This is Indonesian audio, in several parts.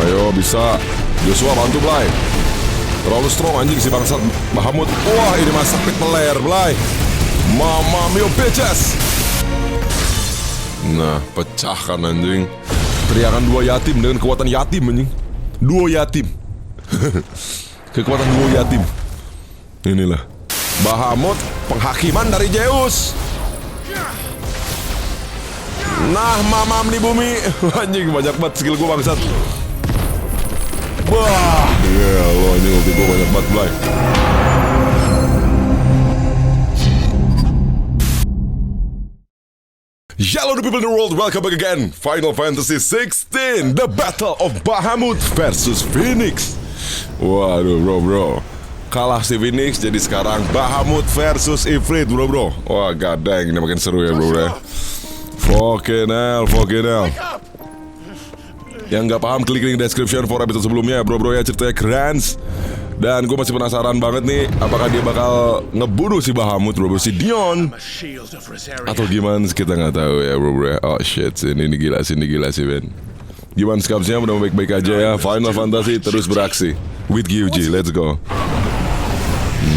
Ayo bisa. Joshua bantu Blayy. Terlalu strong anjing si bangsat Bahamut. Wah ini mah sakit meler Blayy. Mama mio bitches. Nah pecahkan anjing. Teriakan dua yatim dengan kekuatan yatim anjing. Duo yatim. Kekuatan duo yatim. Inilah Bahamut, penghakiman dari Zeus. Nah mamam di bumi. Anjing banyak banget skill gue bangsat. Wah ya Allah ini ulti gue banyak banget Blayy. Hello the people in the world, welcome back again. Final Fantasy 16, the battle of Bahamut versus Phoenix. Waduh bro, kalah si Phoenix, jadi sekarang Bahamut versus Ifrit bro. Wah gadeng, ini makin seru ya bro. Fucking hell. Yang nggak paham klik link description for episode sebelumnya bro ya, ceritanya keren. Dan gue masih penasaran banget nih, apakah dia bakal ngebunuh si Bahamut bro, si Dion, atau gimana, kita nggak tahu ya bro. Oh shit, ini gila sih Ben. Gimana skapsnya, mudah baik-baik aja ya. Final Fantasy terus beraksi with GUG, let's go.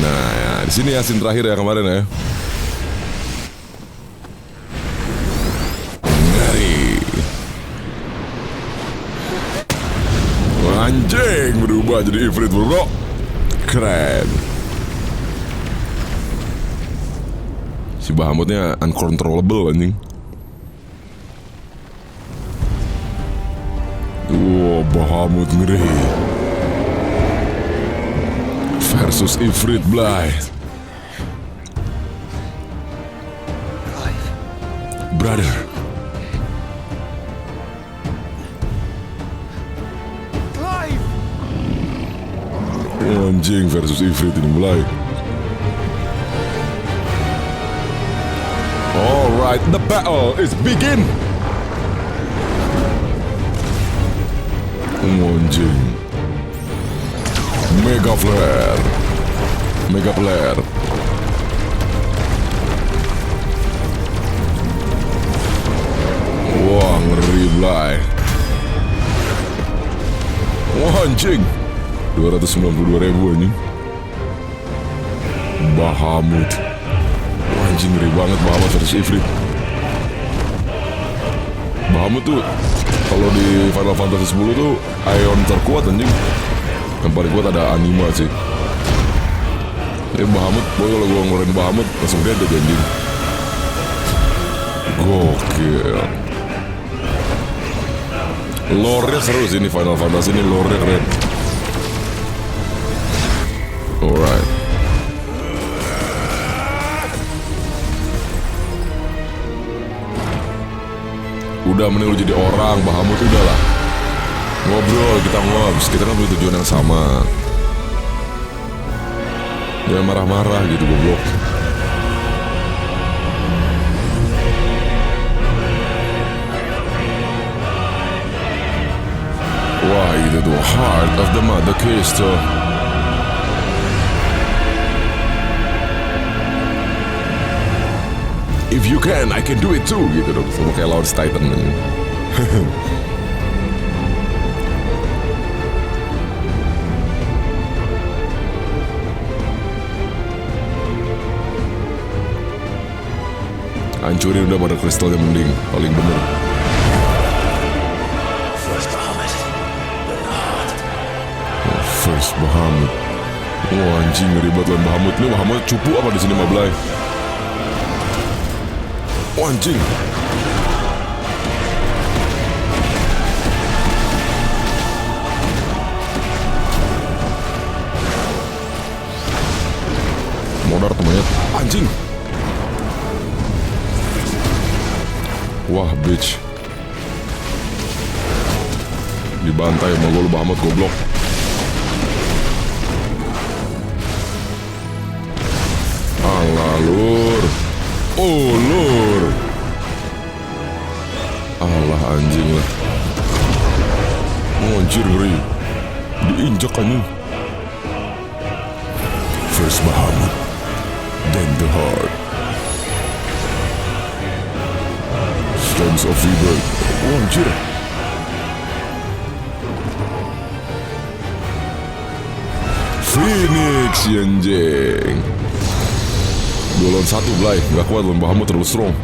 Nah ya, di sini ya scene terakhir ya kemarin ya. Anjing berubah jadi Ifrit bro. Keren. Si Bahamutnya uncontrollable anjing. Wow, Bahamut ngeri versus Ifrit Blayy. Brother. Anjing versus Ifrit ini Blayy. Alright, the battle is begin. Anjing. Mega flare. Wah ngeri Blayy. Wah anjing 292.000 anjing. Bahamut. Wah, anjing ngeri banget Bahamut versus Ifrit. Bahamut tuh kalau di Final Fantasy 10 tuh Ion terkuat anjing. Yang paling kuat ada Anima sih. Bahamut, boy kalau gue ngeluarin Bahamut langsung dead aja anjing. Gokil. Lore-nya seru sih ini Final Fantasy ini, lore-nya keren. Alright. Udah mending lu jadi orang, Bahamut udah lah. Ngobrol, kita kan punya tujuan yang sama. Jangan marah-marah gitu goblok. Wah itu tuh Heart of the Mother Crystal. If you can, I can do it too gitu dong. Sama kayak Lord Titan. Hancurin udah pada kristalnya mending. Paling bener. First Bahamut. Wah anjing ngeri banget lawan Bahamut. Ini Bahamut cupu apa di sini mah Blayy? Anjing. Modar temannya. Anjing. Wah bitch. Dibantai sama gue lu Bahamut goblok. Alah lur. Oh lur. Alah anjing lah. Anjir ngeri. Diinjak anjing. First Bahamut, then the heart. Stones of Rebirth. Anjir. Phoenix anjing. 2 lawan 1 Blayy. Gak kuat lawan Bahamut, terlalu strong.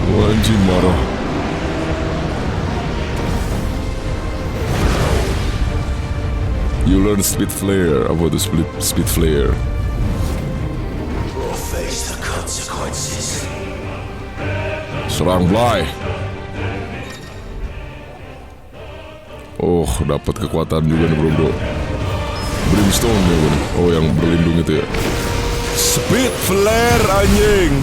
Wah, anjing marah. You learn speed flare. Apa itu speed flare? Serang Blayy. Oh, dapat kekuatan juga nih bro. Brimstone ya bro. Oh, yang berlindung itu ya. Speed flare anjing.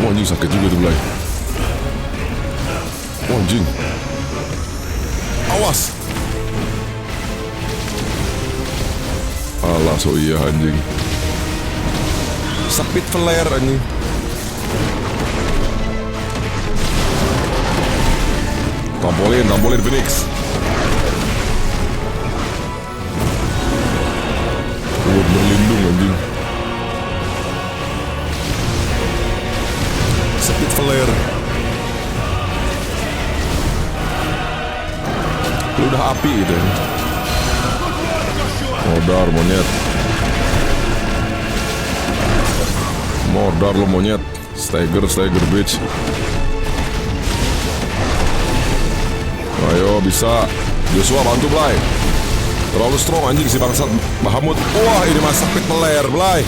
Wah, anjing sakit juga tuh Blayy. Wah, anjing. Awas. Alah, so iya anjing. Speed flare anjing. Tampolin Phoenix. Oh, berlindung anjing. Speed flare. Lu udah api gitu ya. Modar monyet. Modar lo monyet. Stagger bitch. Ayo bisa. Joshua bantu Blayy. Terlalu strong anjing si bangsat Bahamut. Wah, ini mah sakit meler Blayy.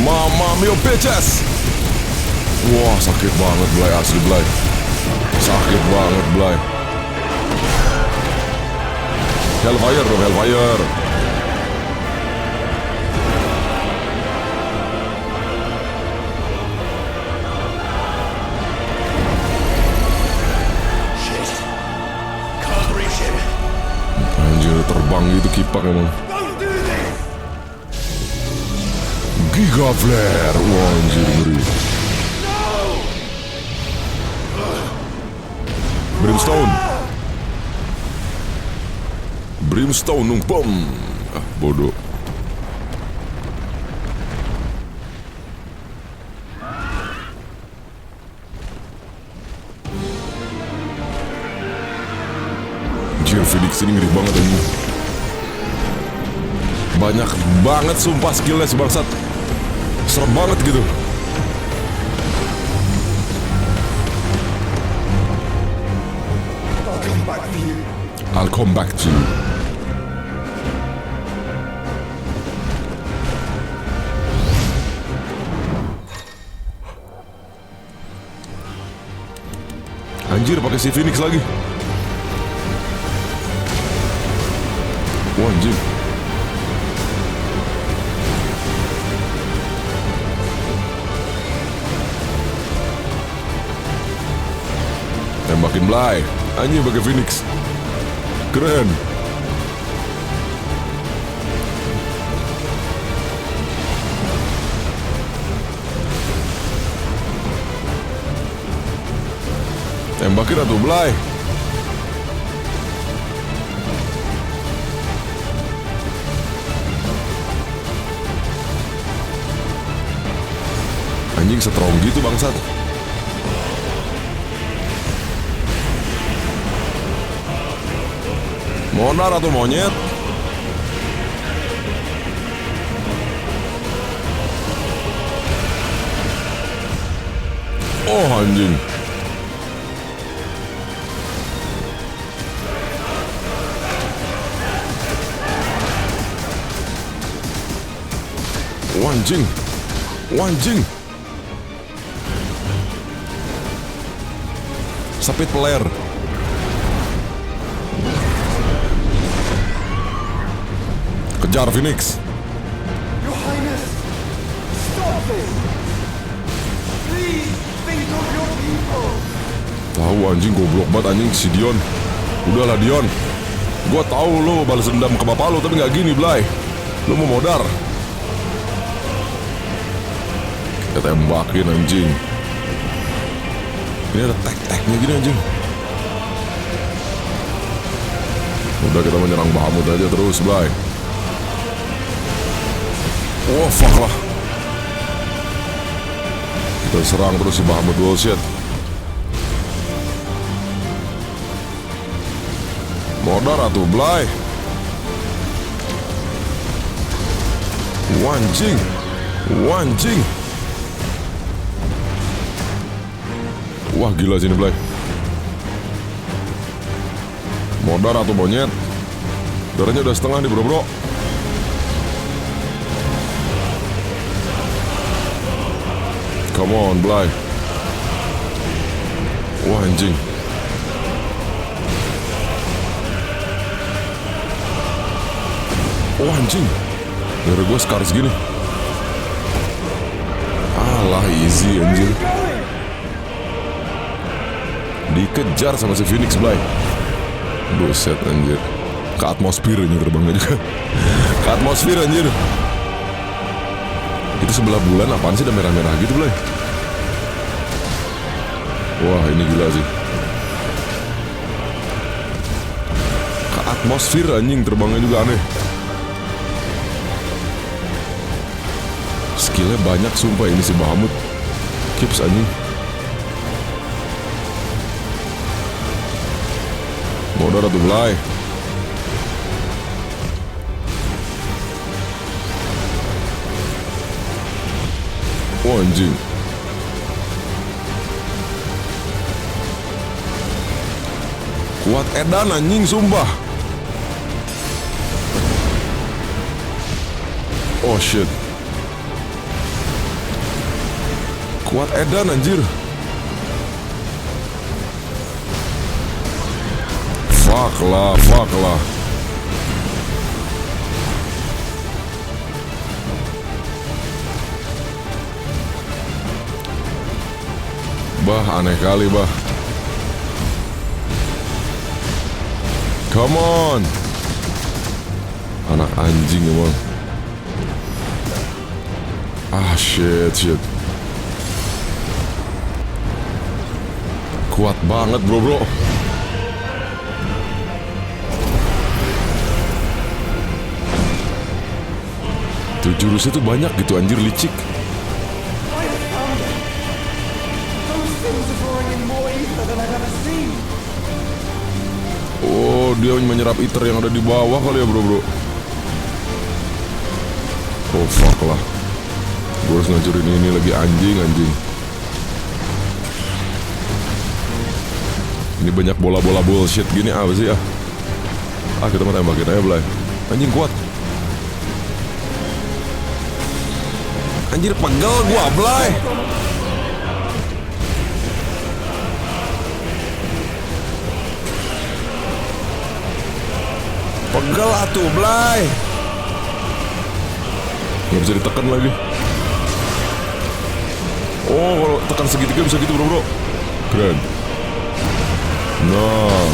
Mama mio bitches. Wah, sakit banget Blayy, asli Blayy. Sakit banget Blayy. Hellfire dong, Hellfire. Anjir, terbang gitu kipak emang. Giga Flare. Wah, anjir, ngeri. Brimstone numpem. Ah, bodoh. Anjir, Phoenix ini ngeri banget ini. Banyak banget sumpah skillnya si bangsat. Serem banget gitu. I'll come back to you. Anjir, pakai si Phoenix lagi. Wah, anjir. Tembakin Blayy. Anjir, pakai Phoenix. Keren. Tembakin atuh Blayy. Anjing strong gitu bangsat. Monar atau monyet? Oh anjing. Wanjing. Wanjing. Speed flare. Kejar Phoenix. Your Highness, stop this. Please think of your people. Tahu anjing, goblok banget anjing si Dion. Udahlah Dion. Gua tahu lo balas dendam ke bapak lo, tapi nggak gini Blayy. Lo mau modar. Kita tembakin anjing. Ini ada tek-teknya gini anjing. Udah kita menyerang Bahamut aja terus Blayy. Oh fuck lah. Terserang terus si Bahamut bullshit. Modar atuh Blayy. Wanjing. Wah gila sini Blayy. Modar atau monyet. Darahnya udah setengah nih bro. Come on Blayy. Wah anjing. Oh anjing. Darah gue scar segini. Alah easy anjing. Dikejar sama si Phoenix Blayy. Buset anjir. Ke atmosfer ini terbangnya juga. Ke atmosfer anjir. Itu sebelah bulan apaan sih udah merah-merah gitu Blayy. Wah ini gila sih. Ke atmosfer anjing terbangnya juga aneh. Skillnya banyak sumpah ini si Bahamut. Kips anjing. Modar atuh Blayy. Oh anjing. Kuat edan anjing sumpah. Oh shit. Kuat edan anjir. Fuck lah. Bah aneh kali bah. Come on. Anak anjing emang. Ah shit. Kuat banget bro. Tuh jurusnya tuh banyak gitu anjir licik. Oh dia menyerap iter yang ada di bawah kali ya bro. Oh fuck lah. Gue harus ngancurin ini lagi anjing. Ini banyak bola-bola bullshit gini apa sih ya? Kita mah tembakin aja Blayy. Anjing kuat. Anjir pegel gua Blayy. Pegel atuh Blayy. Gak bisa ditekan lagi. Oh kalau tekan segitiga bisa gitu bro. Keren. Nah,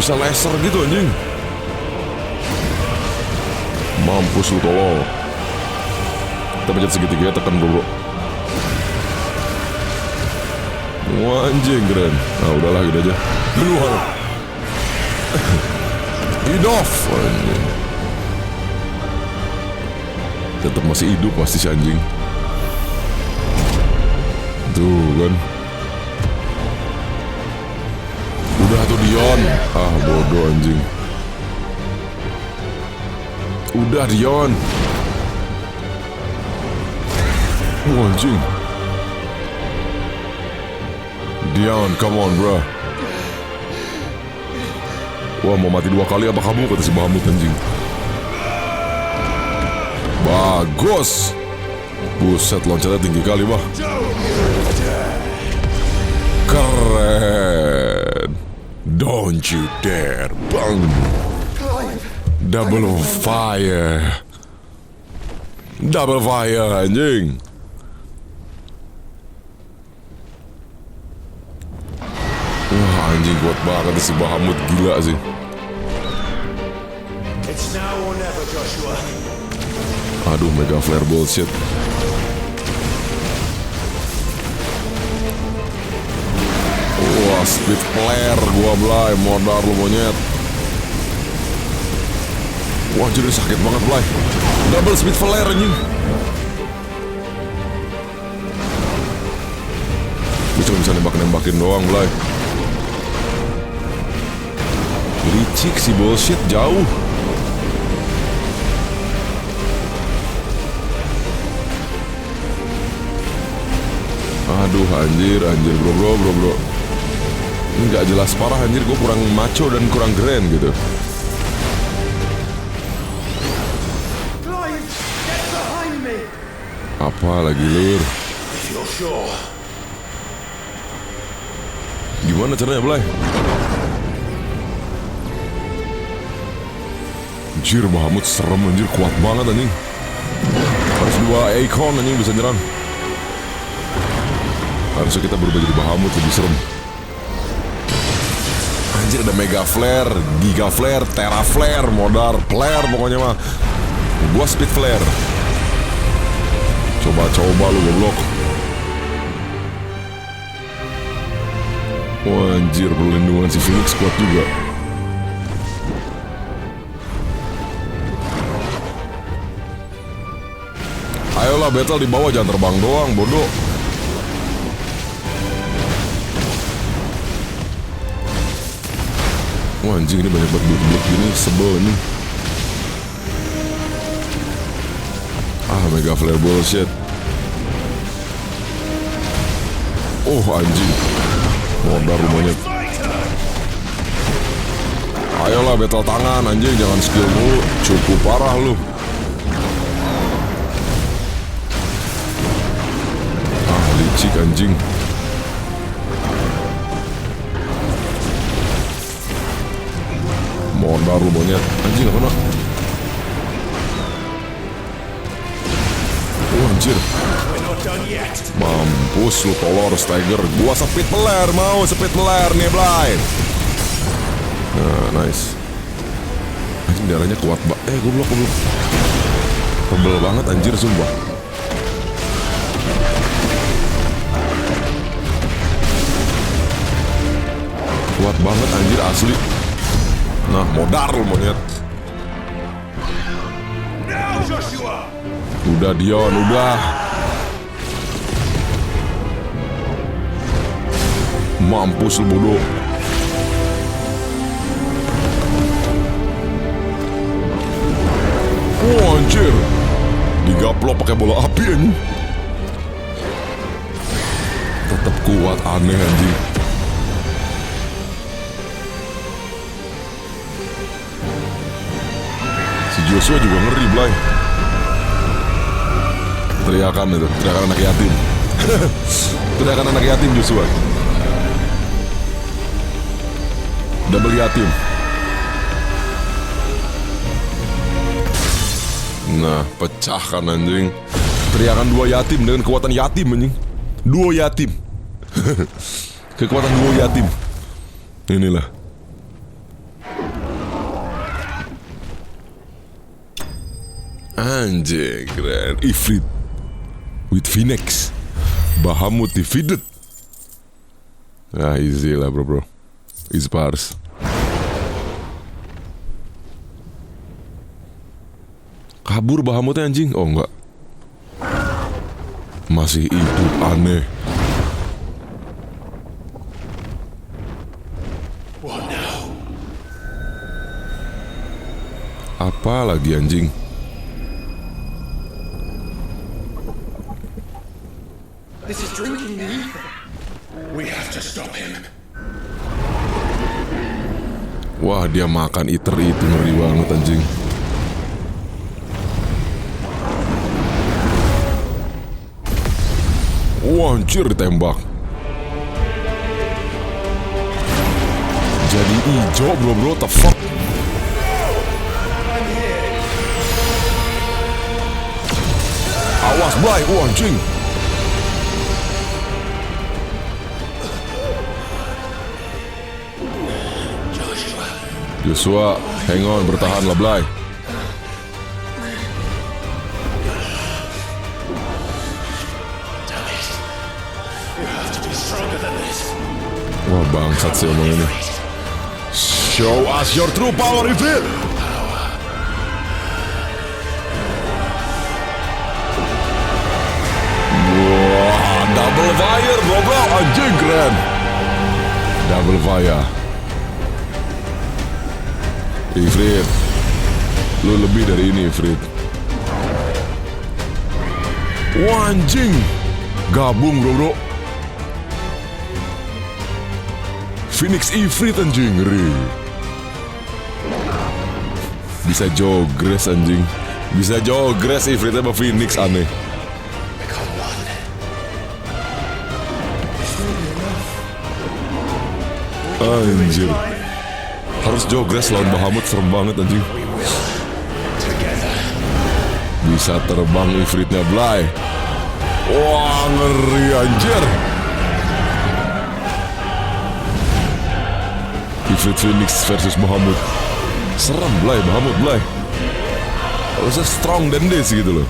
bisa laser gitu anjing. Mampus lu tolong. Kita pencet segitiga tekan bro. Wah anjing keren. Nah udahlah gitu aja. Keluar. Hidup anjing. Tetap masih hidup pasti si anjing. Tuh kan. Udah tuh Dion. Ah bodoh anjing. Udah Dion. Anjing. Dion, come on bro. Wah mau mati 2 kali apa kamu kata si Bahamut anjing. Bagus. Buset loncatnya tinggi kali bah. Keren. Don't you dare. Bang. Double fire. Double fire anjing. Wah anjing kuat banget si Bahamut gila sih. It's now or never, Joshua. Aduh mega flare bullshit. Wah speed flare gua Blayy. Modar lu monyet. Wah jadi sakit banget Blayy. Double speed flare anjing. bisa nembak-nembakin doang, Blayy. Licik si bullshit jauh. Aduh anjir bro. Ini gak jelas parah anjir, gue kurang macho dan kurang keren gitu. Blayy, get behind me. Apa lagi lur? If you're sure. Gimana caranya Blayy? Anjir Bahamut serem anjir, kuat banget anjing. Harus 2 icon anjing bisa nyerang. Harusnya kita berubah jadi Bahamut lebih serem. Anjir ada Mega Flare, Giga Flare, Terra Flare, Modar Flare pokoknya mah. Gua Speed Flare. Coba lu goblok. Wah anjir, perlindungan si Phoenix kuat juga. Ayolah battle di bawah, jangan terbang doang, bodoh. Wah anjing, ini banyak banget blok gini, sebel nih. Mega Flare bullshit. Oh anjing, modar rumahnya. Ayolah battle tangan anjing, jangan skill mulu, cukup parah lu. Licik anjing. Modar lu monyet. Anjing apa nak? Anjir. Mampus lu tolor stagger. Gua speed flare, mau speed flare nih Blayy. Nah nice. Anjing darahnya kuat goblok. Tebel banget anjir sumpah. Kuat banget anjir asli. Nah, modar lu monyet. Udah Dion, udah. Mampus lu bodoh. Oh anjir, digaplok pakai bola api anjing. Tetap kuat, aneh anjing. Joshua juga ngeri Blayy. Teriakan anak yatim. Teriakan anak yatim Joshua. Double yatim. Nah, pecahkan anjing. Teriakan 2 yatim dengan kekuatan yatim anjing. 2 yatim. Kekuatan 2 yatim. Inilah. Anjing, keren. Ifrit with Phoenix. Bahamut defeated. Easy lah bro. Easy pars. Kabur Bahamutnya anjing. Oh enggak. Masih itu aneh. Apa lagi anjing? This is drinking the ether. We have to stop him. Wah, dia makan ether itu ngeri banget anjing. Wah, anjir ditembak. Jadi hijau bro, the fuck. Awas Blayy, wah anjing. Joshua, hang on, bertahanlah Blayy. Wah bangsat sih omong ini. Show us your true power, Ifrit. Wah, double fire bro, anjing keren. Double fire. Ifrit, lu lebih dari ini Ifrit. Wah anjing, gabung bro. Phoenix Ifrit anjing, ngeri. Bisa jogres anjing. Bisa jogres Ifritnya sama Phoenix, aneh. Anjir, harus jogres lawan Bahamut, serem banget anjing. Bisa terbang Ifritnya Blayy. Wah ngeri anjir. Ifrit Phoenix versus Bahamut. Serem Blayy, Bahamut Blayy. Harusnya strong than this gitu loh.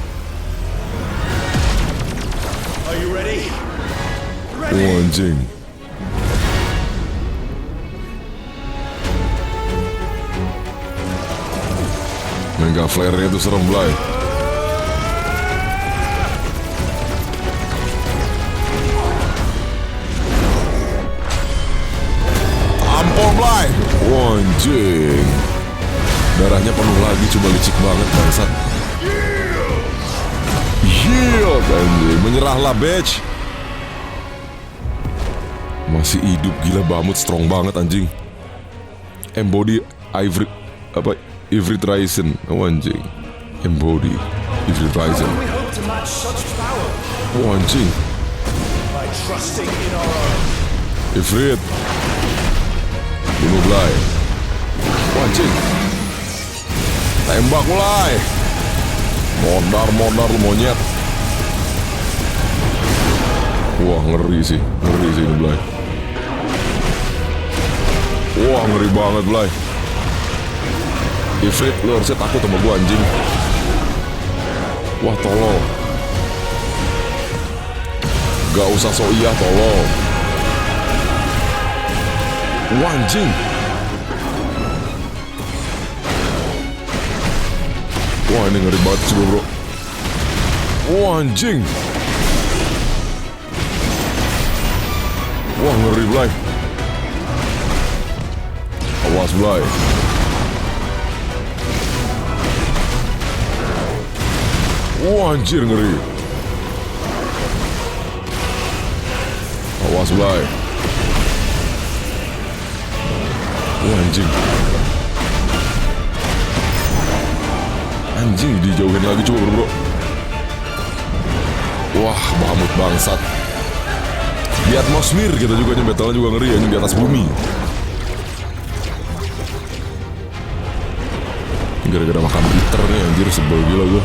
Are you ready? Wah anjing. Mega flare-nya itu serem Blayy. Tampol Blayy. Wah anjing. Darahnya penuh lagi, coba licik banget bangsat. Yield anjing, menyerahlah bitch. Masih hidup, gila Bahamut strong banget anjing. Embody Ivory apa? Ifrit Ryzen, oh anjing. Embody Ifrit Ryzen. We hope to match such power Oh anjing. by trusting in our own. Ifrit bunuh Blayy. Oh anjing. Tembak mulai. Modar lu monyet. Wah ngeri sih ini Blayy. Wah ngeri banget Blayy. Ifrit, lu harusnya takut sama gua anjing. Wah tolol. Gak usah so iya tolol. Wah anjing. Wah ini ngeri banget sih bro. Wah anjing. Wah ngeri Blayy. Awas Blayy. Wah anjir ngeri. Awas Blayy. Wah anjing. Anjing dijauhin lagi coba bro. Wah Bahamut bangsat. Di atmosfer kita juga nih, battle-nya juga ngeri anjing, di atas bumi. Gara-gara makan bitter nih anjir, sebel gila gue.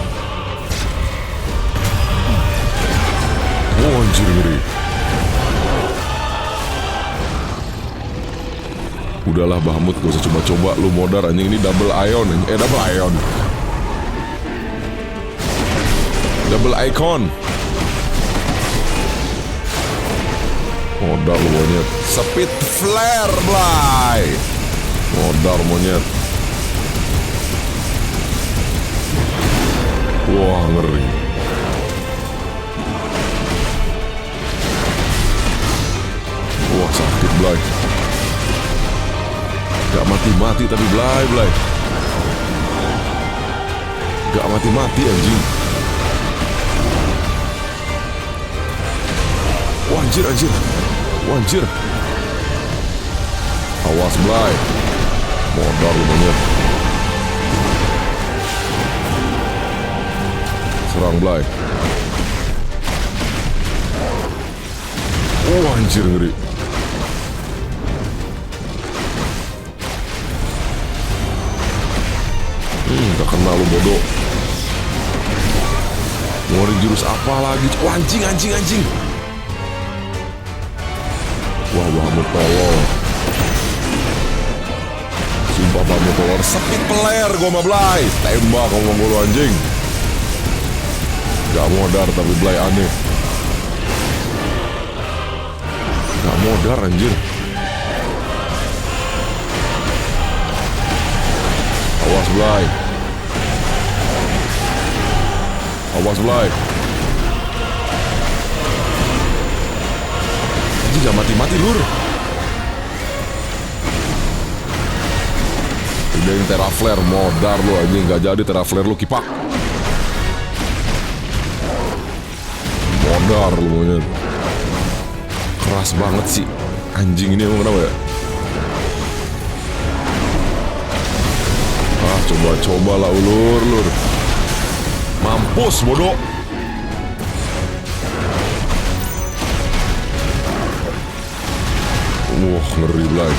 Oh anjir ngeri. Udahlah Bahamut, gak usah coba-coba lu modar anjing, ini double ion. Double ion. Double icon. Modal monyet. Speed flare Blayy. Modal monyet. Wah ngeri. Wah sakit Blayy. Gak mati-mati tapi Blayy. Gak mati-mati anjing. Wah anjir. Wah anjir. Awas Blayy. Modal lu monyet. Serang Blayy. Wah anjir ngeri. Gak kenal lu bodoh. Ngeluarin jurus apa lagi? Wah anjing. Wah Bahamut tolol. Sumpah Bahamut tolol. Speed flare gua sama Blayy. Tembak ngomong lu anjing. Gak modar tapi Blayy aneh. Gak modar anjir. Awas Blayy. Anjing gak mati-mati lur. Udah yang teraflare, modar lu anjing. Gak jadi teraflare lu, kipak. Modar lu monyet. Keras banget sih anjing ini, emang kenapa ya? Ah, coba-coba lah ulur, lur. Mampus, bodoh. Wah, ngeri Blayy.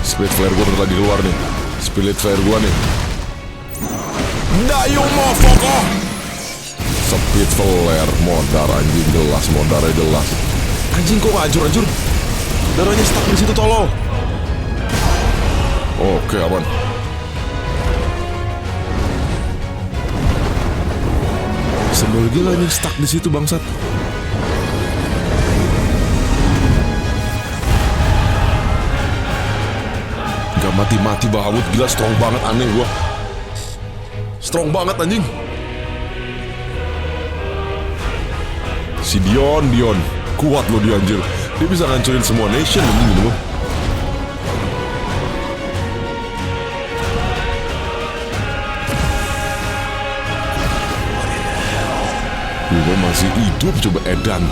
Split flare gue lagi keluar nih. Split flare gue nih. Dayu mofoko. Split flare, modar anjing, jelas, modarnya jelas. Anjing kok gak hancur-hancur? Darahnya stuck di situ, tolol. Oke, aman. Sebel gila anjing, stuck di situ bangsat. Gak mati-mati Bahamut, gila strong banget, aneh gua. Strong banget anjing. Si Dion, kuat loh dia anjir. Dia bisa ngancurin semua nation anjing gitu loh. Gue masih hidup, coba edan.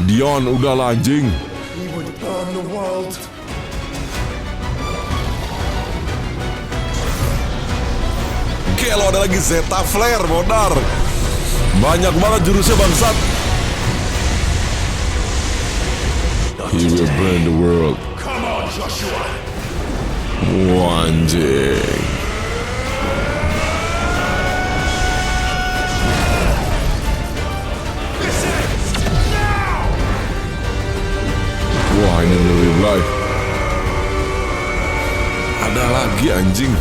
Dion, udahlah anjing. He would burn the world. Gelo, ada lagi Zeta Flare, modar. Banyak banget jurusnya bangsat. He will burn the world. Come on, Joshua. Wah, anjing. Wah, ini lebih Blayy. Ada lagi anjing.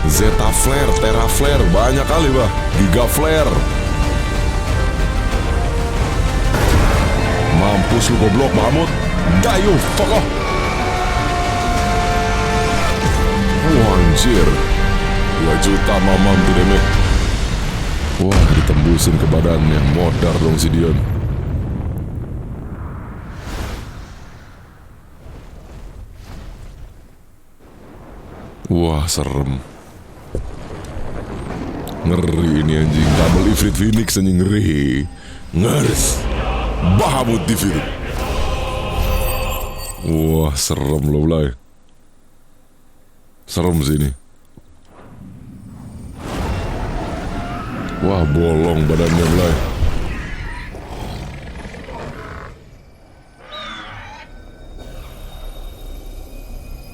Zeta Flare, Terra Flare, banyak kali bah. Giga Flare. Mampus lu goblok Mahmud. Dayu, fokoh. Wah, anjir. 2 juta mamam tuh deme. Wah, ditembusin ke badannya. Modar dong si Dion. Wah, serem. Ngeri ini anjing. Double Ifrit Phoenix anjing, ngeri. Ngers. Bahamut di situ. Wah, serem loh Blayy. Serem sih ini. Wah, bolong badannya Blayy.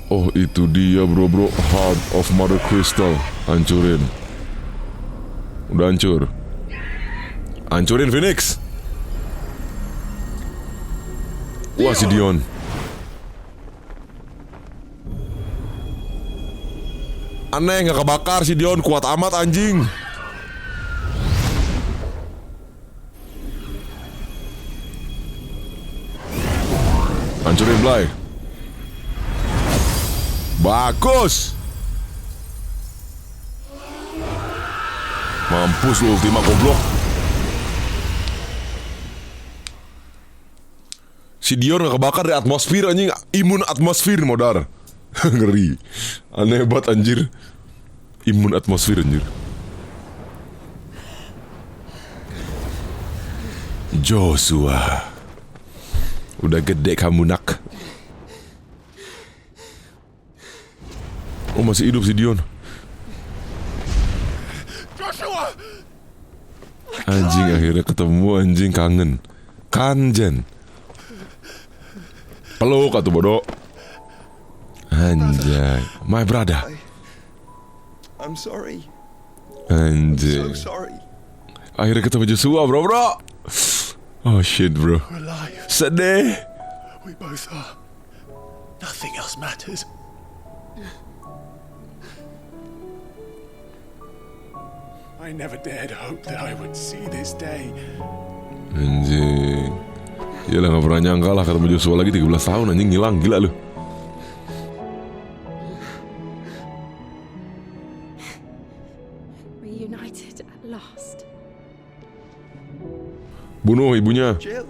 Oh, itu dia bro. Heart of Mother Crystal. Hancurin. Udah hancur. Hancurin Phoenix. Wah, si Dion. Aneh, gak kebakar si Dion. Kuat amat anjing. Hancurin Blayy. Bagus. Mampus lu ultima goblok. Si Dion gak kebakar dari atmosfer anjing. Imun atmosfer modar. Ngeri. Aneh banget anjir. Imun atmosfer anjir. Joshua. Udah gede kamu nak. Oh, masih hidup si Dion. Joshua! Anjing, akhirnya ketemu anjing, kangen. Kanjen. Peluk atuh bodoh. Anjay, my brother. I'm sorry. Anjing. So sorry. Akhirnya ketemu Joshua, bro. Oh shit, bro. We're alive. Sedih. We both are. Nothing else matters. I never dared hope that I would see this day. Anjing. Yalah, gak pernah nyangka lah ketemu Joshua lagi 13 tahun anjing, ngilang, gila lu. Reunited at last. Bunuh ibunya. Jill.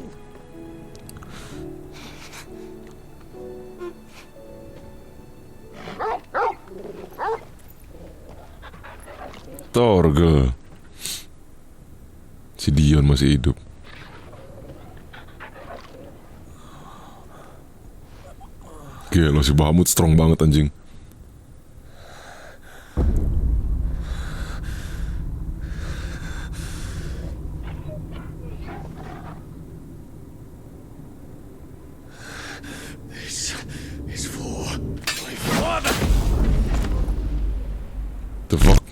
Qorygore. Si Dion masih hidup. Gila, si Bahamut strong banget anjing. This is for my father. The fuck?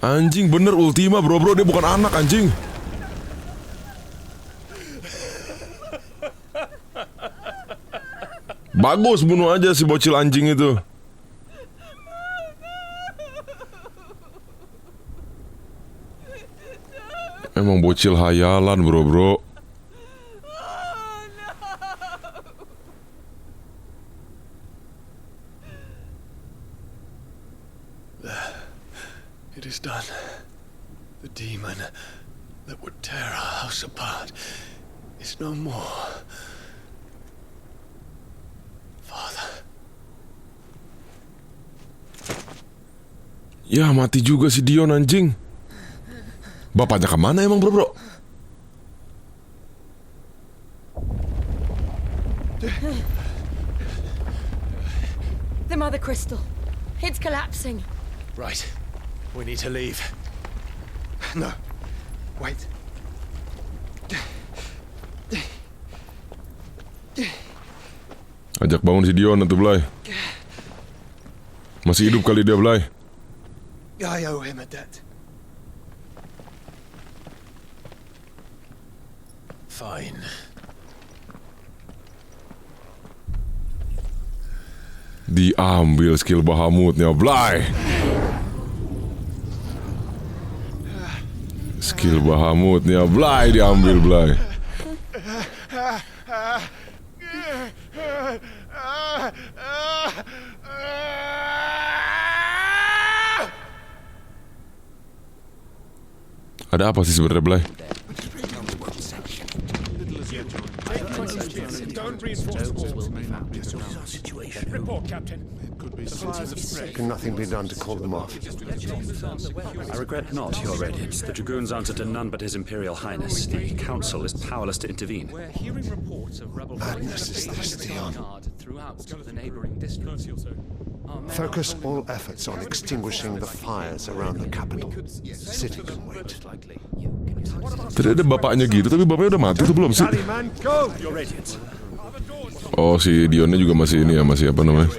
Anjing bener Ultima bro, dia bukan anak anjing. Bagus, bunuh aja si bocil anjing itu. Emang bocil hayalan bro. It is done. The demon that would tear our house apart is no more. Father. Ya mati juga si Dion anjing. Bapaknya kemana emang bro? The mother crystal. It's collapsing. Right. We need to leave. No. Wait. Ajak bangun si Dion atau Blayy. Masih hidup kali dia Blayy. I owe him a debt. Fine. Diambil skill Bahamutnya Blayy. Skill Bahamutnya Blayy diambil Blayy. Ada apa sih sebenarnya Blayy? Report, Captain. Can nothing be done to call them off? I regret not, Your Radiance. The Dragoons answer to none but His Imperial Highness. The Council is powerless to intervene. We're hearing reports of rebel Madness is this, Dion. throughout the neighboring districts. Focus all efforts on extinguishing the fires around the capital. City can wait. Tadi ada bapaknya gitu, tapi bapaknya udah mati tuh belum sih? Man, go! Your Radiance. Oh si Dionnya juga masih ini ya, masih apa namanya?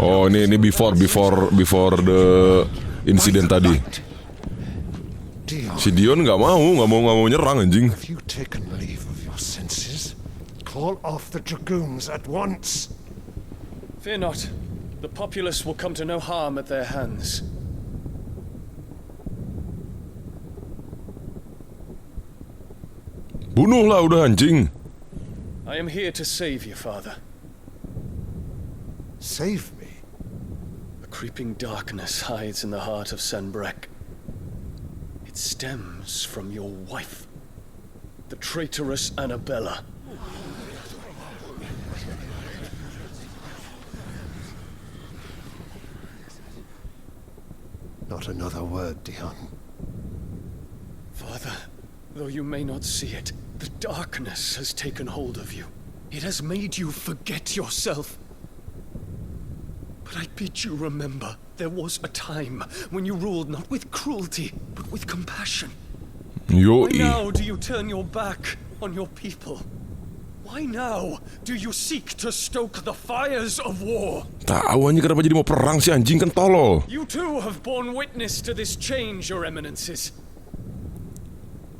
Oh ini before the insiden tadi. Dion, Si Dion nggak mau nyerang anjing. have you taken leave of your senses? Call off the dragoons at once. Fear not. The populace will come to no harm at their hands. Bunuhlah udah anjing. I am here to save you, Father. Save me. A creeping darkness hides in the heart of Sanbreque. It stems from your wife, the traitorous Annabella. Not another word, Dion. Father, though you may not see it, the darkness has taken hold of you. It has made you forget yourself. But I bid you remember, there was a time when you ruled not with cruelty, but with compassion. Why Yoi. now do you turn your back on your people? Why now do you seek to stoke the fires of war? Tahu anjing kenapa jadi mau perang sih anjing, kan tolol. You too have borne witness to this change, your eminences.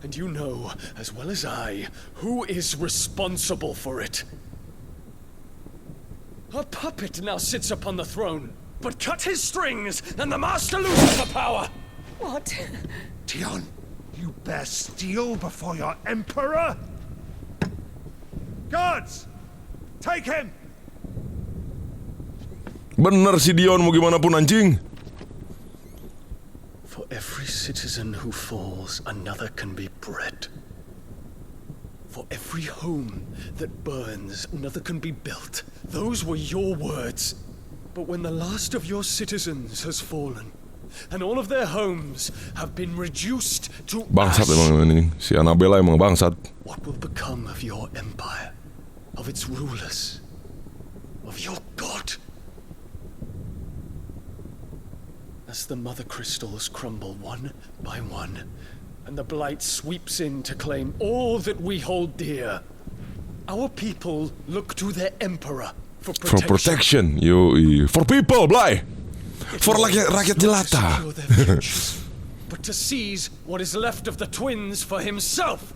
And you know, as well as I, who is responsible for it. A puppet now sits upon the throne, but cut his strings, and the master loses the power! What? Dion, you bear steel before your emperor? Guards! Take him! Bener si Dion, mau gimana pun anjing. For every citizen who falls, another can be bred. For every home that burns, another can be built. Those were your words. But when the last of your citizens has fallen, and all of their homes have been reduced to Bangsat ash, emang ini. Si Annabella emang bangsat. what will become of your empire, of its rulers, of your god? As the mother crystals crumble one by one, and the blight sweeps in to claim all that we hold dear, our people look to their emperor for For protection, yoi. For people, Blayy. For rakyat jelata. Secure their futures, but to seize what is left of the twins for himself.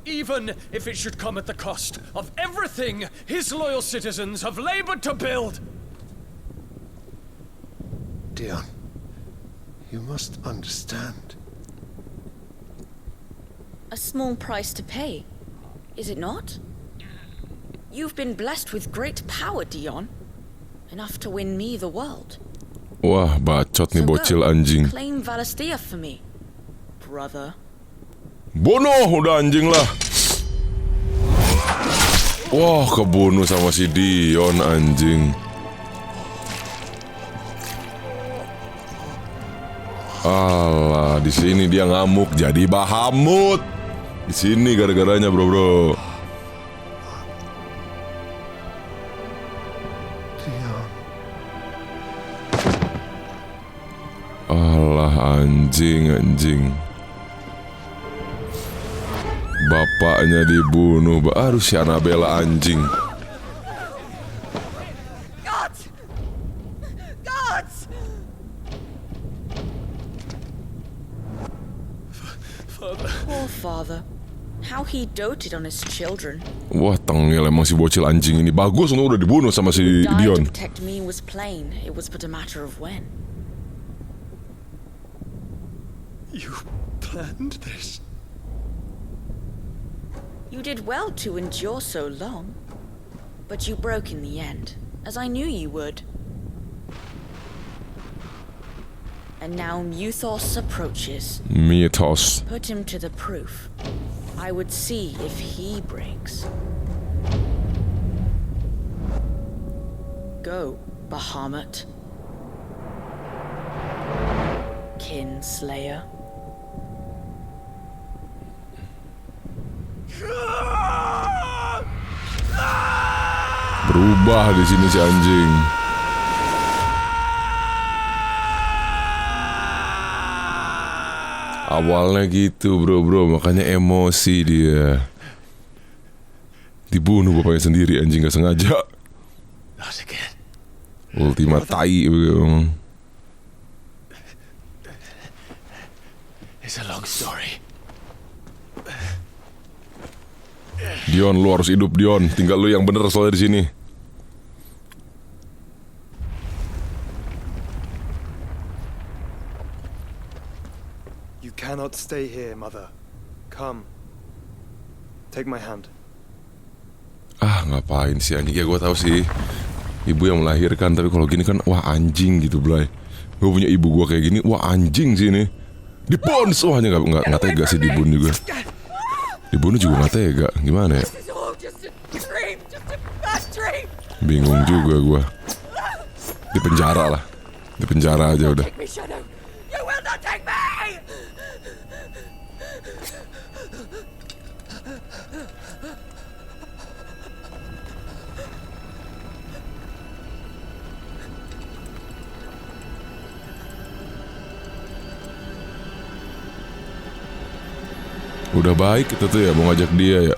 Even if it should come at the cost of everything his loyal citizens have labored to build. Dion, you must understand. A small price to pay, is it not? You've been blessed with great power, Dion. Enough to win me the world. Wah, bacot nih bocil anjing. Claim Valisthea for me, brother. Bunuh, udah anjing lah. Wah, kebunuh sama si Dion anjing. Alah, di sini dia ngamuk jadi Bahamut. Di sini gara-garanya, bro. Dion. Alah, anjing. Bapaknya dibunuh, baru si Annabella anjing. Gods! Gods! Poor father. How he doted on his children. Wah, tengil emang si bocil anjing ini. Bagus untuk udah dibunuh sama si Died Dion. to protect me was plain. It was but a matter of when. You planned this? You did well to endure so long. But you broke in the end, as I knew you would. And now Muthos approaches. Mythos. Put him to the proof. I would see if he breaks. Go, Bahamut. Kinslayer. Berubah di sini si anjing. Awalnya gitu, bro, makanya emosi dia. Dibunuh bapaknya sendiri anjing, gak sengaja. Not again. Ultima tai emang. It's a long story. Dion, lu harus hidup, Dion. Tinggal lu yang bener soalnya di sini. You cannot stay here, Mother. Come. Take my hand. Ah, ngapain sih anjing? Ya gue tahu sih ibu yang melahirkan, tapi kalau gini kan wah anjing gitu, Blayy. Gue punya ibu gue kayak gini, wah anjing sih ini. Dipons, wah nggak tega sih dibunuh juga. Dibunuh juga nggak tega, gimana ya? This is all just a dream, just a bad dream. Bingung juga gue. Di penjara lah, di penjara aja udah. Take me, Shadow. You will not take me! Udah baik kita tuh ya mau ngajak dia ya.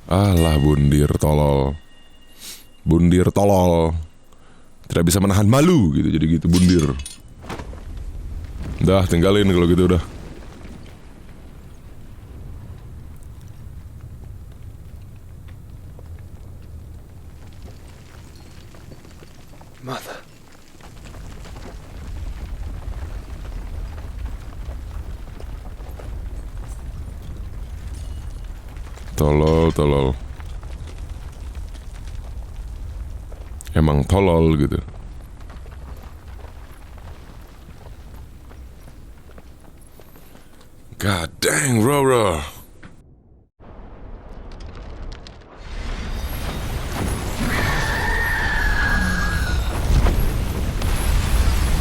Alah bundir tolol. Bundir tolol. Tidak bisa menahan malu gitu, jadi gitu bundir. Udah tinggalin kalau gitu udah. Mother. Tolol. emang tolol gitu. God dang, bro.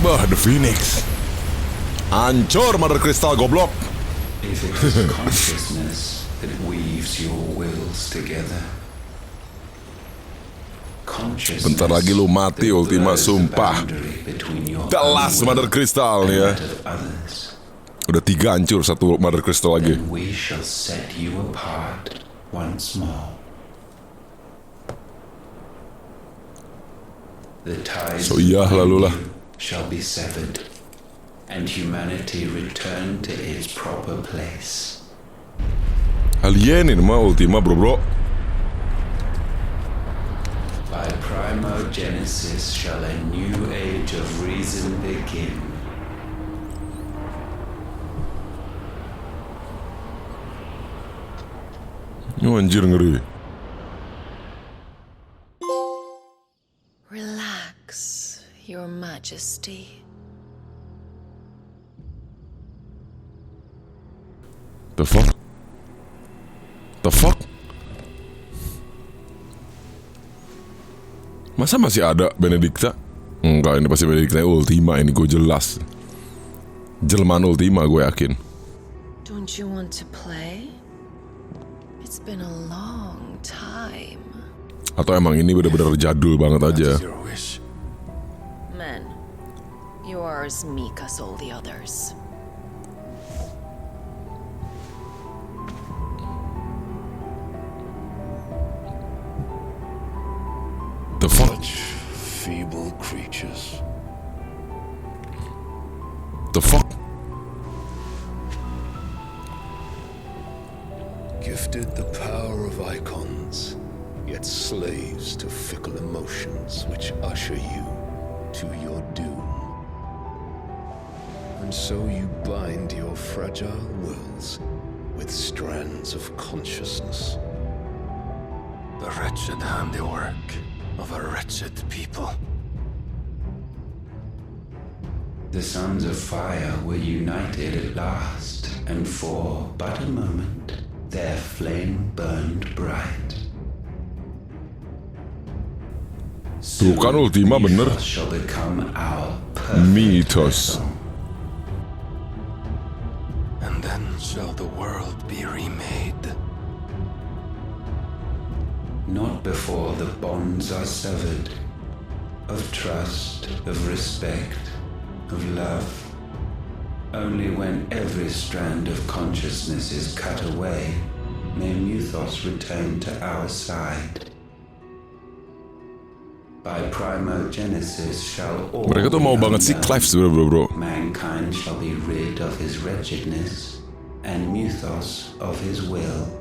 Bah, The Phoenix. Hancur Mother Crystal goblok. If it is consciousness that weaves your wills together. Bentar lagi lu mati Ultima, sumpah. Telas Mother Crystal nih ya. Udah 3 hancur, 1 Mother Crystal lagi. We shall set you apart once more. The ties So iya lalu lah. shall be severed, and humanity return to its proper place. Alienin mah Ultima bro. By primogenesis shall a new age of reason begin. Oh, anjir ngeri. Relax, Your Majesty. The fuck? Masa masih ada Benedikta? Enggak, ini pasti Benedikta Ultima ini, gue jelas. Jelmaan Ultima gue yakin. Don't you want to play? It's been a long time. Atau emang ini bener-bener jadul banget aja. Men, you are as meek as all the others. The fuck? Such feeble creatures. The fuck? Gifted the power of icons, yet slaves to fickle emotions which usher you to your doom. And so you bind your fragile wills with strands of consciousness. The wretched handiwork of a wretched people. The sons of fire were united at last, and for but a moment their flame burned bright. Tuh kan Ultima bener. Shall become our Mythos. And then shall the world be remade. Not before the bonds are severed, of trust, of respect, of love. Only when every strand of consciousness is cut away, may Mythos return to our side. By primogenesis shall all Mereka tuh mau banget sih Clive sebenernya bro. mankind shall be rid of his wretchedness, and Mythos of his will.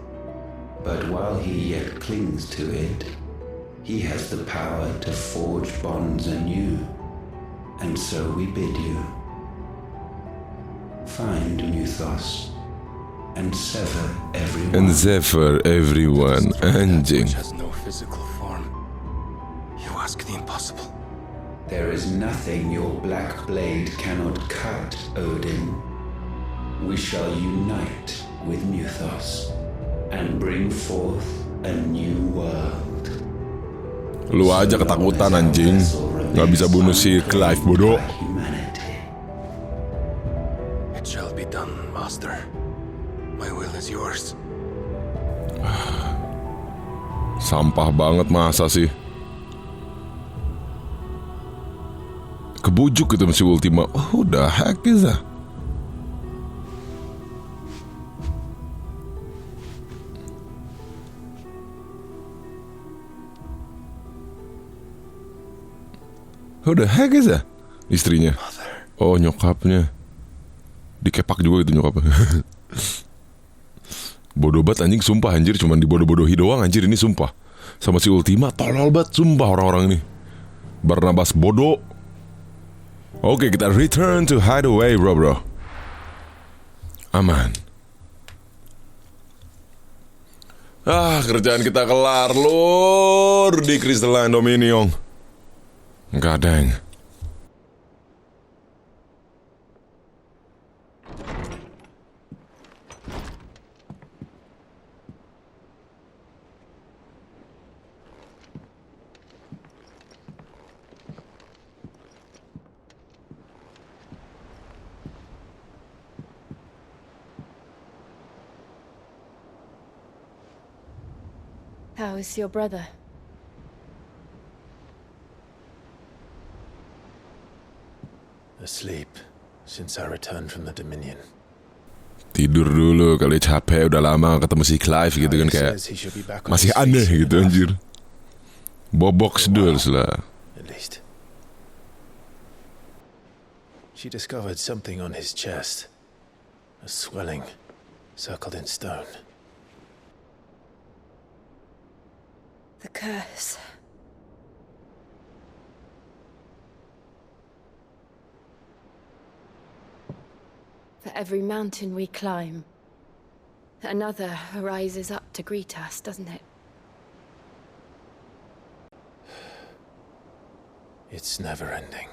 But while he yet clings to it, he has the power to forge bonds anew. And so we bid you, find Mythos and sever everyone. And sever everyone, anjing. Which has no physical form. You ask the impossible. There is nothing your black blade cannot cut, Odin. We shall unite with Mythos and bring forth a new world. Lu aja ketakutan anjing. Gak bisa bunuh si Clive bodoh. It shall be done, Master. My will is yours. Sampah banget Masa sih. Kebujuk gitu si Ultima. Oh, the heck is that? Who the heck is that? Istrinya. Oh, nyokapnya. Dikepak juga gitu nyokapnya. Bodoh banget anjing, sumpah anjir. Cuman dibodoh-bodohi doang anjir ini sumpah. Sama si Ultima tolol banget sumpah orang-orang ini. Barnabas bodoh. Oke, kita return to hideaway bro. Aman. Kerjaan kita kelar lur di Crystalline Dominion. God dang. How is your brother? Asleep since I returned from the Dominion. Tidur dulu kali, capek udah lama ketemu si Clive gitu kan, kayak masih aneh gitu anjir. Bobok sedul lah. At least. She discovered something on his chest. A swelling circled in stone. The curse. For every mountain we climb, another rises up to greet us, doesn't it? It's never ending.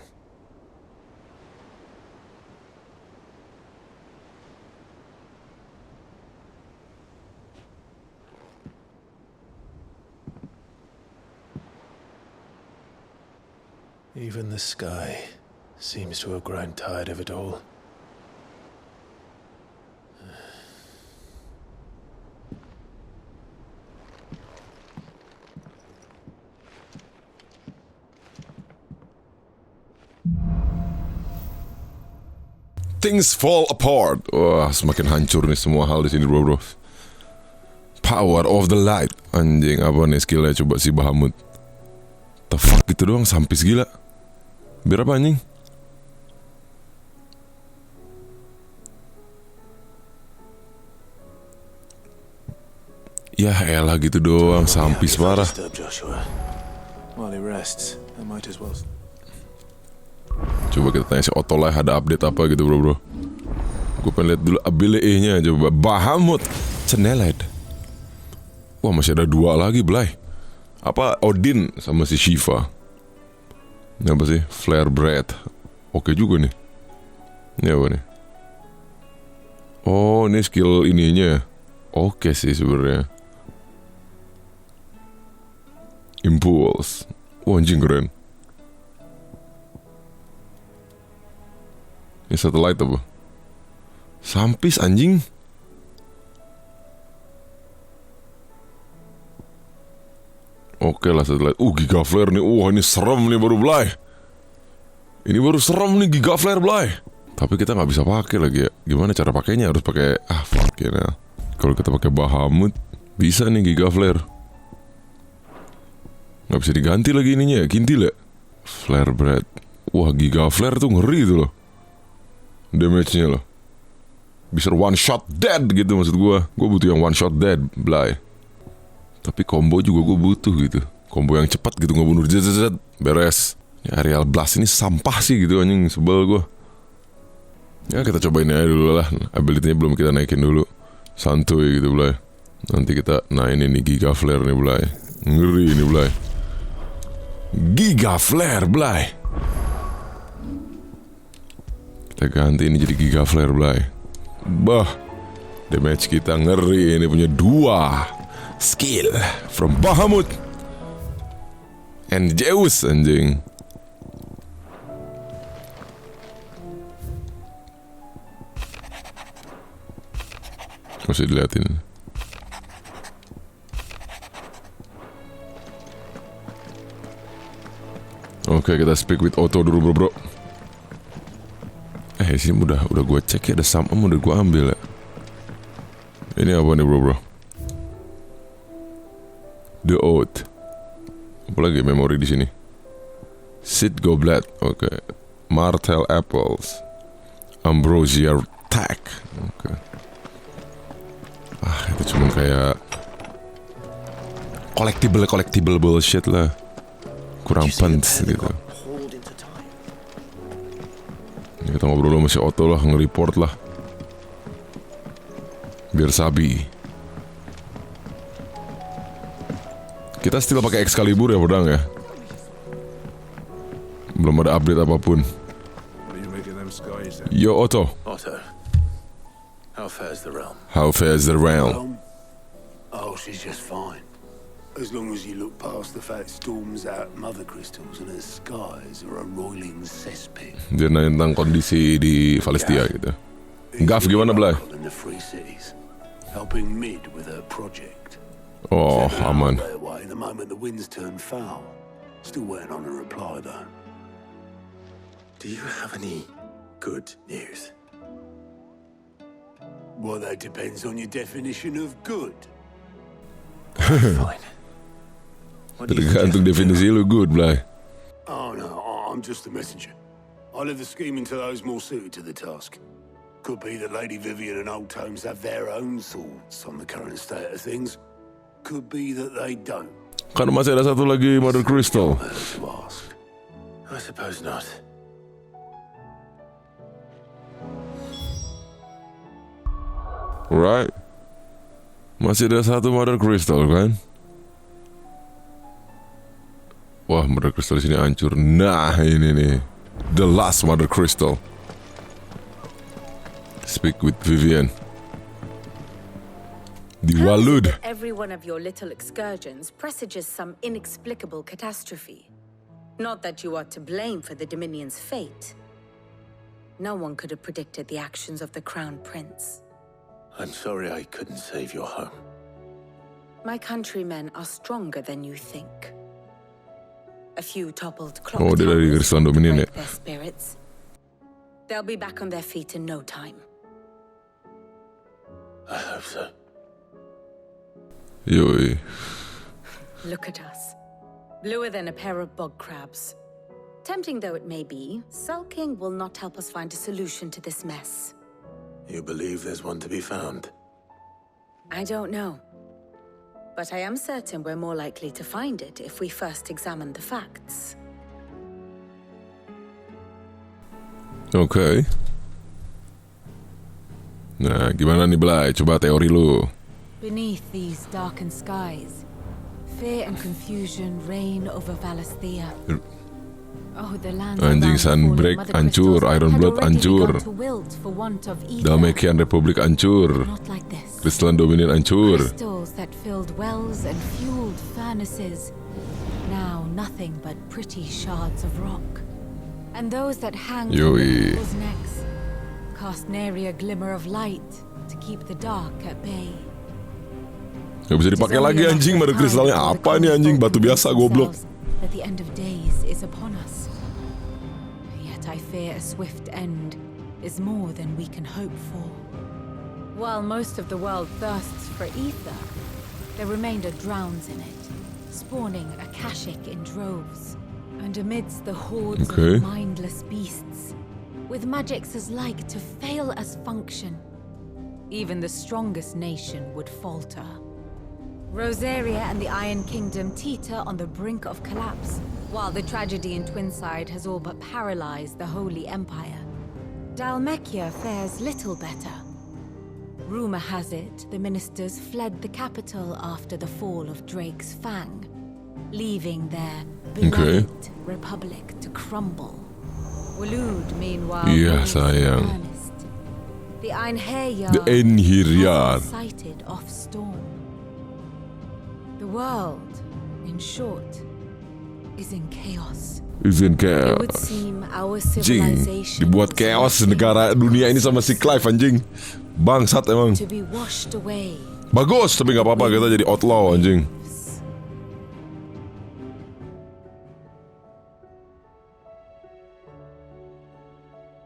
Even the sky seems to have grown tired of it all. Things fall apart. Wah, semakin hancur nih semua hal di sini, bro. Power of the light. Anjing, apa nih skillnya coba si Bahamut? The fuck gitu doang, sampis gila. Biar apa anjing? Ya elah gitu doang, sampis parah. Coba kita tanya si Otto lah, ada update apa gitu bro. Gue pengen lihat dulu ability-nya. Coba Bahamut Ceneled. Wah, masih ada 2 lagi, Blayy. Apa Odin sama si Shiva. Ini apa sih? Flare Breath. Oke juga nih. Ini apa nih? Oh, ini skill ininya. Oke sih sebenarnya. Impulse. Wah, anjing keren. Ini satellite apa? Sampis anjing. Oke lah satellite. Giga flare nih. Ini serem nih baru, Blayy. Ini baru serem nih giga flare, Blayy. Tapi kita nggak bisa pakai lagi ya. Gimana cara pakainya? Harus pakai fuck ya. Nah. Kalau kita pakai Bahamut bisa nih giga flare. Nggak bisa diganti lagi ininya ya, kintil ya. Flare breath. Wah, giga flare tuh ngeri tuh loh. Damage-nya loh. Bisa one shot dead gitu maksud gue. Gue butuh yang one shot dead, Blayy. Tapi combo juga gue butuh gitu. Combo yang cepat gitu, ngebunuh zzzz, beres. Ya, Aerial Blast ini sampah sih gitu anjing, sebel gue. Ya kita cobain aja dulu lah. Ability-nya belum kita naikin dulu. Santuy gitu, Blayy. Nanti kita, nah ini nih Giga Flare nih, Blayy. Ngeri nih, Blayy. Giga Flare, Blayy. Kita ganti ini jadi Giga Flare, Blayy. Bah, damage kita ngeri. Ini punya 2 skill from Bahamut and Zeus anjing. Masih diliatin. Oke, kita speak with Otto dulu, bro. Sini udah gue cek ya, ada summon udah gue ambil ya. Ini apa nih, bro? The Oath. Apalagi memori di sini. Seed Goblet, oke. Martel Apples, Ambrosia Tag, oke. Itu cuma kayak collectible bullshit lah. Kurang pants gitu. Kita ngobrol sama si Otto lah, nge-report lah. Biar sabi. Kita still pakai Excalibur ya pedang ya. Belum ada update apapun. Yo Otto. Otto, how fares the realm? How fares the realm? Oh, she's just fine. As long as you look past the fact storms out mother crystals and her skies are a roiling cesspit. Dia nanya tentang kondisi di Palestina gitu. Gaf gimana Blayy? In the free cities, helping Mid with her project. Oh, aman. Away the moment the winds turn foul. Still waiting on a reply though. Do you have any good news? Well, that depends on your definition of good. Fine. Tergantung definisi lu good, Blayy. Oh no, I'm just a messenger. I leave the scheming to those more suited to the task. Could be that Lady Vivian and Old Tomes have their own thoughts on the current state of things. Could be that they don't. Kan masih ada satu lagi Mother Crystal. I suppose not. Right. Masih ada satu Mother Crystal kan? Wah, Mother Crystal di sini hancur. Nah, ini nih. The last Mother Crystal. Speak with Vivian. Di Walud. Every one of your little excursions presages some inexplicable catastrophe. Not that you are to blame for the Dominion's fate. No one could have predicted the actions of the Crown Prince. I'm sorry I couldn't save your home. My countrymen are stronger than you think. A few toppled clock Oh, dia dari towers Kristal Dominion ya? break their spirits. They'll be back on their feet in no time. I hope so. Yoi. Look at us. Bluer than a pair of bog crabs. Tempting though it may be, sulking will not help us find a solution to this mess. You believe there's one to be found? I don't know. But I am certain we're more likely to find it if we first examine the facts. Okay. Nah, gimana nih Blayy? Coba teori lu. Beneath these darkened skies, fear and confusion reign over Valisthea. Oh, the land Anjing Sunbreak hancur, Ironblood hancur, Dalmekian Republik hancur, Crystalline Dominion hancur. Crystals that filled wells and fueled furnaces, now nothing but pretty shards of rock. And those that hang from people's necks cast nary a glimmer of light to keep the dark at bay. Gak bisa dipakai lagi anjing, Mother Crystalnya apa nih anjing, batu biasa goblok. That the end of days is upon us. Yet I fear a swift end is more than we can hope for. While most of the world thirsts for ether, the remainder drowns in it, spawning Akashic in droves. And amidst the hordes of mindless beasts, with magics as like to fail as function, even the strongest nation would falter. Rosaria and the Iron Kingdom teeter on the brink of collapse, while the tragedy in Twinside has all but paralyzed the Holy Empire. Dalmekia fares little better. Rumor has it the ministers fled the capital after the fall of Drake's Fang, leaving their beloved republic to crumble. Walud, meanwhile, sayang. The Einherjar sighted off storm. The world, in short, is in chaos. Is in chaos. It would seem our Anjing, civilization dibuat chaos negara dunia ini sama si Clive anjing. Bangsat emang. to be washed away. Bagus, tapi gak apa-apa kita jadi outlaw anjing.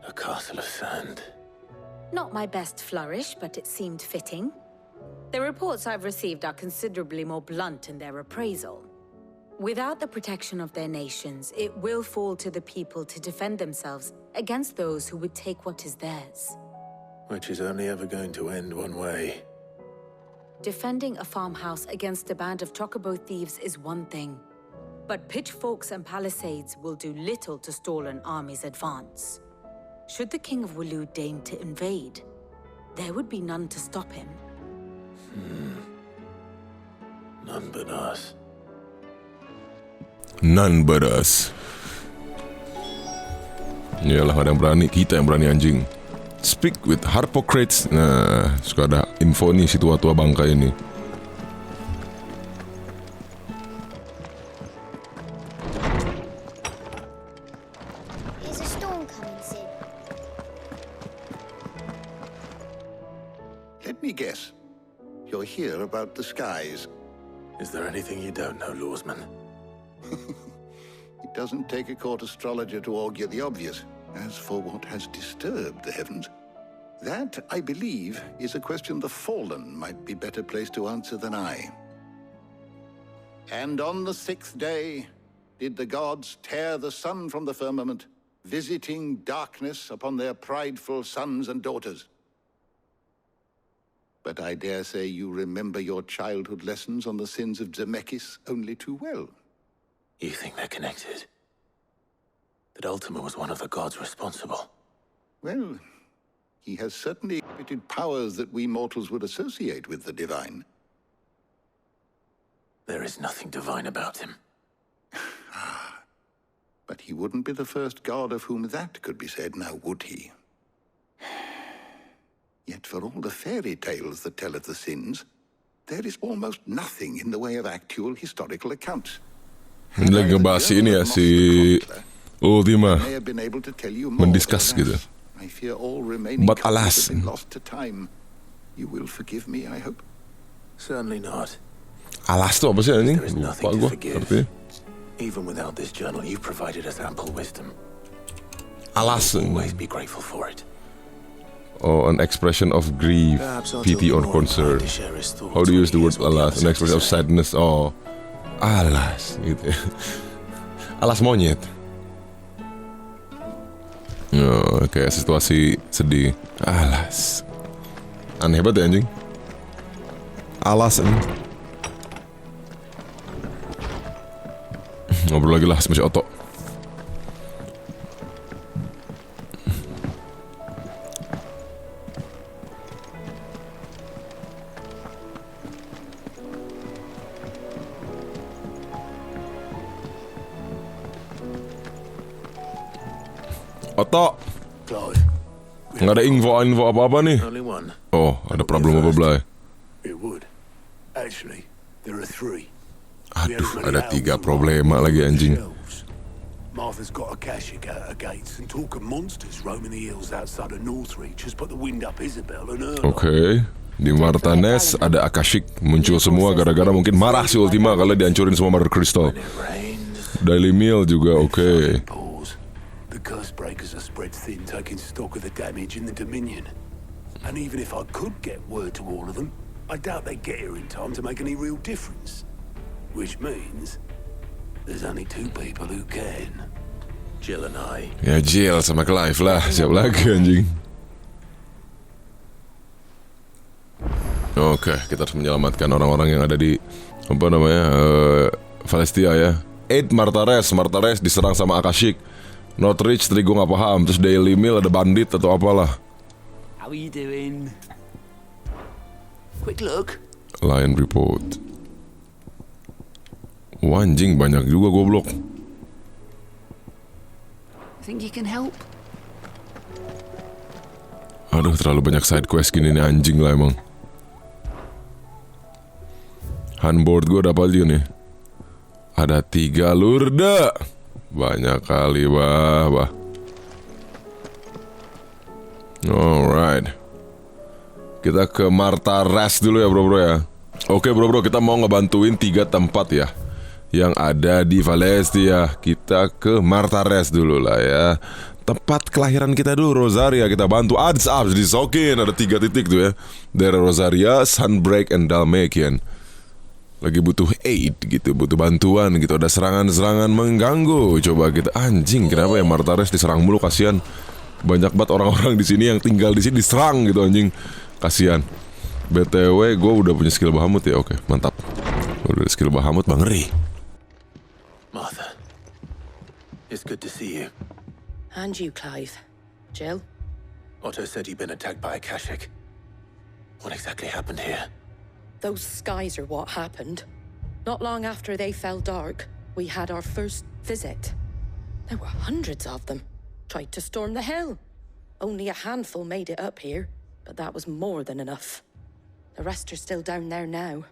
A castle of sand. Not my best flourish, but it seemed fitting. The reports I've received are considerably more blunt in their appraisal. Without the protection of their nations, it will fall to the people to defend themselves against those who would take what is theirs. Which is only ever going to end one way. Defending a farmhouse against a band of chocobo thieves is one thing, but pitchforks and palisades will do little to stall an army's advance. Should the King of Walud deign to invade, there would be none to stop him. None but us. None but us. Iyalah, ada yang berani, kita yang berani anjing. Speak with Harpocrates. Nah, suka ada info nih si tua-tua bangka ini. Is a storm coming soon? Let me guess. You're here about the skies. Is there anything you don't know, Lawsman? It doesn't take a court astrologer to augur the obvious. As for what has disturbed the heavens, that, I believe, is a question the Fallen might be better placed to answer than I. And on the 6th day did the gods tear the sun from the firmament, visiting darkness upon their prideful sons and daughters. But I dare say you remember your childhood lessons on the sins of Zemeckis only too well. You think they're connected? That Ultima was one of the gods responsible? Well, he has certainly exhibited powers that we mortals would associate with the divine. There is nothing divine about him. But he wouldn't be the first god of whom that could be said, now would he? Yet for all the fairy tales that tell of the sins, there is almost nothing in the way of actual historical accounts. Lagi ngebahas ini ya si Ultima mendiskus gitu. But alas, You will forgive me, I hope. Certainly not. Alas tuh apa sih anjing? Lupa gua artinya. Even without this journal, you've provided us ample wisdom. Alas. Always be grateful for it. Oh, an expression of grief, pity, or concern. How do you use the word alas? An expression of sadness. Oh, alas gitu. Alas monyet. Oh, kayak situasi sedih. Alas. Aneh banget ya anjing. Alas anjing. Ngobrol lagi lah sama si Otto. Otto, nggak ada info apa-apa nih. Oh, ada problem apa Blayy? Aduh, ada 3 problema lagi anjing. Martha's got a Akashic out of gates and talk of monsters roaming the hills outside of Northreach has put the wind up Isabel and her. Oke, di Martanes ada Akashic muncul semua gara-gara mungkin marah si Ultima kalau dihancurin semua Mother Crystal. Daily Mail juga oke. The curse breakers are spread thin, taking stock of the damage in the Dominion. And even if I could get word to all of them, I doubt they'd get here in time to make any real difference. Which means there's only 2 people who can. Jill and I. Ya Jill sama Clive lah, siap lagi anjing. Oke, kita harus menyelamatkan orang-orang yang ada di apa namanya Valestia ya. 8 Martares diserang sama Akashic. Northreach tadi gue gak paham. Terus Daily Mail ada bandit atau apalah. How are you doing? Quick look. Lion report. Anjing banyak juga goblok. Think you can help? Aduh, terlalu banyak side quest gini nih anjing lah emang. Handboard gue ada apa aja nih? Ada 3 lurda. Banyak kali bah. Alright. Kita ke Martares dulu ya bro ya. Oke bro, kita mau ngebantuin 3 tempat ya yang ada di Valestia. Kita ke Martares dulu lah ya. Tempat kelahiran kita dulu, Rosaria. Kita bantu Ads disokin. Ada 3 titik tuh ya. Daerah Rosaria, Sunbreak, and Dalmatian. Lagi butuh aid gitu, butuh bantuan gitu. Ada serangan-serangan mengganggu. Coba kita anjing, kenapa ya Martares diserang mulu, kasihan. Banyak banget orang-orang di sini yang tinggal di sini diserang gitu anjing. Kasihan. BTW gue udah punya skill Bahamut ya. Oke, mantap. Udah skill Bahamut bang, ngeri. Martha, it's good to see you. And you, Clive. Jill? Otto said you'd been attacked by Akashic. What exactly happened here? Those skies are what happened. Not long after they fell dark, we had our first visit. There were hundreds of them, tried to storm the hill. Only a handful made it up here, but that was more than enough. The rest are still down there now.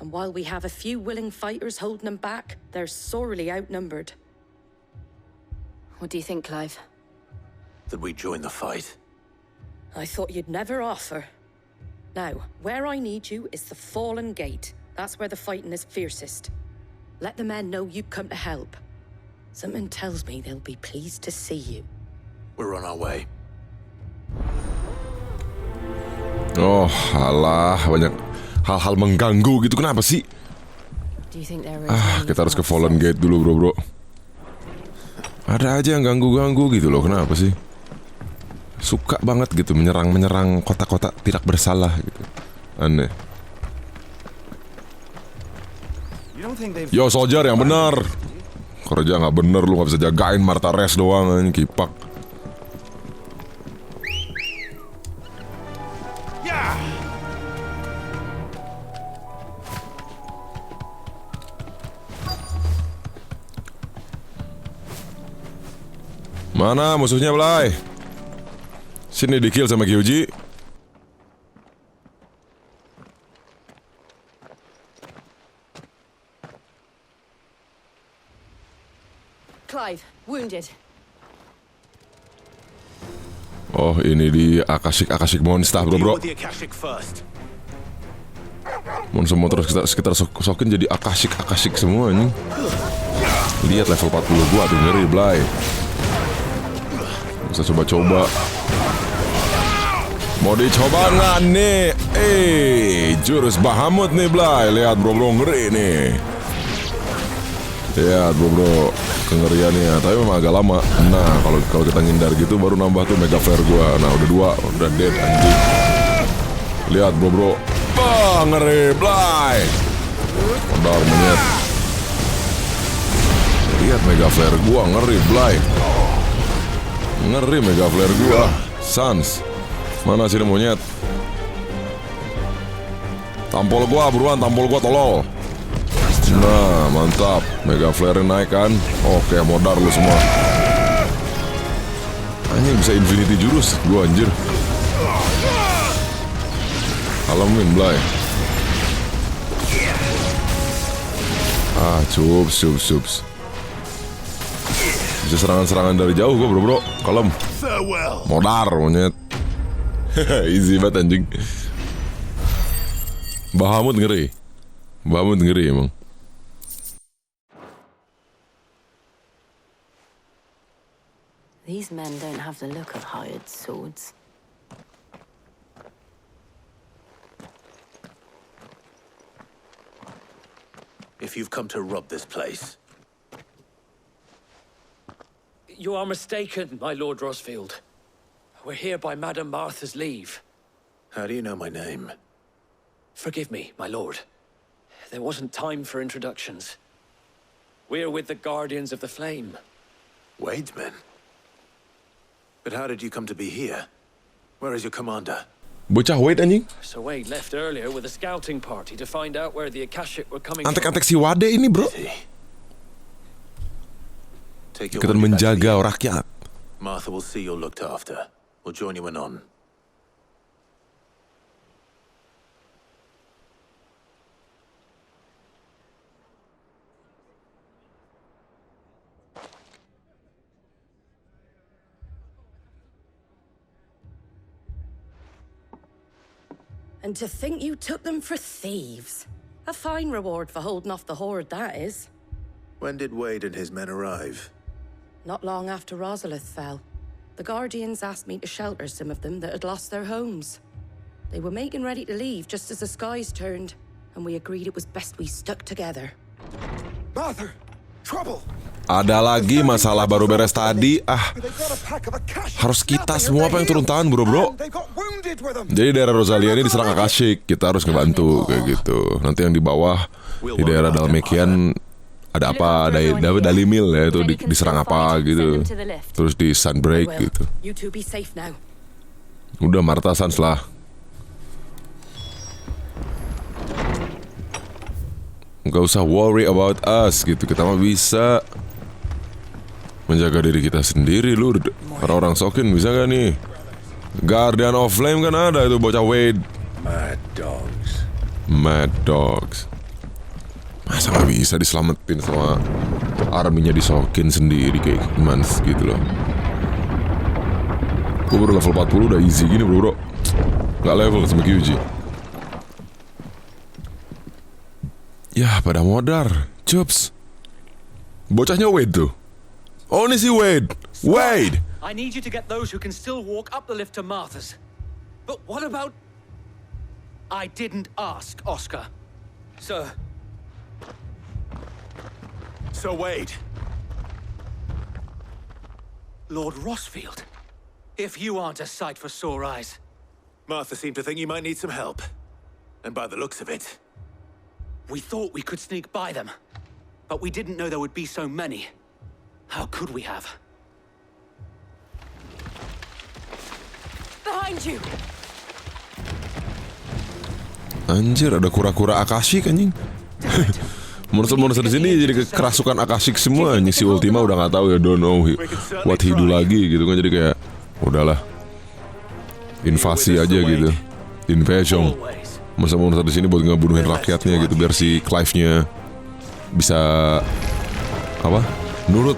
And while we have a few willing fighters holding them back, they're sorely outnumbered. What do you think, Clive? That we join the fight. I thought you'd never offer. Now, where I need you is the Fallen Gate. That's where the fighting is fiercest. Let the men know you come to help. Something tells me they'll be pleased to see you. We're on our way. Oh, alah, banyak hal-hal mengganggu gitu. Kenapa sih? Kita harus ke Fallen Gate dulu, bro. Ada aja yang ganggu-ganggu gitu loh. Kenapa sih? Suka banget gitu menyerang kota-kota tidak bersalah gitu. Aneh. Yo, soldier yang benar. Kerja nggak bener, lu nggak bisa jagain Martha Res doang, ini kipak. Mana musuhnya, Blayy? Sini di-kill sama Kyuji. Clive, wounded. Oh, ini di Akashic monster, bro. Mon semua terus kita sokin jadi Akashic semua nih. Lihat level 40 gua tuh, ngeri, Blayy. Bisa coba-coba. Mau dicoba nggak nih? Jurus Bahamut nih, Blayy. Lihat, bro, ngeri nih. Lihat, bro, kengerian ya. Tapi memang agak lama. Nah, kalau kita ngindar gitu baru nambah tuh mega flare gua. Nah, udah dead anjing. Lihat, bro. Wah, ngeri, Blayy. Modal monyet. Lihat mega flare gua, ngeri, Blayy. Ngeri mega flare gua. Sans. Mana sini monyet? Tampol gua, buruan, tampol gua, tolol. Nah, mantap. Mega flare naik kan. Oke, modar lu semua. Anjing bisa infinity jurus gua, anjir. Alamin, Blayy. Cups. Bisa serangan-serangan dari jauh gua, bro. Kalem. Modar monyet. Easy banget anjing. Bahamut ngeri emang. These men don't have the look of hired swords. If you've come to rob this place. You are mistaken, my Lord Rosfield. We're here by Madame Martha's leave. How do you know my name? Forgive me, my lord. There wasn't time for introductions. We're with the Guardians of the Flame. Wade's men? But how did you come to be here? Where is your commander? Bocah Wade anjing. So Wade left earlier with a scouting party to find out where the Akashic were coming Antek-antek si Wade ini, bro. Kita menjaga rakyat. Martha will see you're looked after. We'll join you anon. And to think you took them for thieves. A fine reward for holding off the horde, that is. When did Wade and his men arrive? Not long after Rosalith fell. The Guardians asked me to shelter some of them that had lost their homes. They were making ready to leave just as the skies turned, and we agreed it was best we stuck together. Martha! Trouble! Ada lagi masalah baru beres tadi. Harus kita semua apa yang turun tangan, bro. Jadi daerah Rosalia ini diserang Akashic. Kita harus ngebantu kayak gitu. Nanti yang di bawah di daerah Dalmekian ada apa? Ada Dalimil ya, itu diserang apa gitu. Terus di Sunbreak gitu. Udah Martha Sans lah. Gak usah worry about us gitu. Kita mah bisa. menjaga diri kita sendiri, Lord. Orang-orang Sokin bisa gak nih? Guardian of Flame kan ada itu bocah Wade. Mad Dogs. Masa gak bisa diselamatin sama arminya disokin sendiri kayak Mans gitu loh. Gue baru level 40 udah easy gini bro. Gak level sama QG. Ya pada modar. Cups. Bocahnya Wade tuh. Oh ini si Wade. Wade. I need you to get those who can still walk up the lift to Martha's. But what about... I didn't ask, Oscar. Sir. So Wade. Lord Rossfield. If you aren't a sight for sore eyes. Martha seemed to think you might need some help. And by the looks of it... We thought we could sneak by them. But we didn't know there would be so many. How could we have? Behind you! Anjir, ada kura-kura akasik anjing. Monster-monster di sini jadi kerasukan akasik semua. Anjing si Ultima udah nggak tahu ya, don't know what he do lagi gitu kan. Jadi kayak udahlah, invasi aja gitu, invasion. Monster-monster di sini buat ngebunuhin rakyatnya gitu biar si Clive-nya bisa apa? Nurut.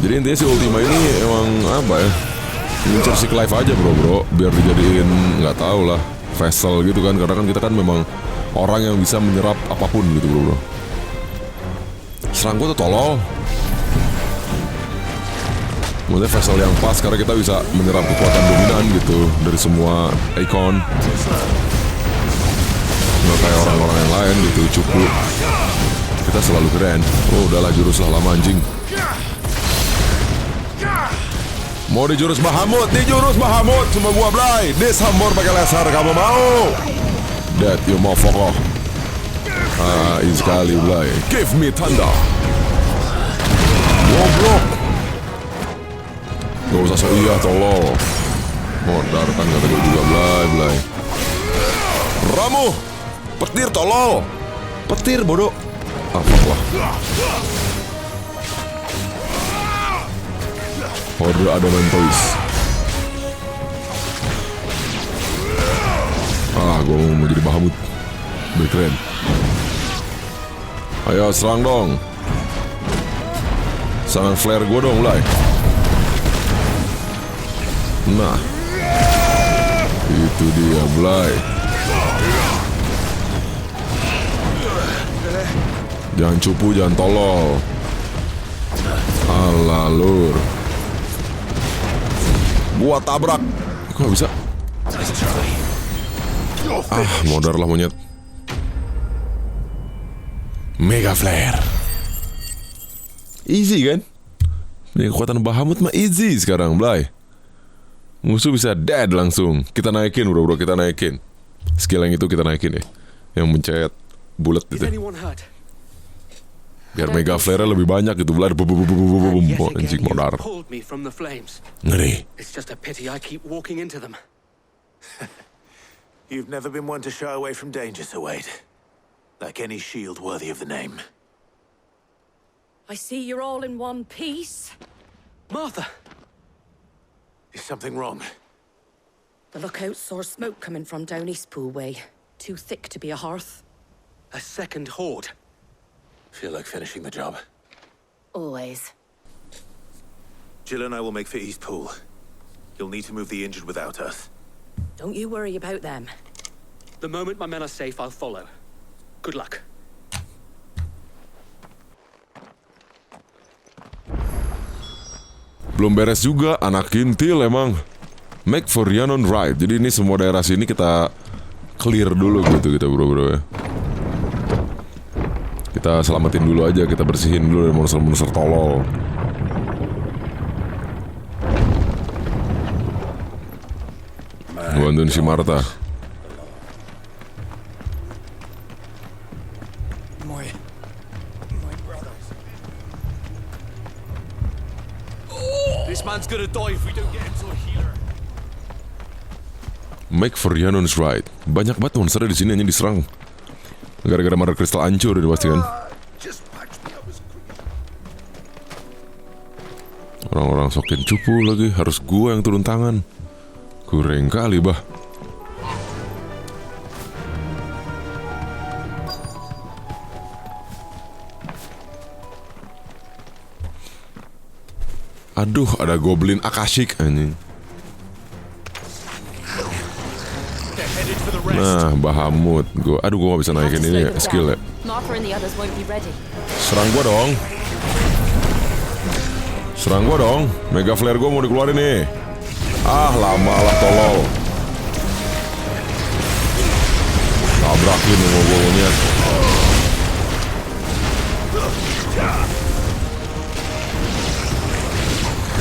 Jadi intinya si Ultima ini emang apa ya? Ngincer si Clive aja bro, biar dijadiin nggak tahu lah vessel gitu kan, karena kan kita kan memang orang yang bisa menyerap apapun gitu bro. Serang gue tuh tolol. Maksudnya vessel yang pas karena kita bisa menyerap kekuatan dominan gitu dari semua icon. Nggak kayak orang-orang yang lain gitu, cukup. Kita selalu keren. Oh udahlah jurus lah lama anjing. Mau di jurus Bahamut, semua gua Blayy. Disambor pakai laser, kamu mau? That you motherfucker. Easy sekali Blayy. Give me thunder. Goblok. Gak usah so iya tolol. Modar kan kata gue juga Blayy. Ramu. Petir tolol. Petir bodoh. Apa lah. Horde Adamentois. Gue mau jadi Bahamut. Keren. Ayo serang dong. Serang flare gue dong Blayy. Nah, itu dia Blayy. Jangan cupu, jangan tolol. Alah lur. Gua tabrak. Kok bisa? Modar lah monyet. Mega Flare. Easy kan? Ini kekuatan Bahamut mah easy sekarang Blayy. Musuh bisa dead langsung. Kita naikin bro, kita naikin. Skill yang itu kita naikin ya. Yang mencet bullet itu. Biar Mega Flare lebih banyak gitu Blayy. Anjing modar. Ngeri. It's just a pity I keep walking into them. You've never been one to shy away from danger, Sir Wade. Like any shield worthy of the name. I see you're all in one piece. Martha! Is something wrong? The lookout saw smoke coming from down Eastpool way. Too thick to be a hearth. A second horde. Feel like finishing the job? Always. Jill and I will make for Eastpool. You'll need to move the injured without us. Don't you worry about them. The moment my men are safe, I'll follow. Good luck. Belum beres juga, anak kintil emang. Make for Rhiannon right. Jadi ini semua daerah sini kita clear dulu gitu kita bro ya. Kita selamatin dulu aja, kita bersihin dulu dari monster-monster tolol. Bantuin si Martha. This man's gonna die if we don't get him to a healer. Make for Rhiannon's right. Banyak banget monster di sini hanya diserang. Gara-gara Mother Crystal hancur ini pasti kan. Orang-orang sokin cupu lagi. Harus gua yang turun tangan. Kurang kali bah. Aduh, ada goblin akashik anjing. Nah, Bahamut. Aduh, gua gak bisa naikin ini ya, skill ya. Serang gua dong. Serang gua dong. Mega flare gua mau dikeluarin nih. Ah, lama lah tolol. Tabrakin mau gua monyet.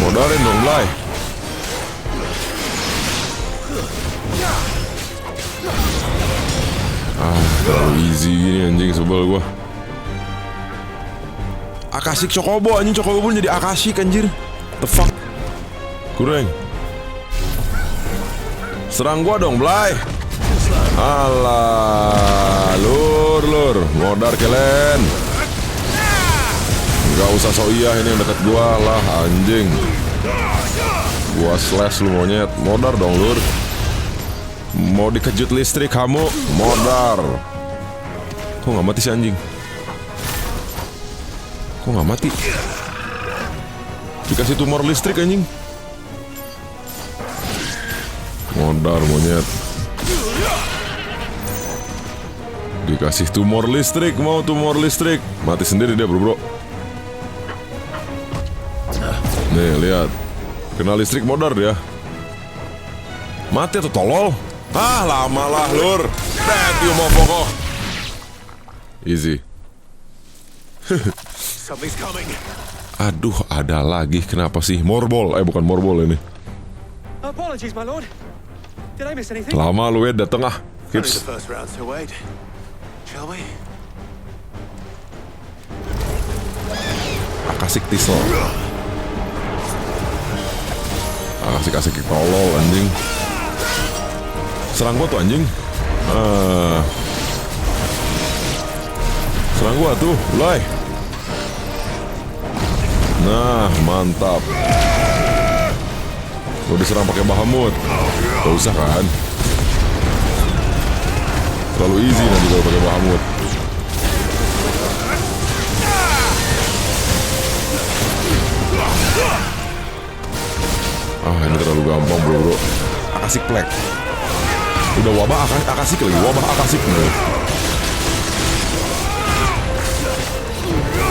Modalin dong, Blayy. Terlalu easy gini anjing, sebel gua. Akashik Chocobo anjing, Chocobo pun jadi Akashik anjir. The fuck. Kurang. Serang gua dong, Blayy. Alah, lur, modar kalian. Gak usah so iya ini yang deket gua lah anjing. Gua slash lu monyet. Modar dong, lur. Mau dikejut listrik kamu, modar. Kok gak mati sih anjing? Kok gak mati? Dikasih tumor listrik anjing. Modar monyet. Dikasih tumor listrik, mau tumor listrik. Mati sendiri dia bro. Nih lihat. Kena listrik modar dia. Mati atau tolol? Ah, lama lah lur. Dead you mau pokok. Easy. Aduh, ada lagi. Kenapa sih? Morbol. Bukan morbol ini. Apologies, my lord. Did I miss anything? Lama lu ya dateng ah. Kips. Akasik tisel. Asik-asik tolol anjing. Serang gua tuh anjing. Serang gua tuh, Blayy. Nah, mantap. Gua diserang pakai Bahamut. Gak usah kan? Terlalu easy nanti kalau pakai Bahamut. Ah, ini terlalu gampang bro. Akasik plek. Udah wabah akasik lagi. Wabah akasik nih.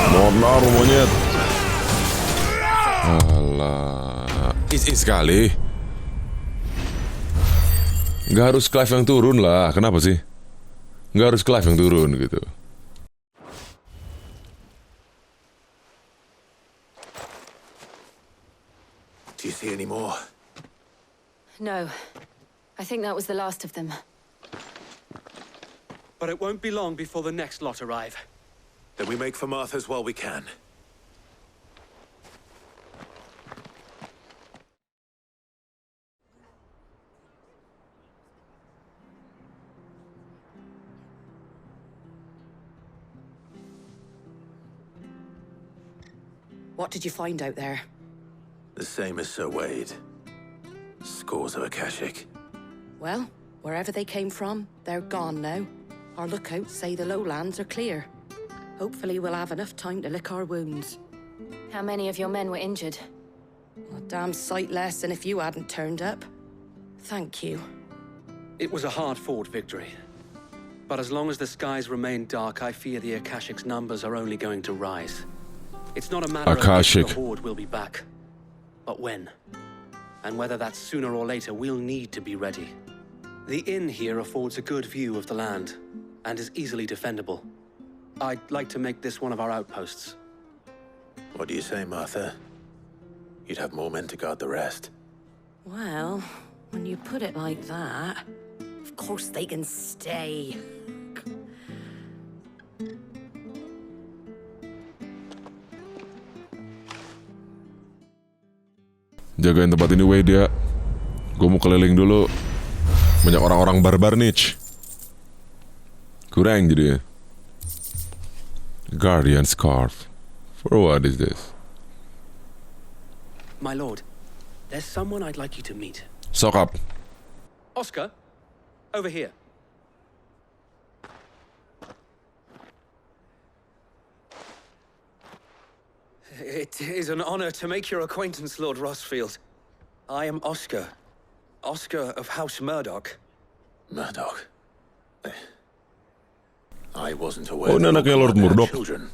Modar monyet. Alah, easy sekali. Gak harus Clive yang turun lah. Kenapa sih? Gak harus Clive yang turun gitu. Do you see any more? No. I think that was the last of them. But it won't be long before the next lot arrive. Then we make for Martha's while we can. What did you find out there? The same as Sir Wade. Scores of Akashic. Well, wherever they came from, they're gone now. Our lookouts say the lowlands are clear. Hopefully we'll have enough time to lick our wounds. How many of your men were injured? A damn sight less than if you hadn't turned up. Thank you. It was a hard-fought victory. But as long as the skies remain dark, I fear the Akashic's numbers are only going to rise. It's not a matter of if the Horde will be back, but when. And whether that's sooner or later, we'll need to be ready. The inn here affords a good view of the land, and is easily defendable. I'd like to make this one of our outposts. What do you say, Martha? You'd have more men to guard the rest. Well, when you put it like that, of course they can stay. Jagain tempat ini, Wade ya. Gue mau keliling dulu. Banyak orang-orang barbar niche. Kurang jadi ya. Guardian Scarf. For what is this? My lord, there's someone I'd like you to meet. Sokap. Oscar, over here. It is an honor to make your acquaintance, Lord Rossfield. I am Oscar. Oscar of House Murdoch. Murdoch? I wasn't aware Oh, anaknya Lord Murdoch. Children.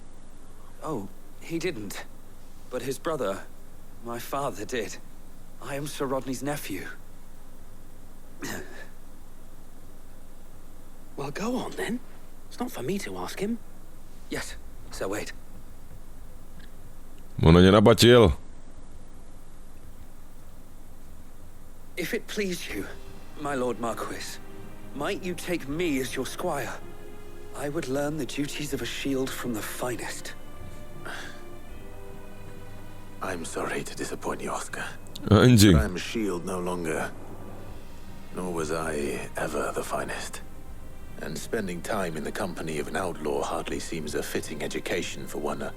Oh, he didn't. But his brother, my father, did. I am Sir Rodney's nephew. Well, go on then. It's not for me to ask him. Yes, so wait. Mau nanya apa, Cil? If it please you, my Lord Marquis, might you take me as your squire? I would learn the duties of a shield from the finest. I'm sorry to disappoint you, Oscar. Anjing. But I'm a shield no longer. Nor was I ever the finest. And spending time in the company of an outlaw hardly seems a fitting education for one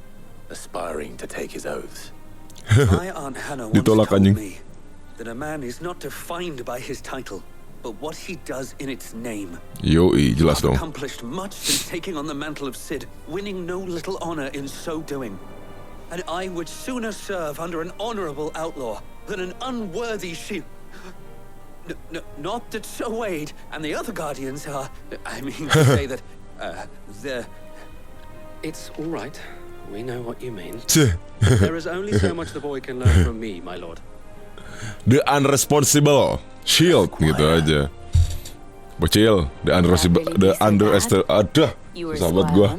aspiring to take his oaths. My Aunt Hannah once told me that a man is not defined by his title, but what he does in its name. Yoi, jelas dong. Accomplished much since taking on the mantle of Cid, winning no little honor in so doing. And I would sooner serve under an honorable outlaw than an unworthy shield. Not that Sir Wade and the other guardians are... I mean to say that... It's all right. We know what you mean. There is only so much the boy can learn from me, my lord. The unresponsible shield gitu aja. Bocil, aduh, sahabat gua.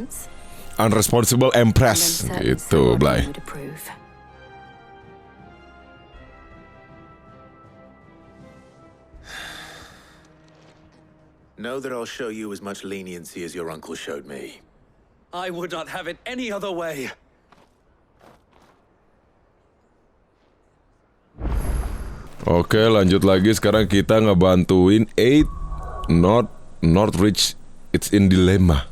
Unresponsible empress gitu, Blayy. Know that I'll show you as much leniency as your uncle showed me. I would not have it any other way. Oke, lanjut lagi. Sekarang kita ngebantuin 8 Northridge. It's in dilemma.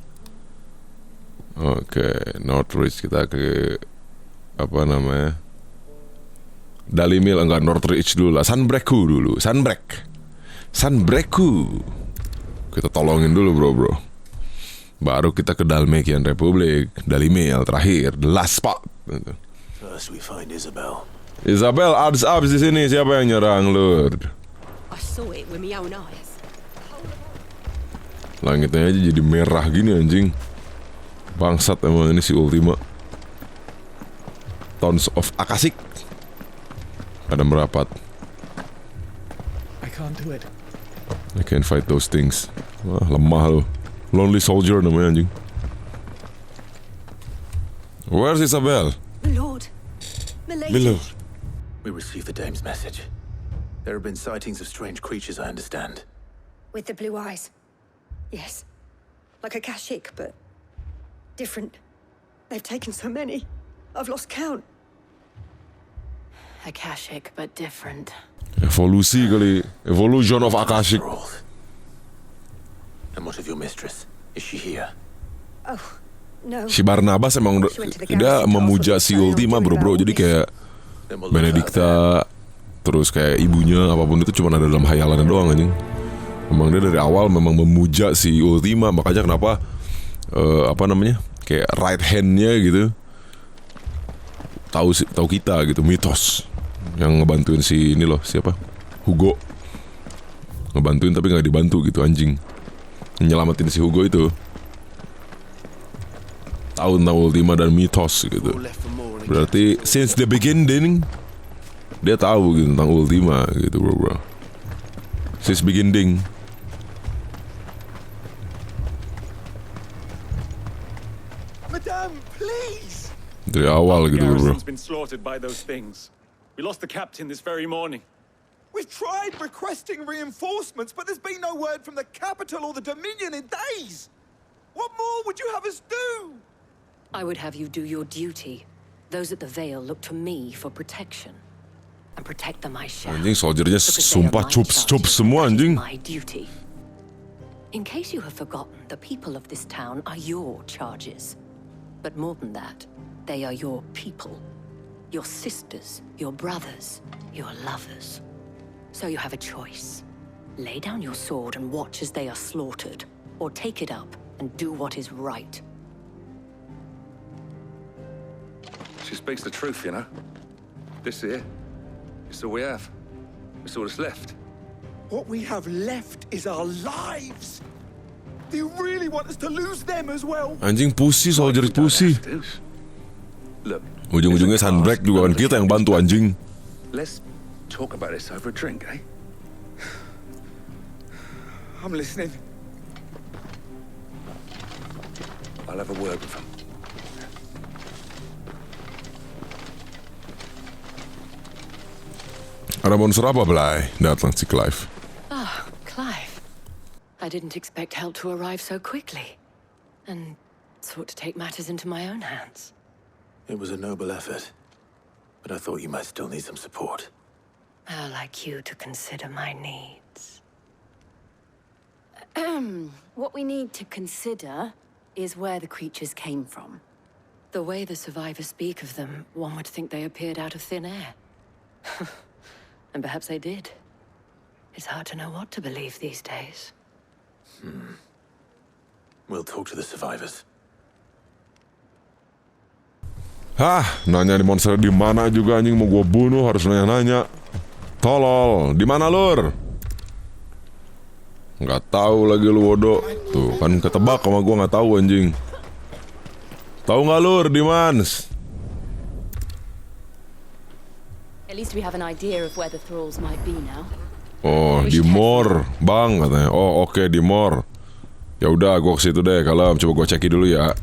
Oke, Northridge kita ke apa namanya? Dalimil enggak, Northridge dulu lah. Sunbreaku dulu. Sunbreaku. Kita tolongin dulu, bro. Baru kita ke Dalmekian Republic. Dalimil terakhir, the last spot. First we find Isabel. Isabel, abis di sini. Siapa yang nyerang, Lord? I saw it with my own eyes. Langitnya aja jadi merah gini, anjing. Bangsat emang ini si Ultima. Tons of Akashic pada merapat. I can't do it. I can't fight those things. Wah, lemah lo. Lonely soldier namanya, anjing. Where's Isabel? Lord, Milady. We received the dame's message. There have been sightings of strange creatures, I understand. With the blue eyes. Yes. Like a Akashic, but different. They've taken so many. I've lost count. Akashic, but different. Evolusi kali. Evolution of Akashic. And what of your mistress? Is she here? Oh, no. Si Barnabas emang dia memuja si Ultima, bro. Jadi kayak Benedicta, terus kayak ibunya, apapun itu cuma ada dalam hayalannya doang, anjing. Memang dia dari awal memang memuja si Ultima. Makanya kenapa apa namanya, kayak right hand-nya gitu tahu kita gitu, mitos yang ngebantuin si ini loh, siapa, Hugo, ngebantuin tapi nggak dibantu gitu, anjing. Nyelamatin si Hugo itu tahu tentang Ultima dan mitos gitu. Berarti since the beginning dia tahu gitu tentang Ultima gitu, bro. Since beginning. Madame, please. Dari awal gitu, bro. Garrison's been slaughtered by those things. We lost the captain this very morning. We've tried requesting reinforcements, but there's been no word from the capital or the Dominion in days. What more would you have us do? I would have you do your duty. Those at the Vale look to me for protection. And protect them I shall. Anjing, soldiernya sumpah cups semua, anjing. My duty. In case you have forgotten, the people of this town are your charges. But more than that, they are your people. your sisters, your brothers, your lovers. So you have a choice. Lay down your sword and watch as they are slaughtered, or take it up and do what is right. She speaks the truth, you know. This here, it's all we have. It's all that's left. What we have left is our lives. Do you really want us to lose them as well? Anjing pusi soal jerit pusi. Ujung-ujungnya Sunbreak juga kan kita yang bantu anjing. Let's talk about this over a drink, eh? I'm listening. I'll have a word with him. Ada monster apa, Blayy? Datang si Clive. Ah, Clive. I didn't expect help to arrive so quickly. And sought to take matters into my own hands. It was a noble effort, but I thought you might still need some support. I'd like you to consider my needs. What we need to consider is where the creatures came from. The way the survivors speak of them, one would think they appeared out of thin air. And perhaps they did. It's hard to know what to believe these days. We'll talk to the survivors. Hah, nanya di monster di mana juga anjing, mau gua bunuh harus nanya-nanya. Tolol, di mana lur? Nggak tahu lagi lu bodoh. Tuh kan ketebak sama gua nggak tahu anjing. Tahu nggak lur di mans? At least we have an idea of where the thralls might be now. Oh, di Mor, Bang katanya. Oh, oke, di Mor. Ya udah, gua ke situ deh. Kalem, coba gua ceki dulu ya.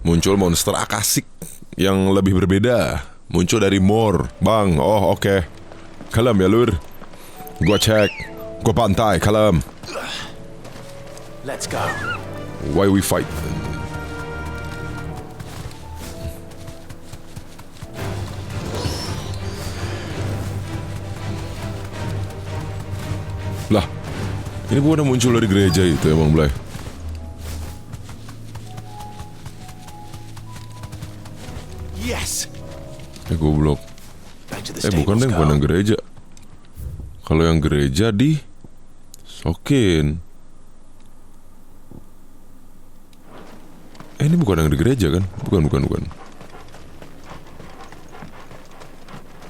Muncul monster akasik yang lebih berbeda. Muncul dari Mor, Bang. Oh, oke. Kalem ya, lur. Gua cek. Gua pantai, kalem. Let's go. Why we fight? Lah, ini bukan muncul dari gereja itu emang, Blayy. Yes. Goblok. Bukan deh, bukan yang gereja. Kalau yang gereja di Sokin. Ini bukan yang di gereja kan? Bukan.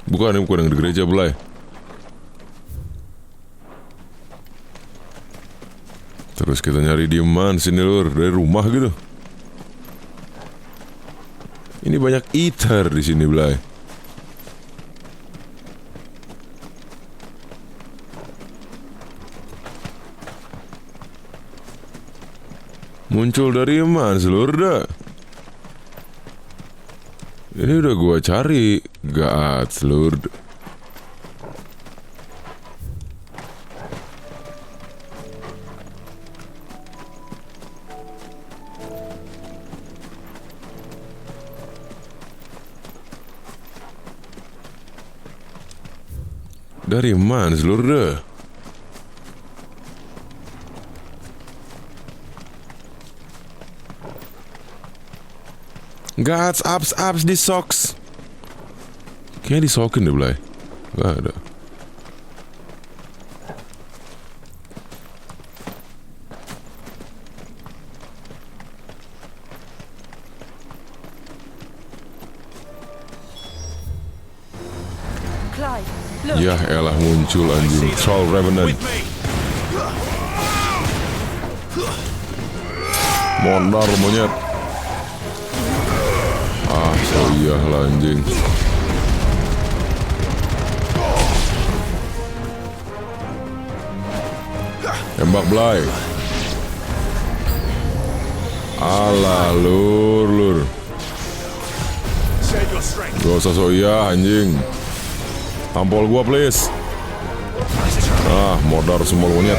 Bukan yang di gereja, Blayy. Terus kita nyari di mana sini lur, dari rumah gitu. Ini banyak ether di sini, Blayy. Muncul dari mana lur dah? Ini udah gua cari, gak lur. Dari mana seluruh dah? Gats abs di socks. Kayaknya disokin deh, Blayy. Gak ada. Ya elah, muncul anjing Troll Revenant. Mondar monyet. Ah, so iya lah anjing. Tembak, Blayy. Alah, lur. Gak usah so iya anjing. Tampol gua please. Ah, modar semua monyet.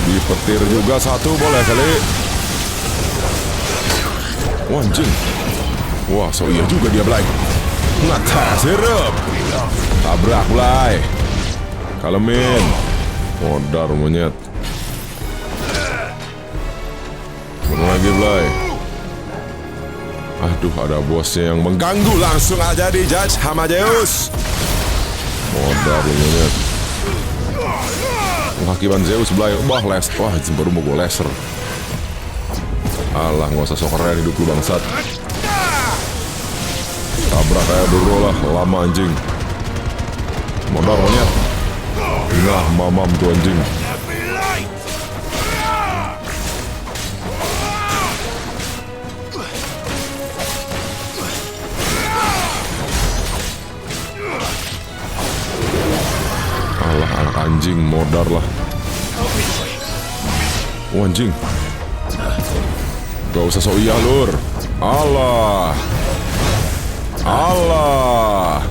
Dipetir juga satu boleh kali. Wah, anjing. Wah, so iya juga dia, Blayy. Ngetes hirup. Tabrak, Blayy. Kalemin. Modar monyet. Mana lagi, Blayy? Aduh, ada bosnya yang mengganggu. Langsung aja dijudge Hamadeus. Modal ini. Penghakiman Zeus Blayy. Wah, baru mau gue laser. Alah, gak usah sok keren hidup lu bangsat. Tabrak kayak bro lah, lama anjing. Modal monyet. Nah, mamam tuh anjing. Alah, anak anjing, modar lah. Oh, anjing. Gak usah sok iya lur. Allah. Allah.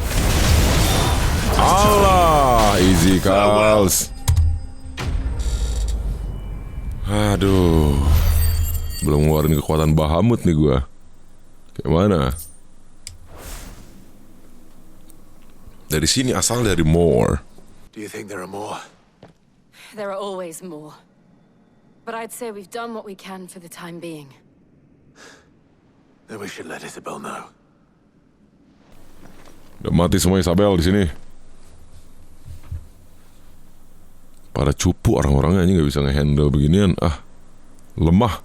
Allah. Easy calls. Aduh. Belum ngeluarin kekuatan Bahamut nih gua. Kayak mana? Dari sini asal dari more. Do you think there are more? There are always more. But I'd say we've done what we can for the time being. Then we should let Isabel know. Udah mati semua Isabel di sini. Pada cupu orang-orangnya aja nggak bisa ngehandle beginian. Ah, lemah.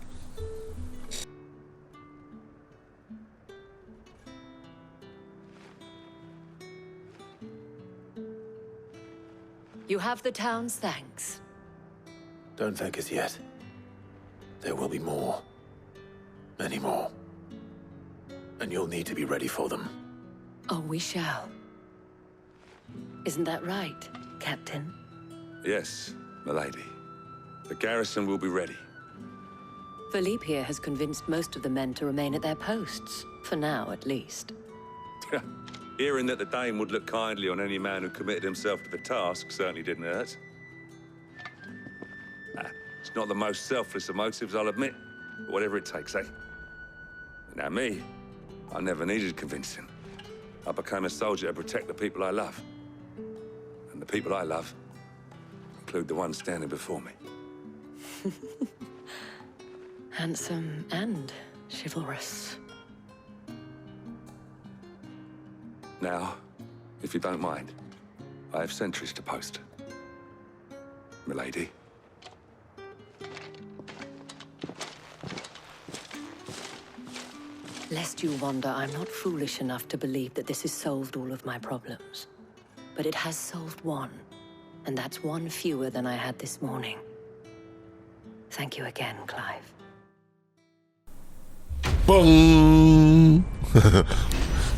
You have the town's thanks. Don't thank us yet. There will be more. Many more. And you'll need to be ready for them. Oh, we shall. Isn't that right, Captain? Yes, milady. The garrison will be ready. Philippe here has convinced most of the men to remain at their posts. For now, at least. Hearing that the Dane would look kindly on any man who committed himself to the task certainly didn't hurt. It's not the most selfless of motives, I'll admit. But whatever it takes, eh? Now me, I never needed convincing. I became a soldier to protect the people I love. And the people I love include the ones standing before me. Handsome and chivalrous. Now, if you don't mind, I have sentries to post. Milady. Lest you wonder, I'm not foolish enough to believe that this has solved all of my problems. But it has solved one, and that's one fewer than I had this morning. Thank you again, Clive. Bang.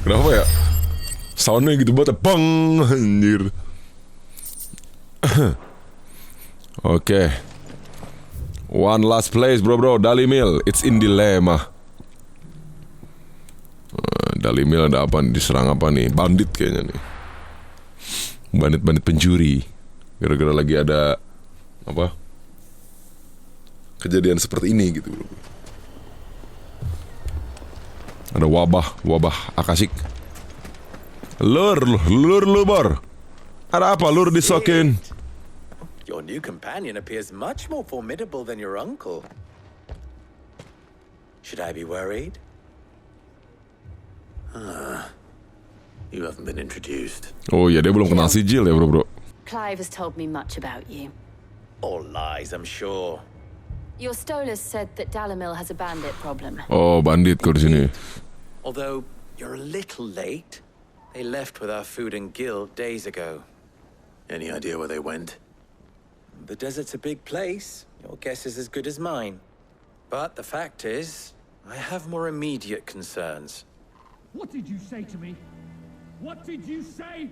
Kenapa ya? Soundnya gitu banget, bang, anjir. Oke. One last place, bro. Dali Mill, it's in dilemma. Dali Mill ada apa nih? Diserang apa nih? Bandit kayaknya nih. Bandit-bandit pencuri. Gara-gara lagi ada apa? Kejadian seperti ini gitu, bro. Ada wabah akasik. Lur, Bor. Ada apa lur disokin? Your new companion appears much more formidable than your uncle. Should I be worried? You haven't been introduced. Oh iya, dia belum kenal sijil ya, bro. Clive has told me much about you. All lies, I'm sure. Your Stolas said that Dalimil has a bandit problem. Oh, bandit kau di sini. Although you're a little late. They left with our food and guild days ago. Any idea where they went? The desert's a big place. Your guess is as good as mine. But the fact is, I have more immediate concerns. What did you say to me? What did you say?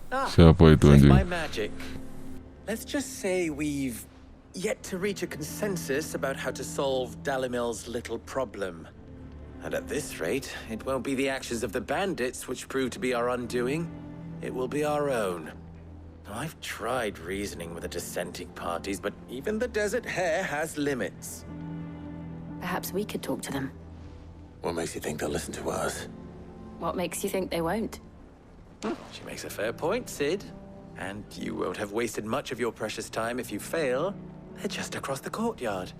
Siapa itu anjing? My magic. Let's just say we've yet to reach a consensus about how to solve Dalimil's little problem. And at this rate, it won't be the actions of the bandits which prove to be our undoing. It will be our own. Now, I've tried reasoning with the dissenting parties, but even the Desert Hare has limits. Perhaps we could talk to them. What makes you think they'll listen to us? What makes you think they won't? She makes a fair point, Sid. And you won't have wasted much of your precious time if you fail. They're just across the courtyard.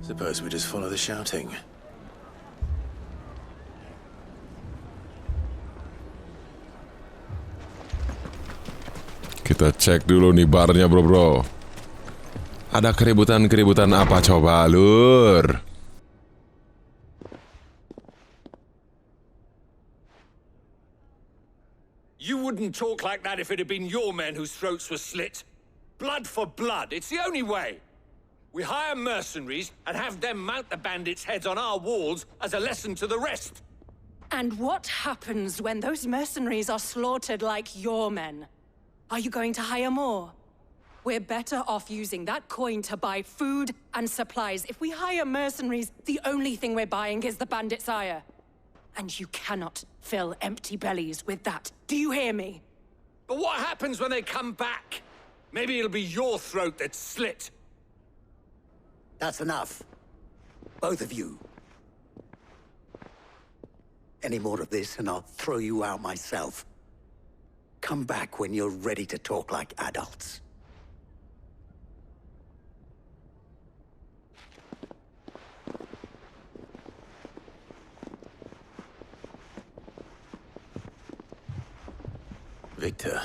Suppose we just follow the shouting. Kita cek dulu nih barnya bro. Ada keributan-keributan apa coba lur? You wouldn't talk like that if it had been your men whose throats were slit. Blood for blood, it's the only way. We hire mercenaries and have them mount the bandits' heads on our walls as a lesson to the rest. And what happens when those mercenaries are slaughtered like your men? Are you going to hire more? We're better off using that coin to buy food and supplies. If we hire mercenaries, the only thing we're buying is the bandits' ire. And you cannot fill empty bellies with that. Do you hear me? But what happens when they come back? Maybe it'll be your throat that's slit. That's enough. Both of you. Any more of this and I'll throw you out myself. Come back when you're ready to talk like adults. Victor.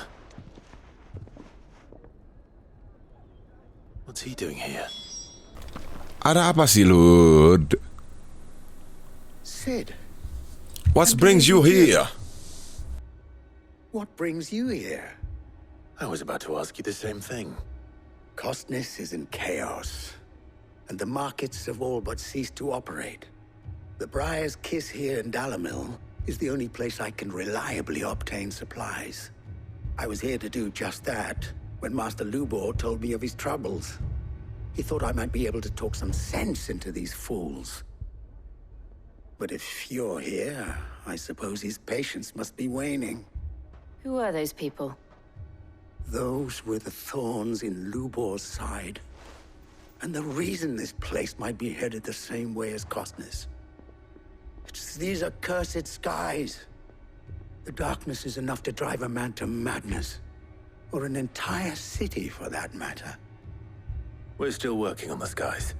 What's he doing here? Ada apa sih, Lud? Sid. What brings you here? What brings you here? I was about to ask you the same thing. Costness is in chaos, and the markets have all but ceased to operate. The Briar's Kiss here in Dalamil is the only place I can reliably obtain supplies. I was here to do just that when Master Lubor told me of his troubles. He thought I might be able to talk some sense into these fools. But if you're here, I suppose his patience must be waning. Who are those people? Those were the thorns in Lubor's side. And the reason this place might be headed the same way as Costness. It's these accursed skies. The darkness is enough to drive a man to madness. Or an entire city, for that matter. We're still working on the skies.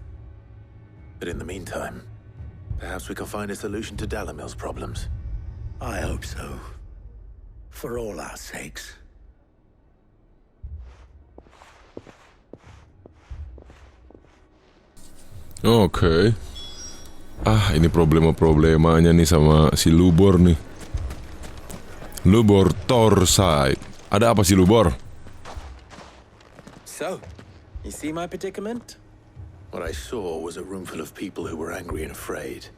But in the meantime, perhaps we can find a solution to Dalamil's problems. I hope so. For all our sakes. Oke. Ini problema-problemanya nih sama si Lubor nih. Lubor Torside. Ada apa sih Lubor? So, you see my predicament? What I saw was a room full of people who were angry and afraid.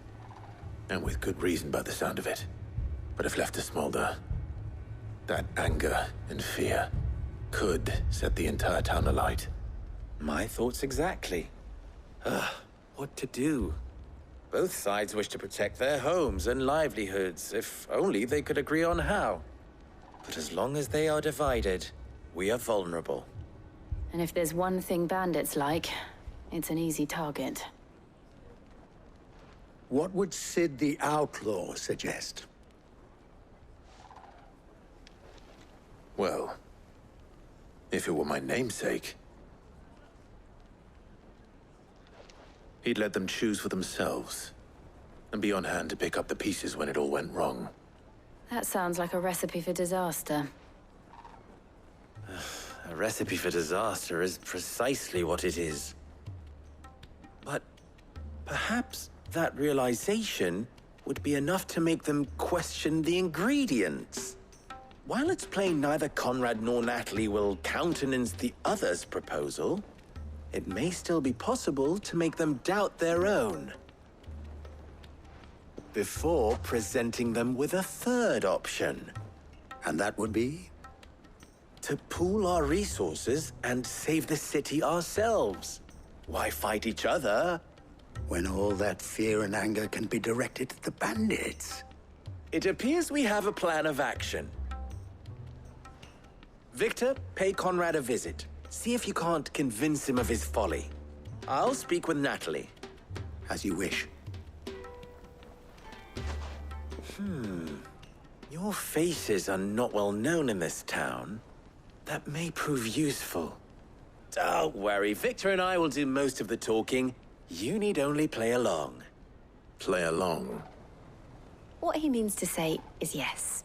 And with good reason by the sound of it. But if left to smolder, that anger and fear could set the entire town alight. My thoughts exactly. What to do? Both sides wish to protect their homes and livelihoods, if only they could agree on how. But as long as they are divided, we are vulnerable. And if there's one thing bandits like, it's an easy target. What would Sid the Outlaw suggest? Well, if it were my namesake, he'd let them choose for themselves, and be on hand to pick up the pieces when it all went wrong. That sounds like a recipe for disaster. A recipe for disaster is precisely what it is. But perhaps that realization would be enough to make them question the ingredients. While it's plain neither Conrad nor Natalie will countenance the other's proposal, it may still be possible to make them doubt their own. Before presenting them with a third option. And that would be? To pool our resources and save the city ourselves. Why fight each other? When all that fear and anger can be directed at the bandits. It appears we have a plan of action. Victor, pay Conrad a visit. See if you can't convince him of his folly. I'll speak with Natalie. As you wish. Your faces are not well known in this town. That may prove useful. Don't worry, Victor and I will do most of the talking. You need only play along. Play along? What he means to say is yes.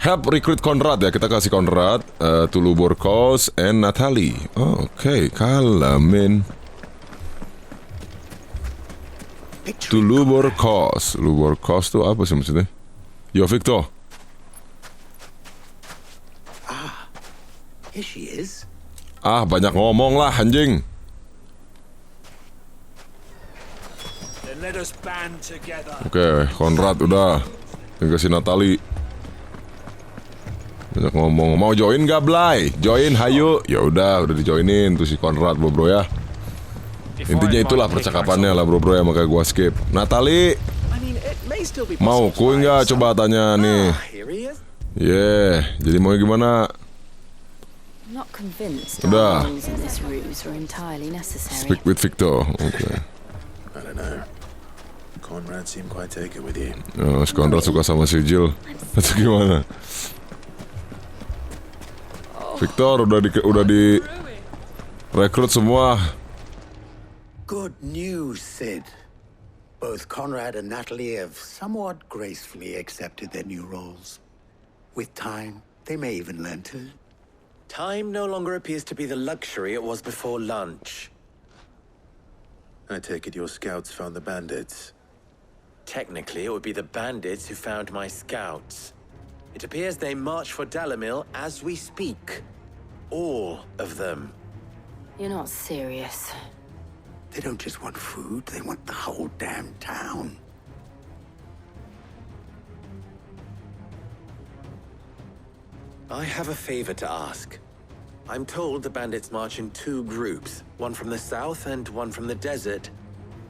Help recruit Konrad ya, kita kasih Konrad, Tuluborkos and Natalie. Oh, oke, Kalamin. Tuluborkos tuh apa sih maksudnya? Yo Victor. Here she is. Banyak ngomong lah anjing. Then let us band together. Oke, Konrad udah. Tinggal si Natalie. Banyak ngomong. Mau join gak Blayy? Join hayu. Ya udah dijoinin tuh si Konrad bro ya. Intinya itulah percakapannya lah bro ya, makanya gua skip. Natalie, mau kuy nggak? Coba tanya nih. Jadi mau gimana? Udah. Speak with Victor. Oke. I don't know. Conrad seemed quite taken with you. Si Konrad suka sama si Jill. Atau gimana? Victor udah di rekrut semua. Good news, Sid. Both Conrad and Natalie have somewhat gracefully accepted their new roles. With time, they may even learn to. Time no longer appears to be the luxury it was before lunch. I take it your scouts found the bandits. Technically, it would be the bandits who found my scouts. It appears they march for Dalamil as we speak. All of them. You're not serious. They don't just want food, they want the whole damn town. I have a favor to ask. I'm told the bandits march in two groups, one from the south and one from the desert,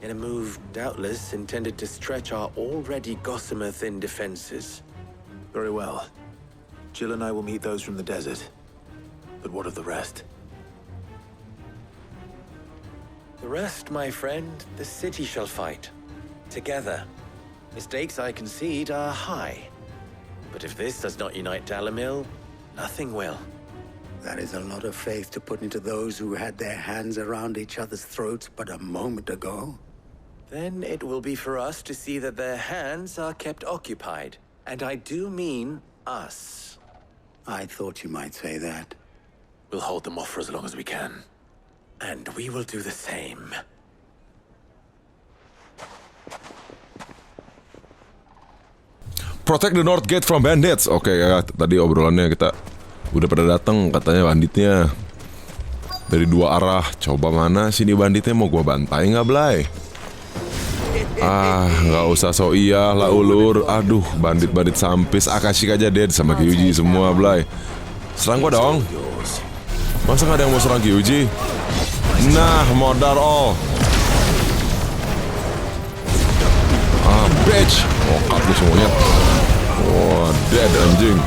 in a move doubtless intended to stretch our already gossamer-thin defenses. Very well. Jill and I will meet those from the desert. But what of the rest? The rest, my friend, the city shall fight. Together. The stakes, I concede, are high. But if this does not unite Dalamil, nothing will. That is a lot of faith to put into those who had their hands around each other's throats but a moment ago. Then it will be for us to see that their hands are kept occupied. And I do mean us. I thought you might say that. We'll hold them off for as long as we can. And we will do the same. Protect the North Gate from bandits. Oke ya, tadi obrolannya kita udah pada datang katanya banditnya dari dua arah. Coba mana sini banditnya, mau gua bantai nggak Blayy? Nggak usah so iya lah ulur. Aduh, bandit-bandit sampis Akashik aja dead sama Kyuji semua Blayy. Serang gua dong. Masa nggak ada yang mau serang Kyuji? Nah, modar all. Bitch. Cut lu semuanya. Wah, dead anjing.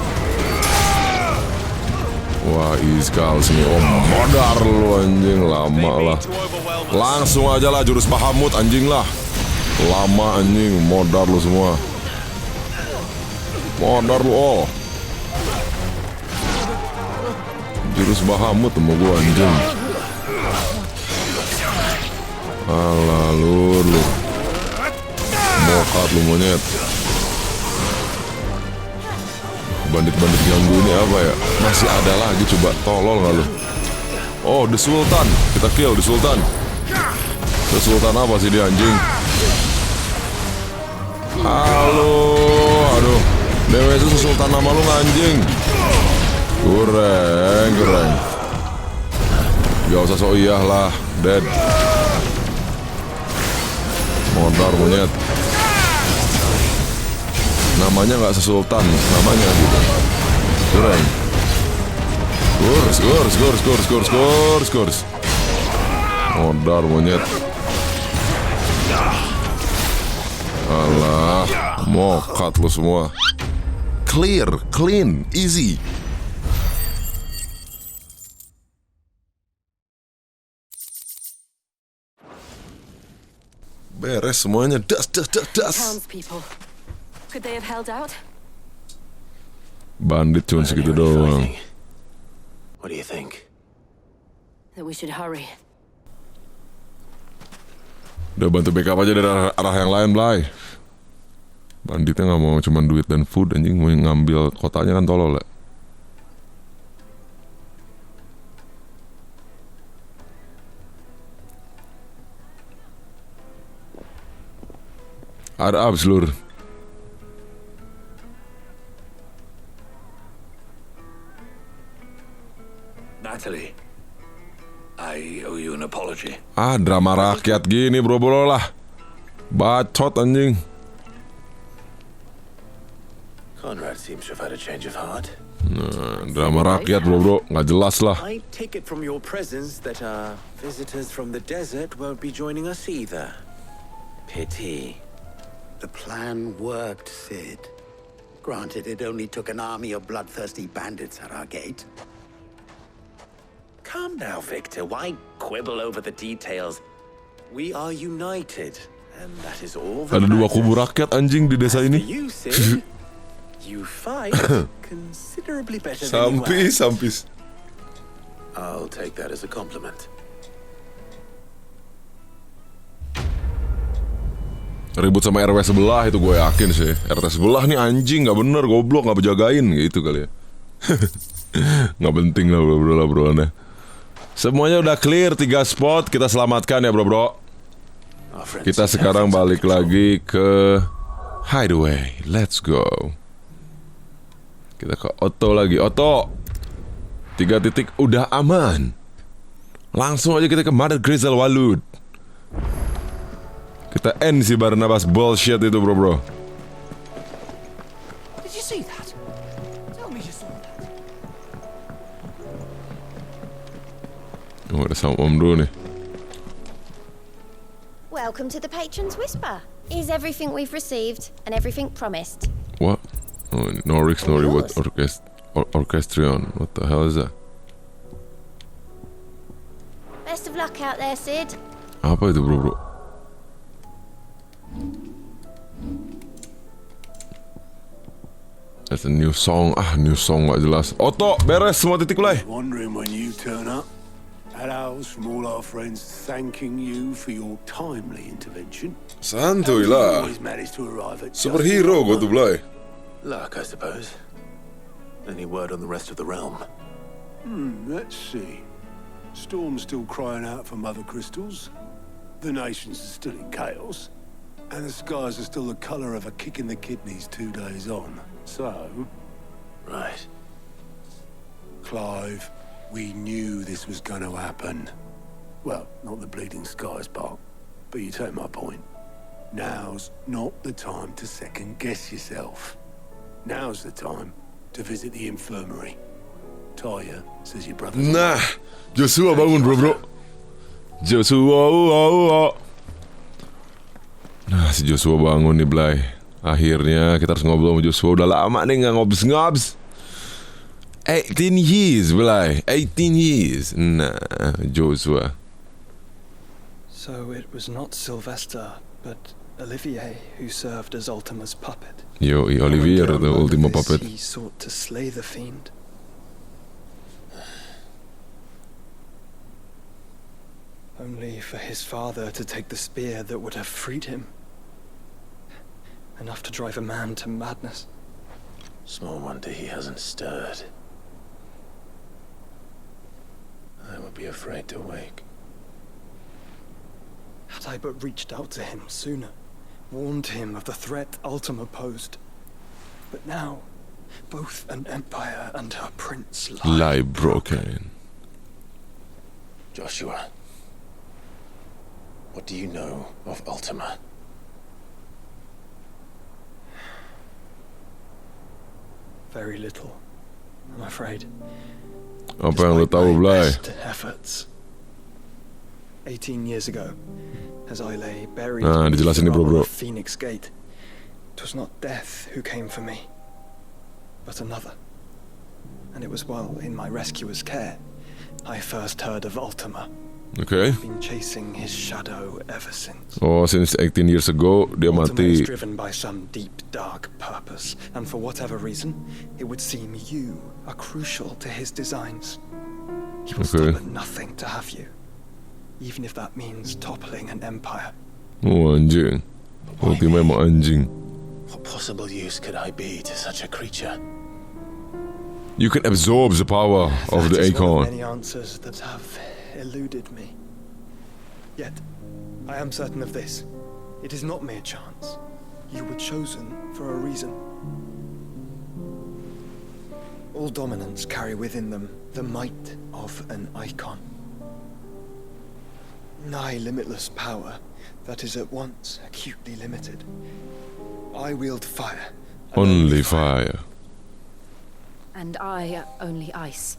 Wah, iskal sini. Modar lu anjing, lama lah. Langsung aja lah jurus Bahamut anjing lah. Lama anjing, modar lu semua. Modar lu all. Jurus Bahamut sama gua anjing. Alah lu mokat lu monyet. Bandit-bandit ganggu ini apa ya? Masih ada lagi, coba tolol gak lu? Oh, The Sultan. Kita kill The Sultan. The Sultan apa sih dia anjing? Halo, aduh. Dewa itu Sultan nama lu anjing. Goreng. Gak usah so iya lah, dead. Modar monyet. Namanya nggak sesultan, namanya gitu. Goreng. Gors. Modar monyet. Alah, mokat lu semua. Clear, clean, easy. Beres semuanya. Das. Townspeople. Could they have held out? Bandit cuma segitu doang. What do you think? That we should hurry. Udah bantu backup aja dari arah yang lain, Blayy. Banditnya nggak mau cuman duit dan food, anjing mau ngambil kotanya kan tolol ya. Ada abis lur. Natalie, I owe you an apology. Drama rakyat gini bro lah. Bacot anjing. Conrad seems to have had a change of heart. Nah, drama rakyat bro, nggak jelas lah. I take it from your presence that our visitors from the desert won't be joining us either. Pity. The plan worked, Sid. Granted, it only took an army of bloodthirsty bandits at our gate. Calm now, Victor. Why quibble over the details? We are united, and that is all that Ada dua matters. kubu rakyat anjing di desa ini. You, Sid, you fight considerably better than you act. Sampis. I'll take that as a compliment. Ribut sama RW sebelah itu gue yakin sih. RT sebelah nih anjing nggak bener, goblok nggak berjagain gitu kali ya. Nggak penting lah bro nah. Semuanya udah clear, 3 spot kita selamatkan ya bro. Kita sekarang balik lagi ke hideaway. Let's go. Kita ke Otto lagi. Otto 3 titik udah aman. Langsung aja kita ke Mother Grizzle Walud. Kita end si Barnabas bullshit itu bro. Did you see that? Tell me you saw that. Oh, ada sama om dulu nih. Welcome to the Patron's Whisper. Is everything we've received and everything promised? What? Oh, Norwich what orchestrion. What the hell is that? Best of luck out there, Sid. Apa itu bro? That's a new song. New song gak jelas. Otto, beres semua titik Blayy. Wondering when you turn up. Hellos from all our friends thanking you for your timely intervention. Santuy lah. Always managed to arrive at Superhero gue tuh Blayy. Luck, I suppose. Any word on the rest of the realm? Let's see. Storm's still crying out for mother crystals. The nations are still in chaos. And the skies are still the colour of a kick in the kidneys 2 days on. So... Right. Clive, we knew this was going to happen. Well, not the bleeding skies part, but you take my point. Now's not the time to second-guess yourself. Now's the time to visit the infirmary. Talia says your brother's... Nah, Joshua bangun bro. Joshua. Nah, si Joshua bangun nih Blayy. Akhirnya kita harus ngobrol sama Joshua. Udah lama nih nggak ngobs. 18 years Blayy. 18 years. Nah, Joshua. So it was not Sylvester, but Olivier who served as Ultima's puppet. Yo, Olivier, the Ultima puppet. He sought to slay the fiend. Only for his father to take the spear that would have freed him. Enough to drive a man to madness. Small wonder he hasn't stirred. I would be afraid to wake. Had I but reached out to him sooner, warned him of the threat Ultima posed. But now, both an empire and her prince lie broken. Joshua, what do you know of Ultima? Very little, I'm afraid. Apa yang lo tahu Blayy? Efforts. 18 years ago, as I lay buried dijelasin nih bro. Phoenix Gate, it was not death who came for me, but another. And it was while in my rescuer's care, I first heard of Ultima. Okay. I've been chasing his shadow ever since. Oh, since 18 years ago, dia Ultima mati. is driven by some deep, dark purpose, and for whatever reason, it would seem you are crucial to his designs. He will stop at nothing to have you, even if that means toppling an empire. Oh, anjing. Ultima emang anjing. What possible use could I be to such a creature? You can absorb the power of the That is one acorn. of many answers that have eluded me. Yet, I am certain of this. It is not mere chance. You were chosen for a reason. All dominants carry within them the might of an icon. Nigh limitless power that is at once acutely limited. I wield fire. Only fire. And I only ice.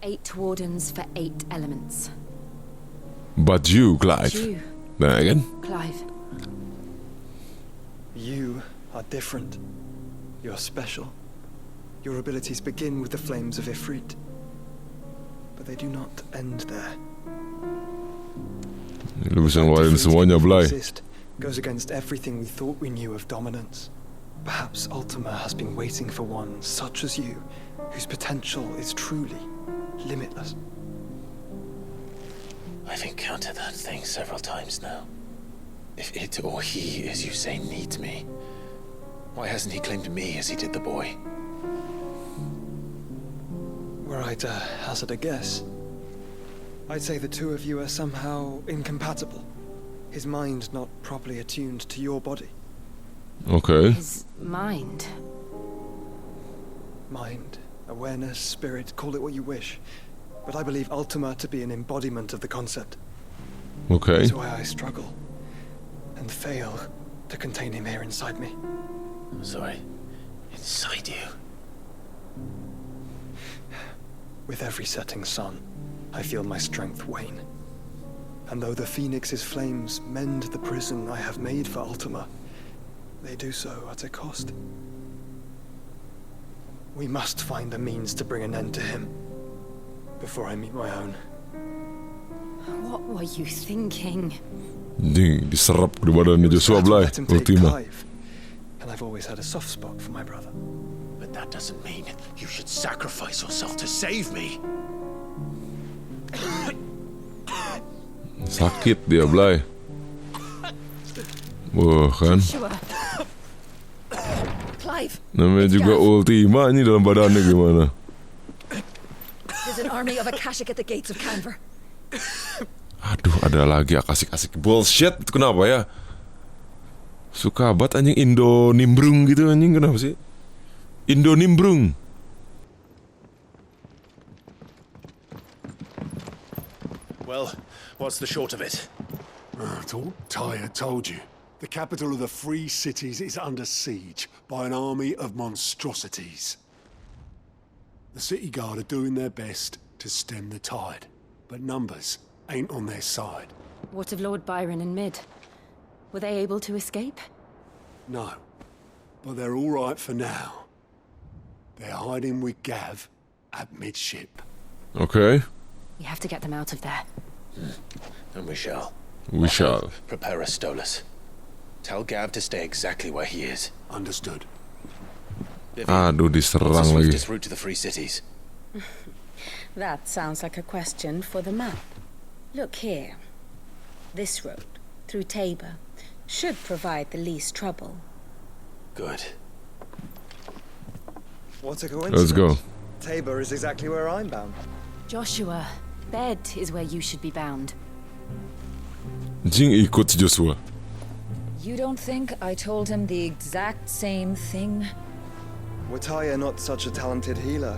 8 wardens for 8 elements. But you, Clive. You. Nah, kan? Clive. You are different. You're special. Your abilities begin with the flames of Ifrit. But they do not end there. Lu bisa ngeluarin semuanya, Blayy. Goes against everything we thought we knew of dominance. Perhaps Ultima has been waiting for one such as you, whose potential is truly limitless. I've encountered that thing several times now. If it or he, as you say, needs me, why hasn't he claimed me as he did the boy? Were I to hazard a guess, I'd say the two of you are somehow incompatible. His mind not properly attuned to your body. Okay. His mind. Mind, awareness, spirit, call it what you wish. But I believe Ultima to be an embodiment of the concept. Okay. That's why I struggle and fail to contain him here inside me. I'm sorry. Inside you? With every setting sun, I feel my strength wane. And though the Phoenix's flames mend the prison I have made for Ultima, they do so at a cost. We must find a means to bring an end to him before I meet my own. What were you thinking? Ding, diserap di badannya Joshua, Blayy. Ultima. And I've always had a soft spot for my brother. But that doesn't mean you should sacrifice yourself to save me. Sakit dia, Blayy. Wah, kan? Clive. Namanya juga Ultima ini dalam badannya gimana? There's an army of Akashic at the gates of Canver. Aduh, ada lagi akasik-asik bullshit. Itu kenapa ya? Suka banget anjing Indo nimbrung gitu anjing, kenapa sih? Indo nimbrung. Well, what's the short of it? I thought Tyre told you. The capital of the Free Cities is under siege by an army of monstrosities. The city guard are doing their best to stem the tide, but numbers ain't on their side. What of Lord Byron and Mid? Were they able to escape? No, but they're all right for now. They're hiding with Gav at midship. Okay. We have to get them out of there. And we shall. We shall. Prepare a Stolas. Tell Gav to stay exactly where he is. Understood. Aduh, diserang What's the lagi. swiftest route to the Free Cities? That sounds like a question for the map. Look here. This road, through Tabor, should provide the least trouble. Good. What a coincidence. Let's go. Tabor is exactly where I'm bound. Joshua, bed is where you should be bound. Jing ikut si Joshua. You don't think I told him the exact same thing? Were Tyre not such a talented healer,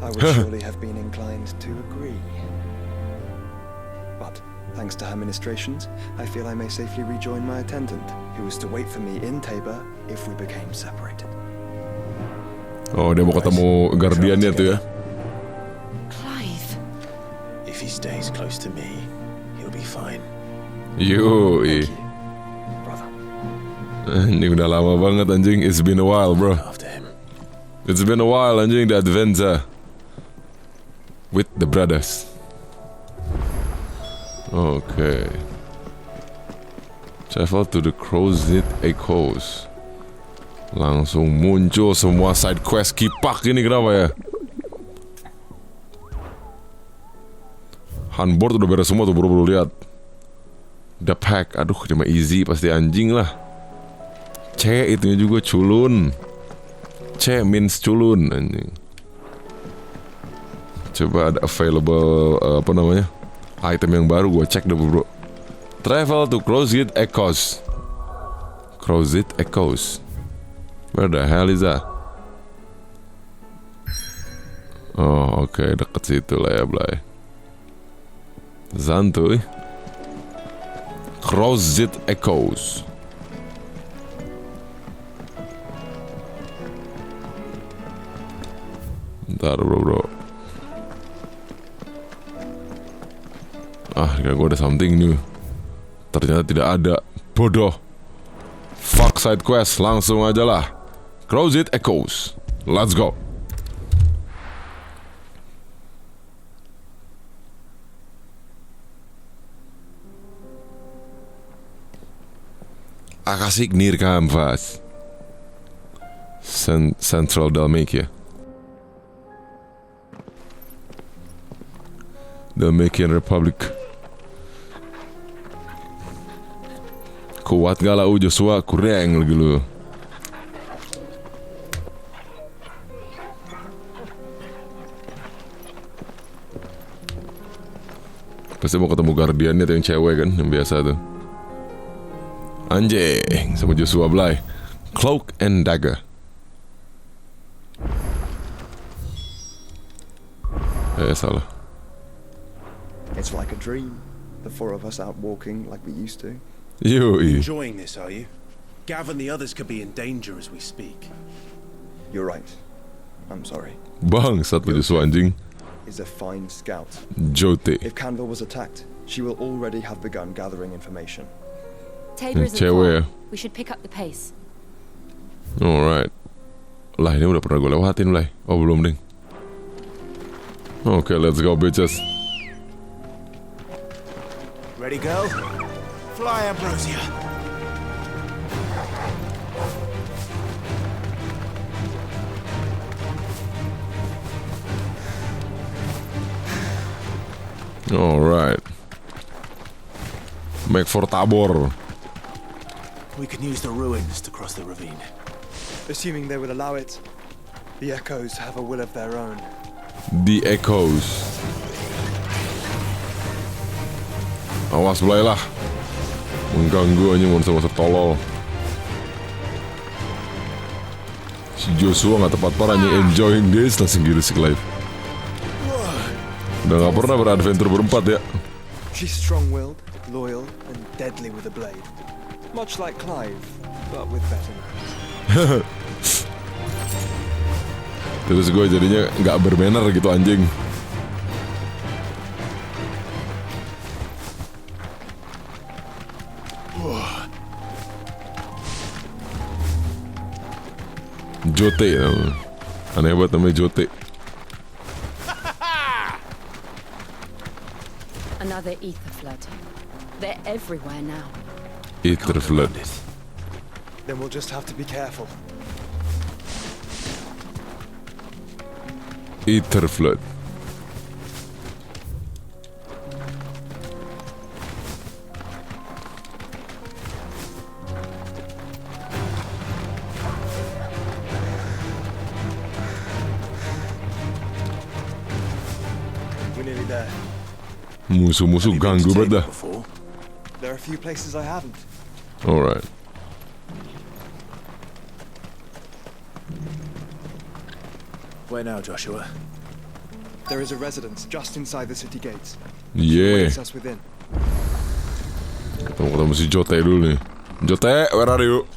I would surely have been inclined to agree. But, thanks to her ministrations, I feel I may safely rejoin my attendant, who was to wait for me in Tabor if we became separated. Oh, dia mau ketemu guardiannya tuh ya. Clive. If he stays close to me, he'll be fine. Yoi. Ini udah lama banget anjing. It's been a while, bro. It's been a while anjing, the adventure with the brothers. Oke. Travel to the Crow's Echoes. Langsung muncul semua side quest kipak ini, kenapa ya? Handboard udah beres semua tuh bro, lihat. The pack, aduh cuma easy pasti anjing lah. C itunya juga culun. C means culun anjing. Coba ada available apa namanya? Item yang baru gua cek deh bro. Travel to Crow's Echoes. Crow's Echoes. Where the hell is that? Oh oke, deket situ lah ya Blayy. Santuy. Crow's Echoes. Bentar bro. Ah, kira gue ada something new. Ternyata tidak ada. Bodoh. Fuck side quest, langsung aja lah. Crow's Echoes. Let's go. Akasik near canvas. Central Dalmatia. Dalmatian Republic. Kuat gak lah Joshua, kurang lagi lu. Pasti mau ketemu guardiannya tuh yang cewek kan, yang biasa tuh. Anjing, sama Joshua Blayy. Cloak and Dagger. Salah. It's like a dream. The four of us out walking like we used to. Enjoying this, are you? Gav and the others could be in danger as we speak. You're right. I'm sorry. Bang, satu Joshua anjing. Is a fine scout. Jote. If Canville was attacked, she will already have begun gathering information. Tabor isn't far. We should pick up the pace. Alright. Lah ini udah pernah gue lewatin Blayy. Oh belum ding. Okay, let's go bitches. Ready go? Fly, Ambrosia. Alright. Make for Tabor. We can use the ruins to cross the ravine. Assuming they will allow it, the Echoes have a will of their own. The Echoes. Awas Blayy lah. Mengganggu aja monster-monster tolol. Si Joshua gak tepat parah hanya enjoying this, langsung girisik live. Udah gak pernah beradventure berempat ya. She's strong-willed, loyal, and deadly with a blade. Much like Clive, but with better manners. Terus gue jadinya gak bermanner gitu anjing. Jote, aneh banget namanya Jote. Another ether flood. They're everywhere now. Ether flood. Then we'll just have to be careful. Ether flood. We're nearly there. Musuh-musuh ganggu banget dah. There are a few places I haven't. Alright. Where now, Joshua? There is a residence just inside the city gates. Yeah. Waits us within. Ketemu si Jote dulu nih. Jote, where are you?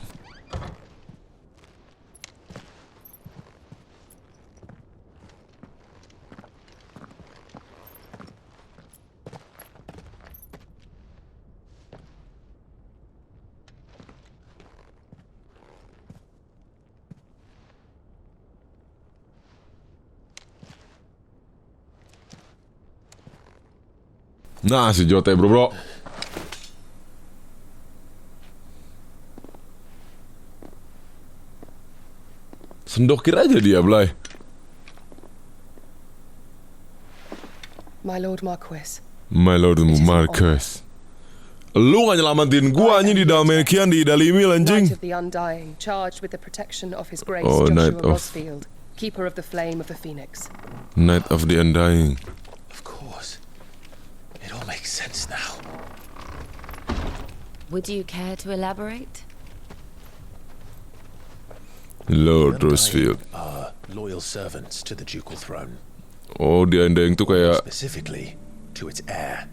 Nah, si Jote bro. Sendokir aja dia, Blayy. My Lord Marquis. My Lord Marcus. Lu gak nyelamatin gua anjing di Dalmekian di Dalimil anjing. Knight of the Undying, charged with the protection of His Grace Knight Joshua of- Rosfield, Keeper of the Flame of the Phoenix. Knight of the Undying. Of course. It all makes sense now. Would you care to elaborate? Lord Rosfield. Are loyal servants to the ducal throne. Oh, the Undying tuh kayak Specifically, to its heir.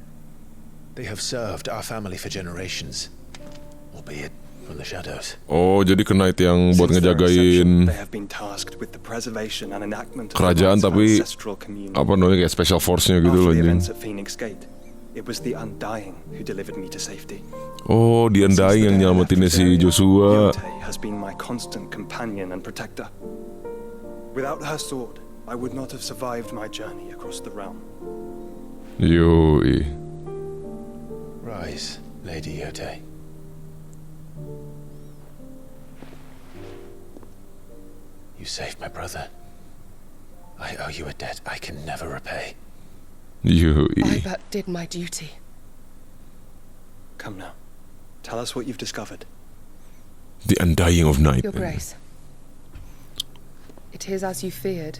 They have served our family for generations, albeit from the shadows. Oh, jadi ke Knight yang buat Since their ngejagain inception, they have been tasked with the preservation and enactment of the kerajaan, rights of tapi ancestral communion. apa namanya kayak special force-nya gitu After loh the anjing. events at Phoenix Gate, it was the Undying who delivered me to safety. Oh, the Undying yang nyelamatinnya si Joshua. Yote has been my constant companion and protector. Without her sword, I would not have survived my journey across the realm. Yoi. Rise, Lady Yote. You saved my brother. I owe you a debt I can never repay. I Yoi. but did my duty. Come now. Tell us what you've discovered. The Undying of Night. Your Grace. It is as you feared.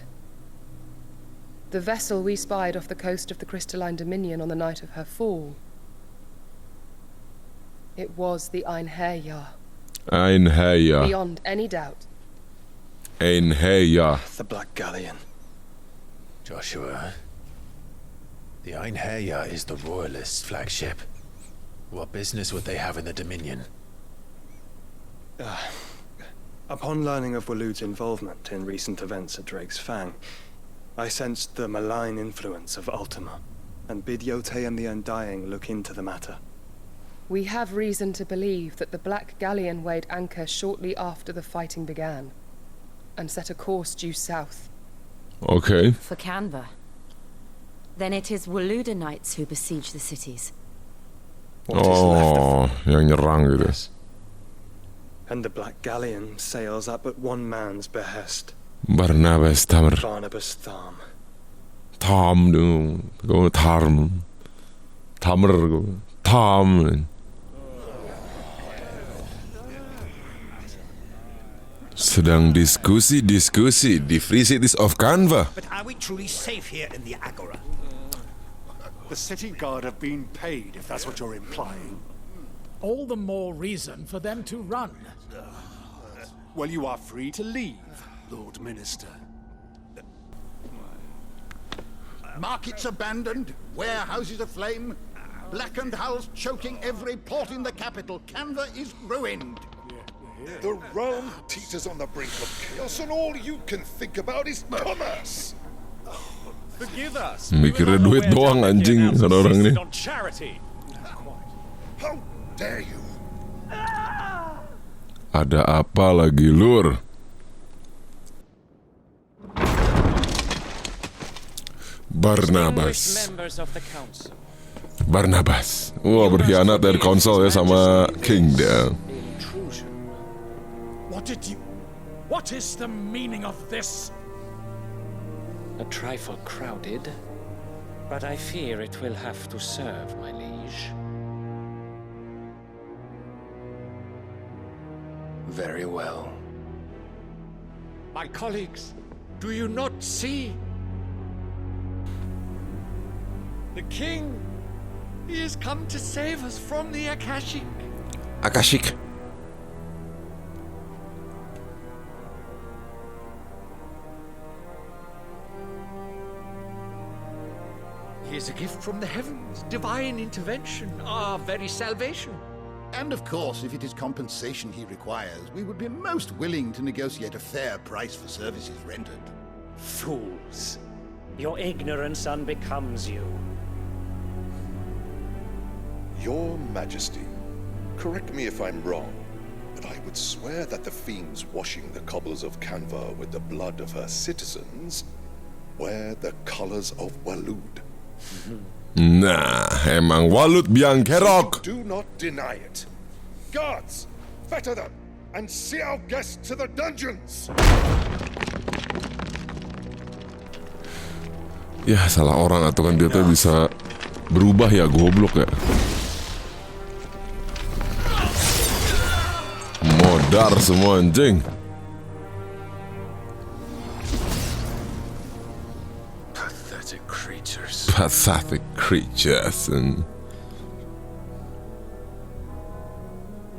The vessel we spied off the coast of the Crystalline Dominion on the night of her fall. It was the Einherjar. Einherjar. Beyond any doubt. Einherjar. The Black Galleon. Joshua, the Einherjar is the Royalists' flagship. What business would they have in the Dominion? Upon learning of Waloed's involvement in recent events at Drake's Fang, I sensed the malign influence of Ultima, and bid Yote and the Undying look into the matter. We have reason to believe that the Black Galleon weighed anchor shortly after the fighting began, and set a course due south. Okay. For Canva. Then it is Waloed Knights who besiege the cities. Oh, yang nyerang gitu. And the Black Galleon sails up at one man's behest. Barnabas Tamer. Barnabas Tham. Tham dong. Go Tarm. Tamer go. Tham. Sedang diskusi di Free Cities of Canva. But are we truly safe here in the Agora? The city guard have been paid, if that's what you're implying. All the more reason for them to run. Well, you are free to leave, Lord Minister. Markets abandoned, warehouses aflame, blackened hulls choking every port in the capital. Canva is ruined. The realm teeters on the brink of chaos, and all you can think about is commerce. Forgive us. Mikirnya duit doang anjing orang-orang ini. On charity. How dare you? Ada apa lagi, Lur? Barnabas. Barnabas. Wah, berkhianat dari konsol ya sama Kingdom. What is the meaning of this? A trifle crowded, but I fear it will have to serve, my liege. Very well. My colleagues, do you not see? The king, he has come to save us from the Akashic. Akashic. He is a gift from the heavens, divine intervention, our very salvation. And of course, if it is compensation he requires, we would be most willing to negotiate a fair price for services rendered. Fools. Your ignorance unbecomes you. Your Majesty, correct me if I'm wrong, but I would swear that the fiends washing the cobbles of Canva with the blood of her citizens wear the colors of Waloed. Nah, emang walut biang kerok. Do not deny it. Guards, fetter them and see our guests to the dungeons. Ya salah orang atau kan dia tuh bisa berubah ya, goblok ya. Modar semua anjing. Pathetic creatures. Pathetic creatures.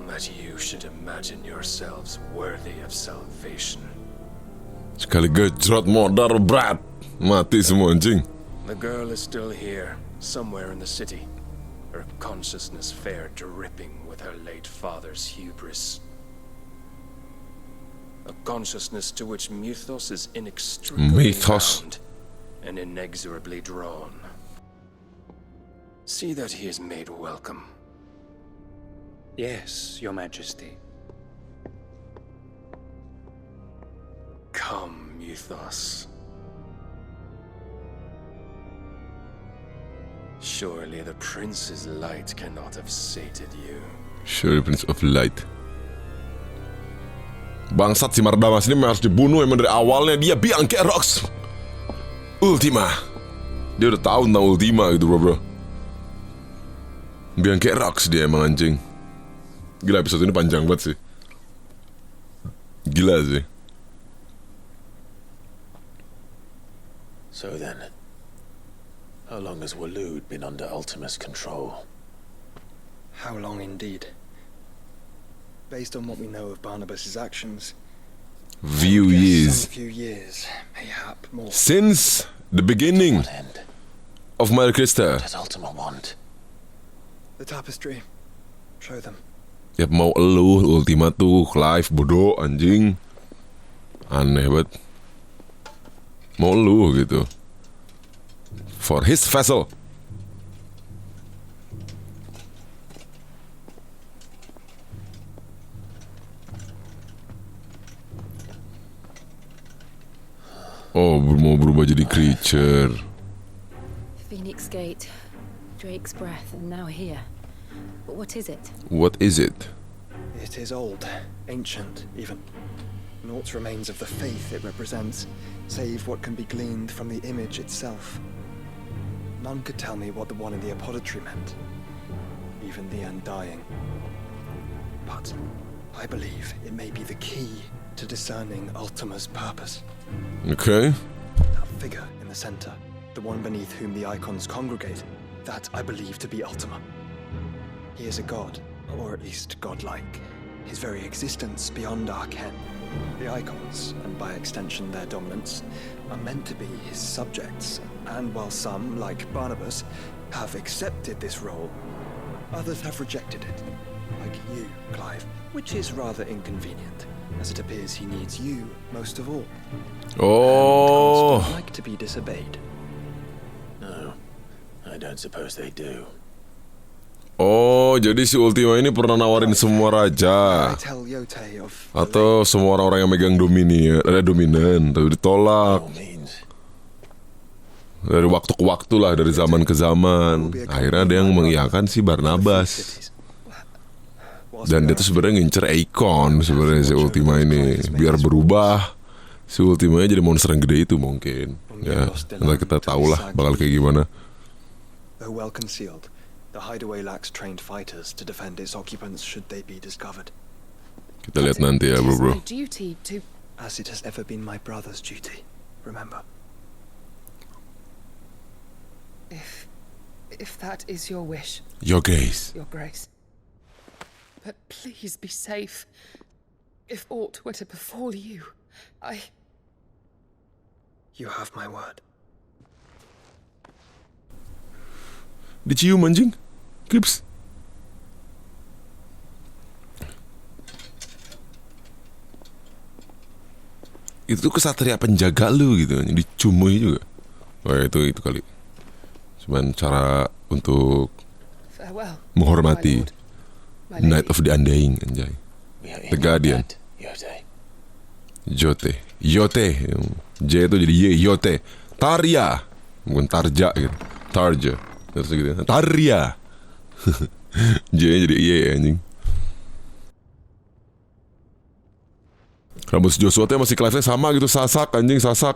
That you should imagine yourselves worthy of salvation. Sekali gejrot modar berat, mati semua anjing. The girl is still here, somewhere in the city. Her consciousness fair dripping with her late father's hubris. A consciousness to which Mythos is inextricably bound and inexorably drawn. See that he is made welcome. Yes, Your Majesty. Come, Mythos. Surely the Prince's light cannot have sated you. Surely Prince of Light. Bangsat si Mardamas ini harus dibunuh emang dari awalnya. Dia biang keroks Ultima. Dia udah tahu tentang Ultima gitu bro. Biang keroks dia emang anjing. Gila, episode ini panjang banget sih. Gila sih. So then, how long has Waloed been under Ultima's control? How long indeed? Based on what we know of Barnabas's actions, few years. Few years, mayhap more. Since the beginning of Mare Crista. What does Ultima want? The tapestry. Show them. Ya mau elu Ultima tuh Clive bodoh anjing. Aneh banget. Mau elu gitu. For his vessel. Oh, mau berubah jadi creature. Phoenix Gate, Drake's Breath, and now here. But what is it? What is it? It is old, ancient, even. Naught remains of the faith it represents, save what can be gleaned from the image itself. None could tell me what the one in the apothecary meant, even the Undying. But I believe it may be the key to discerning Ultima's purpose. Okay. That figure in the center, the one beneath whom the icons congregate, that I believe to be Ultima. He is a god, or at least godlike. His very existence beyond our ken. The icons, and by extension their dominance, are meant to be his subjects, and while some, like Barnabas, have accepted this role, others have rejected it, like you, Clive, which is rather inconvenient, as it appears he needs you most of all. Oh. And gods don't like to be disobeyed. No, I don't suppose they do. Oh, jadi si Ultima ini pernah nawarin semua raja atau semua orang-orang yang megang dominan, tapi ditolak. Dari waktu ke waktu lah, dari zaman ke zaman. Akhirnya ada yang mengiyakan si Barnabas. Dan dia tuh sebenarnya ngincer icon sebenarnya si Ultima ini biar berubah. Si Ultima jadi monster yang gede itu mungkin. Ya, nanti kita tahu lah bakal kayak gimana. Though well concealed, the hideaway lacks trained fighters to defend its occupants should they be discovered. Kita lihat nanti ya, bro. As it has ever been my brother's duty, remember. If that is your wish. Your grace. Your grace. But please be safe. If aught were to befall you, You have my word. Dicium anjing? Clips. Itu tuh kesatria penjaga lu gitu, dicumui juga. Oh ya, itu kali. Cuman cara untuk menghormati Knight of the Undying, anjay. The Guardian. Yote. J itu jadi Y, Yote. Tarja. Bukan Tarja gitu. Tarja. Terus gitu. Tarya. J-nya jadi iya ya anjing. Rambut Joshua tuh masih kelasnya sama gitu, sasak anjing, sasak.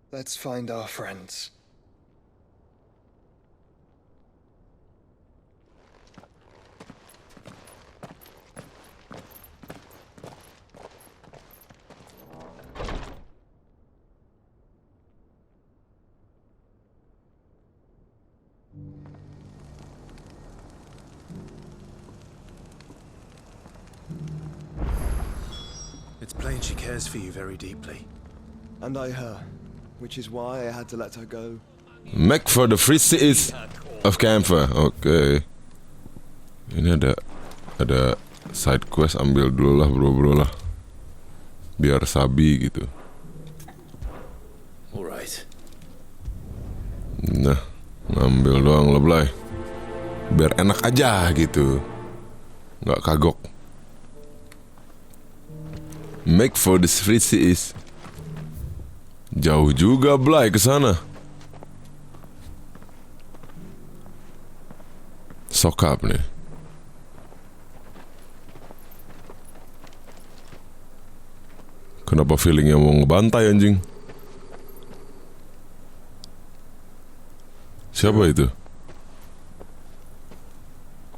Let's find our friends. It's plain she cares for you very deeply. And I her, which is why I had to let her go. Make for the free cities of Camphor. Oke. Ini ada side quest, ambil dulu lah bro lah. Biar sabi gitu. Alright. Nah, ngambil doang lah Blayy. Biar enak aja gitu. Nggak kagok. Make for the free cities. Jauh juga Blayy ke sana. Sokap nih. Kenapa feelingnya mau ngebantai anjing? Siapa itu?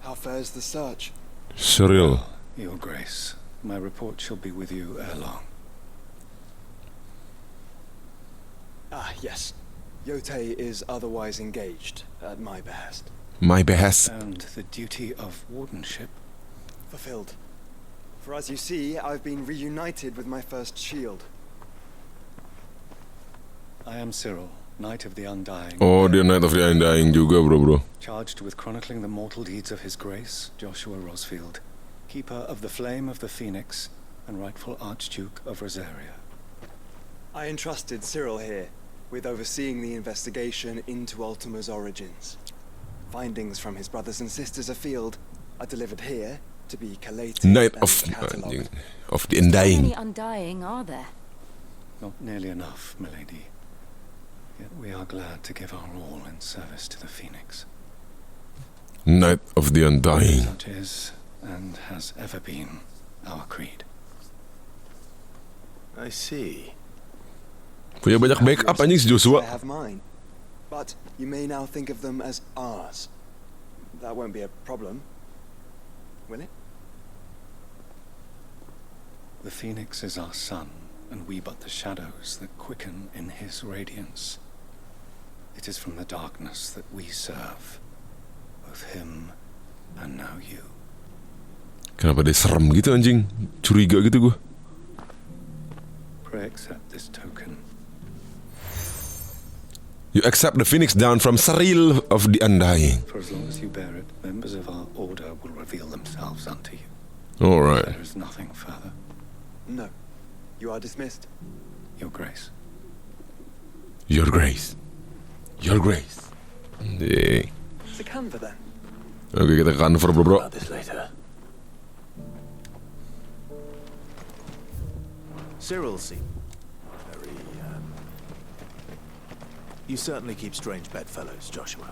How fares the search? Cyril. Your Grace, my report shall be with you ere long. Ah, yes. Yote is otherwise engaged at my behest. My behest. And the duty of wardenship? Fulfilled. For as you see, I've been reunited with my first shield. I am Cyril, Knight of the Undying. Oh, dia Knight of the Undying juga bro. Charged with chronicling the mortal deeds of His Grace, Joshua Rosfield, Keeper of the Flame of the Phoenix, and rightful Archduke of Rosaria. I entrusted Cyril here with overseeing the investigation into Ultima's origins. Findings from his brothers and sisters afield are delivered here to be collated Knight and of the Undying. How many Undying are there? Not nearly enough, milady. Yet we are glad to give our all in service to the Phoenix. Knight of the Undying. Such is, and has ever been, our creed. I see. Punya banyak backup anjing si Joshua. I have mine, but you may now think of them as ours. That won't be a problem, will it? The Phoenix is our sun, and we but the shadows that quicken in his radiance. It is from the darkness that we serve, both him and now you. Kenapa dia serem gitu anjing? Curiga gitu gua. Pray accept this token. You accept the Phoenix down from Cyril of the Undying. For as long as you bear it, members of our order will reveal themselves unto you. All right. There is nothing further. No. You are dismissed. Your Grace. Your Grace. Your Grace. Yeah. To Canva then. Oke, kita ke Canva bro. About this later. Cyril seemed very, You certainly keep strange bedfellows, Joshua.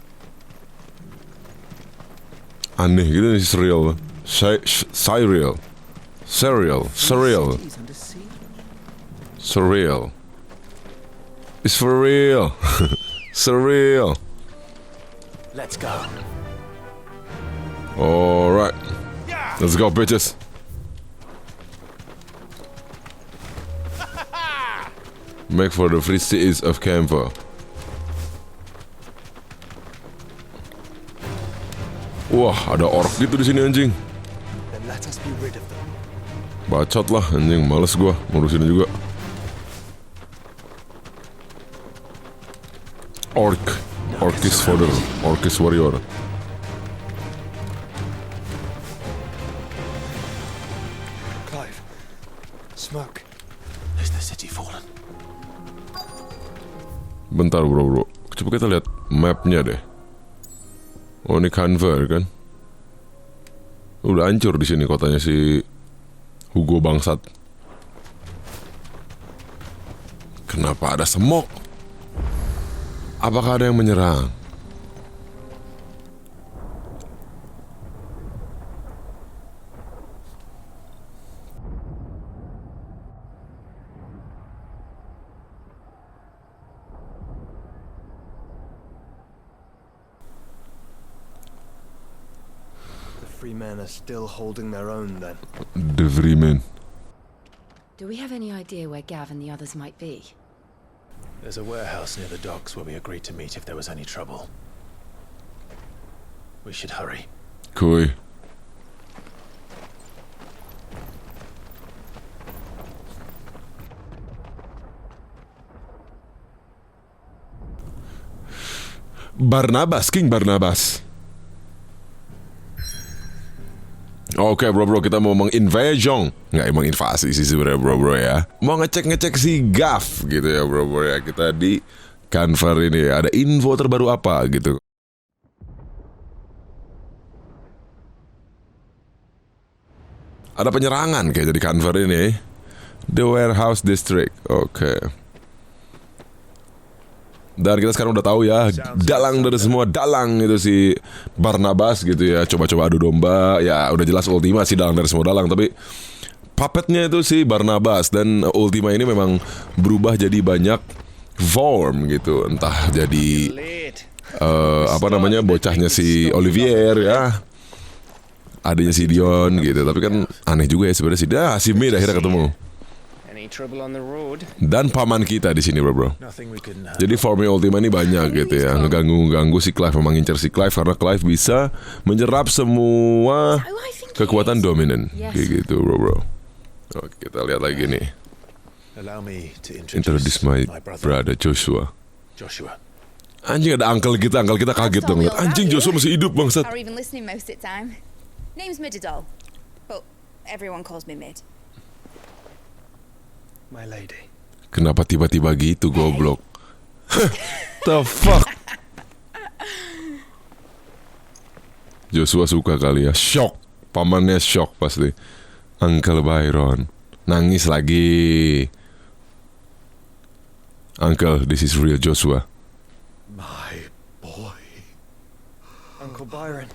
Aneh gitu nih Cyril. Cyril. Surreal. It's for real. Surreal. Let's go. Alright. Let's go, bitches. Make for the free cities of Camphor. Wah, ada orc gitu di sini anjing. Then let us be rid of them. Bacot lah anjing, males gua ngurusin juga. Orcist fodder, Orcist warrior. Clive, smoke. Is the city fallen? Bentar bro. Coba kita lihat mapnya deh. Oh ini Canva kan? Udah hancur di sini kotanya si Hugo bangsat. Kenapa ada semok? Apakah ada yang menyerang? The free men are still holding their own then. The Freeman. Do we have any idea where Gav and the others might be? There's a warehouse near the docks where we agreed to meet if there was any trouble. We should hurry. Cool. Barnabas, King Barnabas. Oke bro, kita mau menginvasion. Nggak emang invasi sih sebenarnya bro ya. Mau ngecek si Gav gitu ya bro ya. Kita di Canver ini ada info terbaru apa gitu. Ada penyerangan kayak di Canver ini. The Warehouse District. Oke. Dan kita sekarang udah tahu ya, dalang dari semua dalang itu si Barnabas gitu ya. Coba-coba adu domba, ya udah jelas Ultima sih dalang dari semua dalang. Tapi puppetnya itu si Barnabas. Dan Ultima ini memang berubah jadi banyak form gitu. Entah jadi bocahnya si Olivier ya, adanya si Dion gitu. Tapi kan aneh juga ya sebenarnya si Mid akhirnya ketemu. Dan paman kita di sini bro. Jadi formnya Ultima ini banyak gitu ya, ngeganggu si Clive, memang ngincer si Clive karena Clive bisa menyerap semua kekuatan dominan kayak gitu bro. Oke, kita lihat lagi nih. Introduce my brother Joshua. Anjing, ada uncle kita kaget dong. Anjing, Joshua masih hidup bangsat. Name's Mididol, but everyone calls me Mid. My lady. Kenapa tiba-tiba gitu goblok? The fuck? Joshua suka kali ya. Shock. Pamannya shock pasti. Uncle Byron nangis lagi. Uncle, this is real Joshua. My boy. Uncle Byron.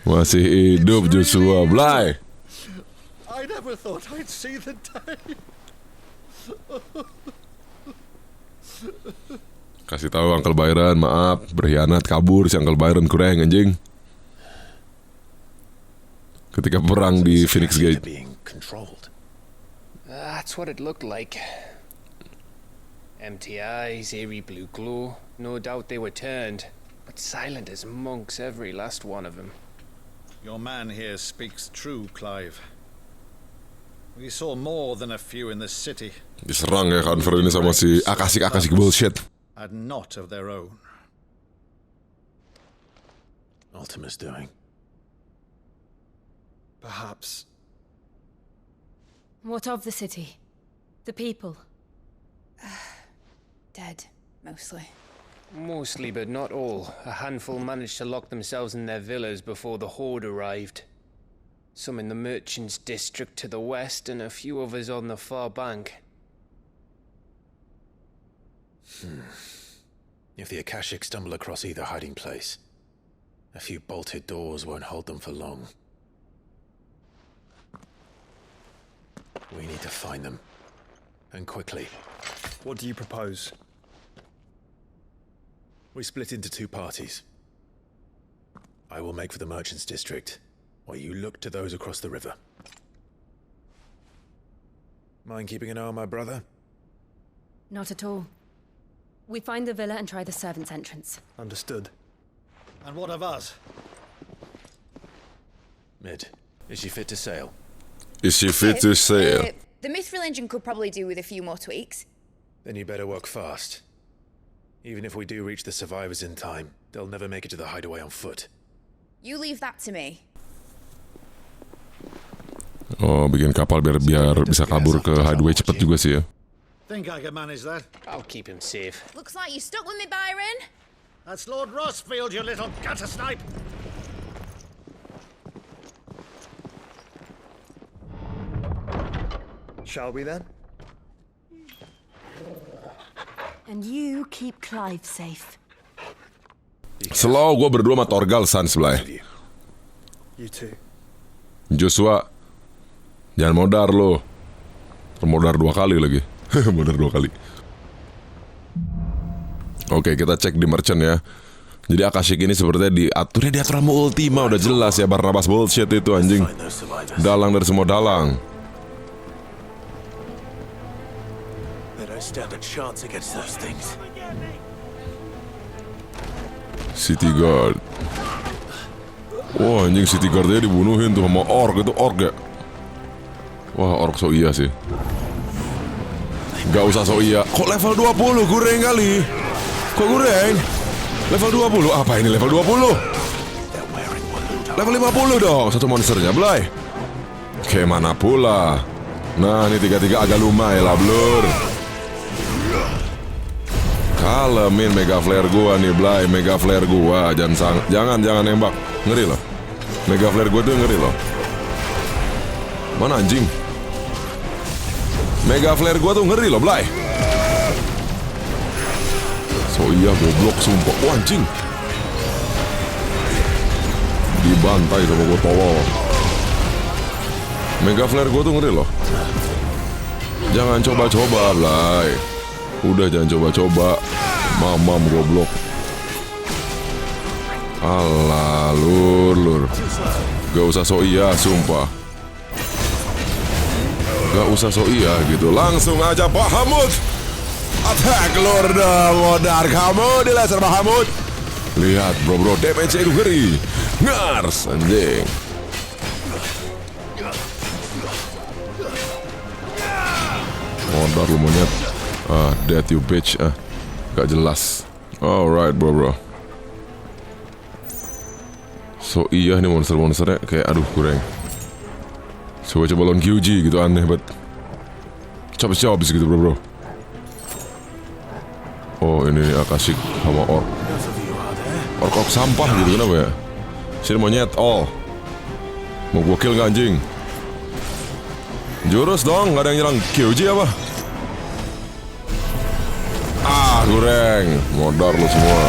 Masih hidup Joshua. Blayy. I never thought I'd see the day. Kasih tahu Uncle Byron, maaf berkhianat, kabur si Uncle Byron kurang anjing. Ketika perang di Phoenix Gate. That's what it looked like. Empty eyes, eerie blue glow. No doubt they were turned, but silent as monks, every last one of them. Your man here speaks true, Clive. We saw more than a few in the city. Diserang ya Canver ini sama si akasik bullshit. And not of their own. Ultima's doing. Perhaps. What of the city? The people? Dead, mostly. Mostly, but not all. A handful managed to lock themselves in their villas before the Horde arrived. Some in the merchants' district to the west, and a few others on the far bank. If the Akashic stumble across either hiding place, a few bolted doors won't hold them for long. We need to find them, and quickly. What do you propose? We split into two parties. I will make for the merchants' district, while you look to those across the river. Mind keeping an eye on my brother? Not at all. We find the villa and try the servants' entrance. Understood. And what of us? Mid, is she fit to sail? Is she fit to sail? The Mithril engine could probably do with a few more tweaks. Then you better work fast. Even if we do reach the survivors in time, they'll never make it to the hideaway on foot. You leave that to me. Oh, bikin kapal biar bisa kabur ke hideaway cepet juga sih ya. Think I can manage that? I'll keep him safe. Looks like you stuck with me, Byron. That's Lord Rossfield, you little gutter snipe. Shall we then? And you keep Clive safe. Slow, gue berdua sama Torgal Sans, Blayy. You too. Joshua, jangan modar lo. Modar 2 kali lagi. Modar 2 kali. Oke, kita cek di merchant ya. Jadi Akashic ini sepertinya diaturnya diatur sama Ultima. Udah jelas ya, Barnabas bullshit itu anjing. Dalang dari semua dalang. City Guard. Wah anjing, City Guard-nya dibunuhin tuh sama orc. Itu orc ya. Wah orc so iya sih. Gak usah so iya. Kok level 20 goreng kali. Kok goreng? Level 20? Apa ini level 20? Level 50 dong satu monsternya, Blayy. Kayak mana pula. Nah ini 3-3 agak lumayan lah, blur. Kalemin mega flare gua nih, Blayy. Mega flare gua. Jangan nembak. Ngeri loh. Mega flare gua tuh ngeri loh. Mana anjing? Mega flare gua tuh ngeri loh, Blayy. So iya goblok sumpah. Wah anjing. Dibantai sama gua tolol. Mega flare gua tuh ngeri loh. Jangan coba-coba, Blayy. Udah jangan coba-coba. Mamam goblok. Alah, lur. Gak usah so iya, sumpah. Gak usah so iya gitu. Langsung aja Bahamut. Attack, lur dong. Modar kamu di laser Bahamut. Lihat bro, damage itu ngeri. Ngars, anjing. Modar lu monyet. Death you bitch. Gak jelas. Alright bro. So iya nih monster-monsternya kayak aduh kurang. Coba lawan QG gitu aneh banget. Coba-coba gitu bro. Oh ini Akashic sama orc. Orc sampah gitu kenapa ya? Sini monyet all. Mau gua kill gak anjing? Jurus dong, gak ada yang nyerang QG apa? Goreng, modar lu semua.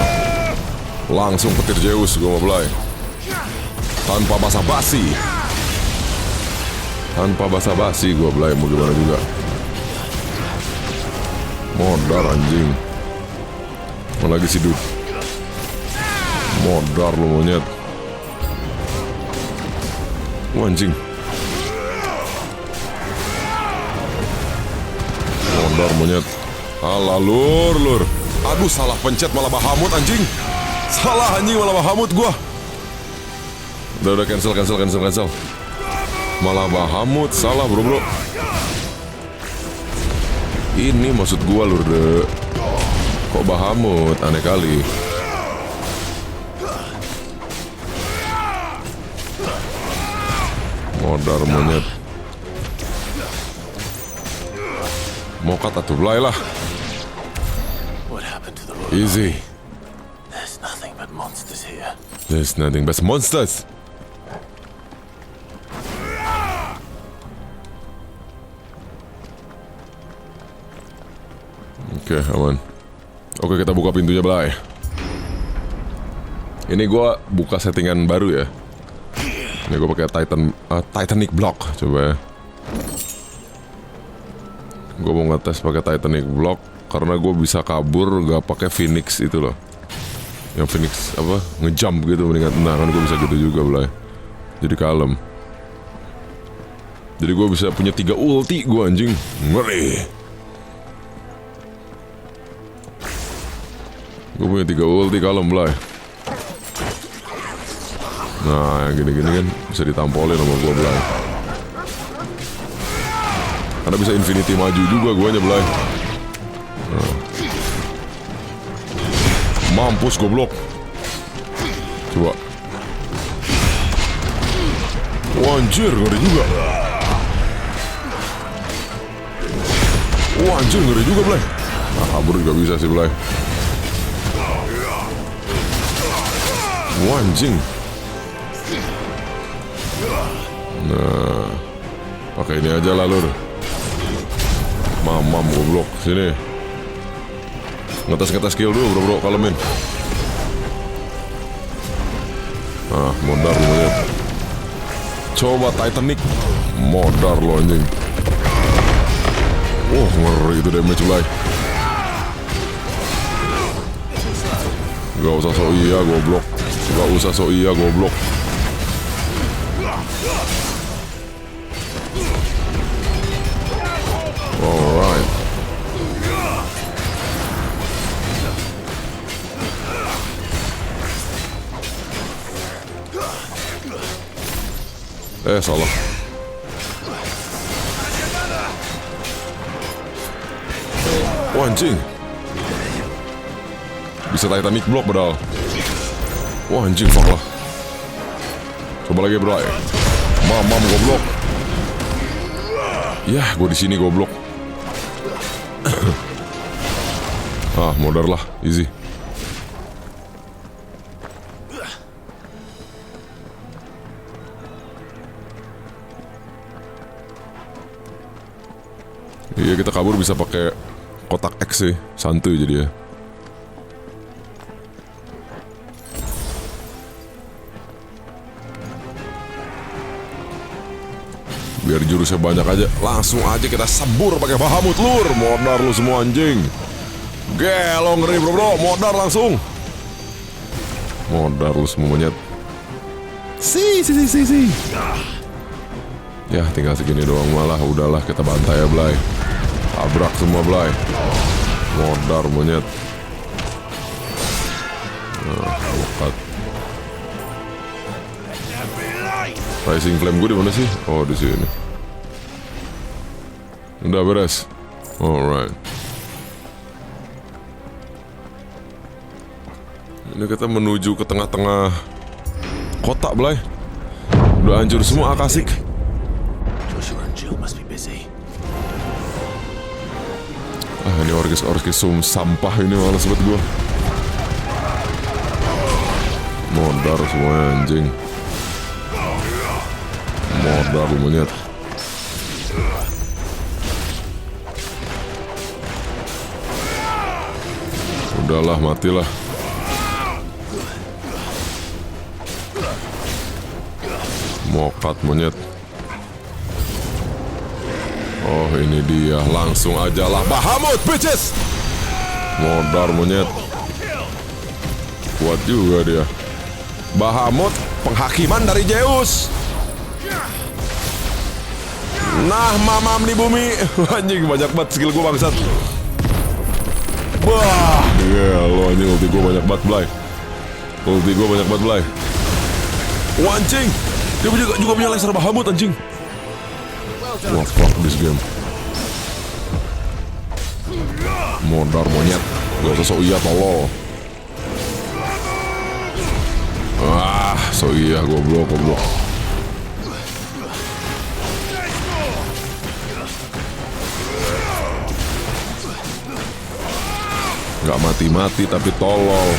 Langsung petir Zeus gua mau Blayy. Tanpa basa-basi gua Blayy, mau gimana juga. Modar anjing. Mana lagi si dude? Modar lu monyet. Anjing. Modar monyet. Alah lur. Aduh salah pencet malah Bahamut anjing. Salah anjing malah Bahamut gua. Udah cancel. Malah Bahamut salah bro. Ini maksud gua lur de. Kok Bahamut aneh kali. Modar monyet. Mokat atuh Blayy lah. Easy. There's nothing but monsters here. There's nothing but monsters. Oke, aman. Oke, kita buka pintunya Blayy. Ini gua buka settingan baru ya. Ini gua pakai Titanic block coba ya. Gua mau ngetes pakai Titanic block karena gue bisa kabur gak pakai Phoenix itu loh. Yang Phoenix apa ngejump gitu mendingan. Nah kan gue bisa gitu juga Blayy. Jadi kalem. Jadi gue bisa punya 3 ulti gue anjing. Ngeri. Gue punya 3 ulti kalem Blayy. Nah yang gini-gini kan bisa ditampolin sama gue Blayy. Karena bisa infinity maju juga guanya Blayy. Mampus goblok. Coba. Wah anjir ngeri juga. Wah anjir ngeri juga Blayy. Nah kabur juga bisa sih Blayy. Wah anjing. Nah pakai ini aja lah lur. Mamam goblok sini. Ngetes skill dulu bro, kalemin. Modar lu ya. Coba Titanic. Modar lo anjing. Ngeri itu damage Blayy. Gak usah so iya goblok. Gak usah so iya goblok. Alright. Salah. Wah anjing. Bisa Titanic block padahal. Wah anjing, fuck lah. Coba lagi Blayy. Mamam goblok. Yah, gue di sini goblok. Modar lah, easy. Iya, kita kabur bisa pakai kotak X sih, santuy jadi ya. Biar jurusnya banyak aja, langsung aja kita sembur pakai Bahamut lur. Modar lu semua anjing. Gelo ngeri bro, modar langsung. Modar lu semua monyet. Si. Ya tinggal segini doang malah, udahlah kita bantai ya Blayy. Tabrak semua Blayy. Modar monyet. Bukat. Rising flame gue di mana sih? Oh di sini. Udah beres. Alright. Ini kita menuju ke tengah-tengah kota Blayy. Udah hancur semua akasik. Ini orkes sampah ini malas banget gue. Modar semua anjing. Modar lu monyet. Udahlah, matilah. Mokat monyet. Oh ini dia, langsung aja lah Bahamut bitches. Modar monyet. Kuat juga dia. Bahamut penghakiman dari Zeus. Nah mamam di bumi. Anjing banyak banget skill gue bangsat. Wah lo anjing, ulti gue banyak banget Blayy. Ulti gue banyak banget Blayy. Wah anjing, dia juga punya laser Bahamut anjing. Wah fuck this game. Modar monyet. Gak usah so iya tolol. So iya goblok. Gak mati-mati tapi tolol.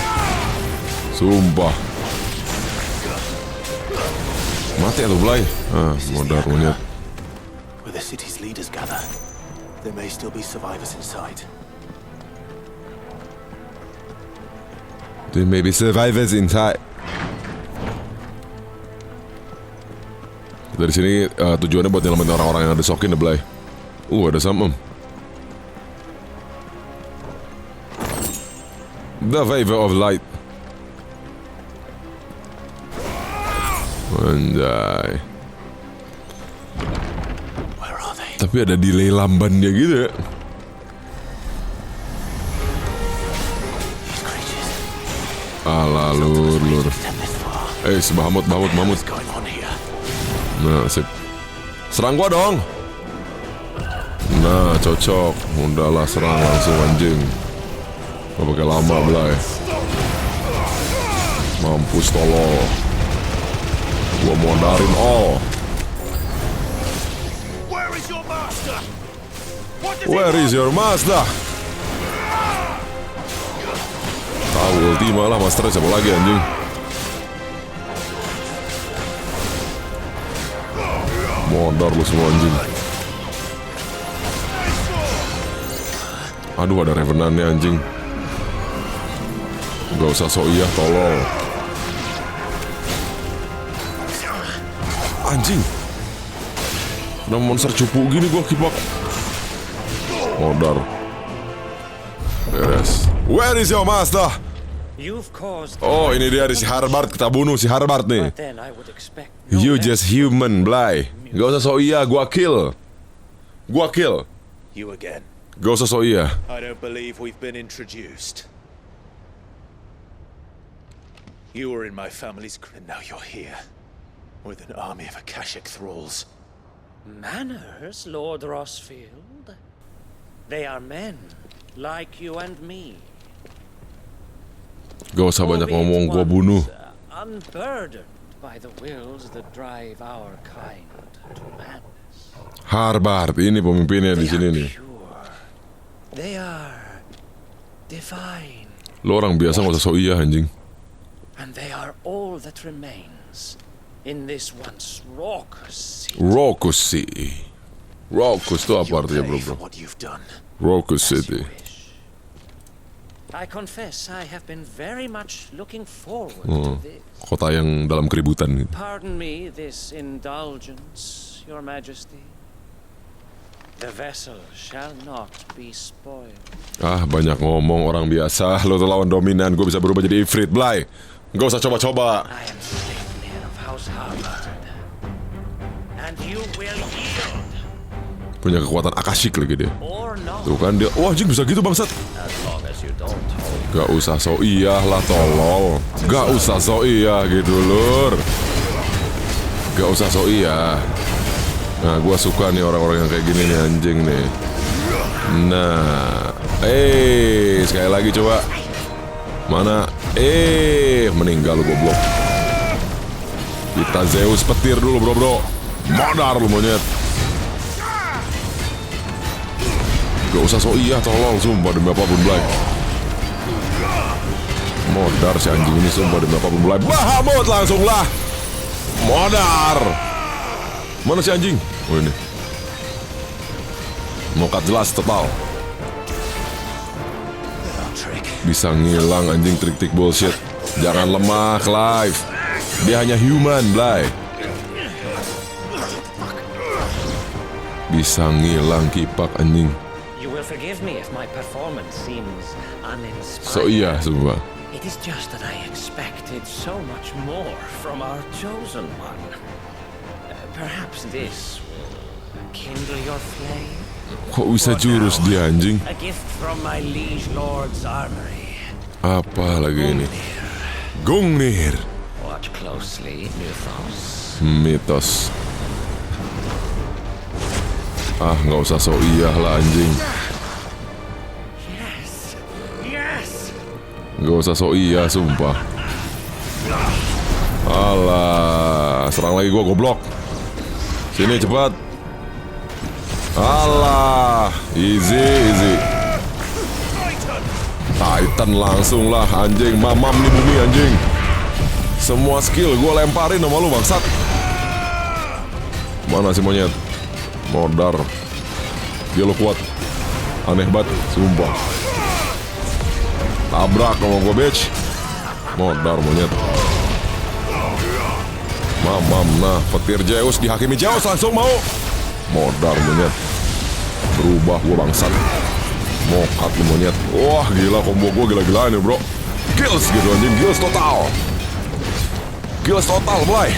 Sumpah. Mati atau Blayy? Modar monyet. Where the city's leaders gather, there may still be survivors inside. There may be survivors inside. Dari sini tujuannya buat nyelamatin orang-orang yang ada sokin ya Blayy. Ada summon. The Favor of Light. Anjay. Tapi ada delay lambannya gitu ya. Alah lur. Bahamut. Nah sip. Serang gua dong. Nah cocok. Udahlah serang langsung anjing. Gak pakai lama Blayy. Mampus tolol. Gua modarin all. Where is your master? Tahu ulti malah master siapa lagi anjing. Modar lu semua anjing. Aduh ada revenantnya anjing. Gak usah sok iya, tolol. Anjing. Ada monster cupu gini gua kibak. Modar. Beres. Where is your master? Oh, ini dia si Harbard, kita bunuh si Harbard nih. You just human, Blayy. Gak usah sok iya, gua kill. Gua kill. You again. Gak usah sok iya. I don't believe we've been introduced. You were in my family's and now you're here with an army of Akashic thralls. Manners, Lord Rossfield. They are men, like you and me. Gak usah banyak ngomong, gua bunuh. Unburdened by the wills that drive our kind to madness. Harbard, ini pemimpinnya di sini nih. They are divine. Lo orang biasa gak usah sok iya, anjing. And they are all that remains in this once raucous city. Raucous City. Raucous itu apa artinya, bro? Raucous City. I confess I have been very much looking forward to this. Kota yang dalam keributan gitu. Pardon me this indulgence, Your Majesty. The vessel shall not be spoiled. Ah, banyak ngomong orang biasa. Lo tuh lawan dominan, gue bisa berubah jadi Ifrit, Blayy. Gak usah coba-coba. I am Sleipnir of House Harbard, and you will yield. Punya kekuatan akasik lagi dia. Or not. Tuh kan dia. Wah, anjing bisa gitu bangsat. As long as you don't hold. Gak usah so iya lah, tolol. Gak usah so iya gitu, lur. Gak usah so iya. Nah, gua suka nih orang-orang yang kayak gini nih, anjing nih. Nah, sekali lagi coba. Mana? Meninggal lu goblok. Kita Zeus petir dulu, bro. Modar lu monyet. Gak usah so iya, tolong, sumpah demi apapun, Blayy. Modar si anjing ini, sumpah demi apapun, Blayy. Bahamut langsung lah. Modar. Mana si anjing? Oh ini. Mokat jelas total. Bisa ngilang anjing, trik-trik bullshit. Jangan lemah, Clive. Dia hanya human, Blayy. Bisa ngilang kipak anjing. You will forgive me if my performance seems uninspired. So iya, semua. It is just that I expected so much more from our chosen one. Perhaps this will kindle your flame. Kok bisa jurus dia, anjing? A gift from my liege lord's armory. Apa lagi ini? Gungnir. Watch closely, Mythos. Mitos. Ah, nggak usah so iya lah, anjing. Yes. Nggak usah so iya, sumpah. Alah, serang lagi gua, goblok. Sini cepat. Alah, easy. Titan langsung lah, anjing. Mamam nih bumi, anjing. Semua skill gue lemparin sama lu, bangsat. Mana si monyet? Modar. Dia lo kuat. Aneh banget, sumpah. Tabrak sama gue, bitch. Modar monyet. Mamam, nah, petir Zeus dihakimi Zeus langsung mau. Modar monyet. Berubah gue, bangsat. Mokat lu monyet. Wah gila, combo gue gila-gilaan nih, bro. Kills gitu anjing, kills total. Kills total, Blayy.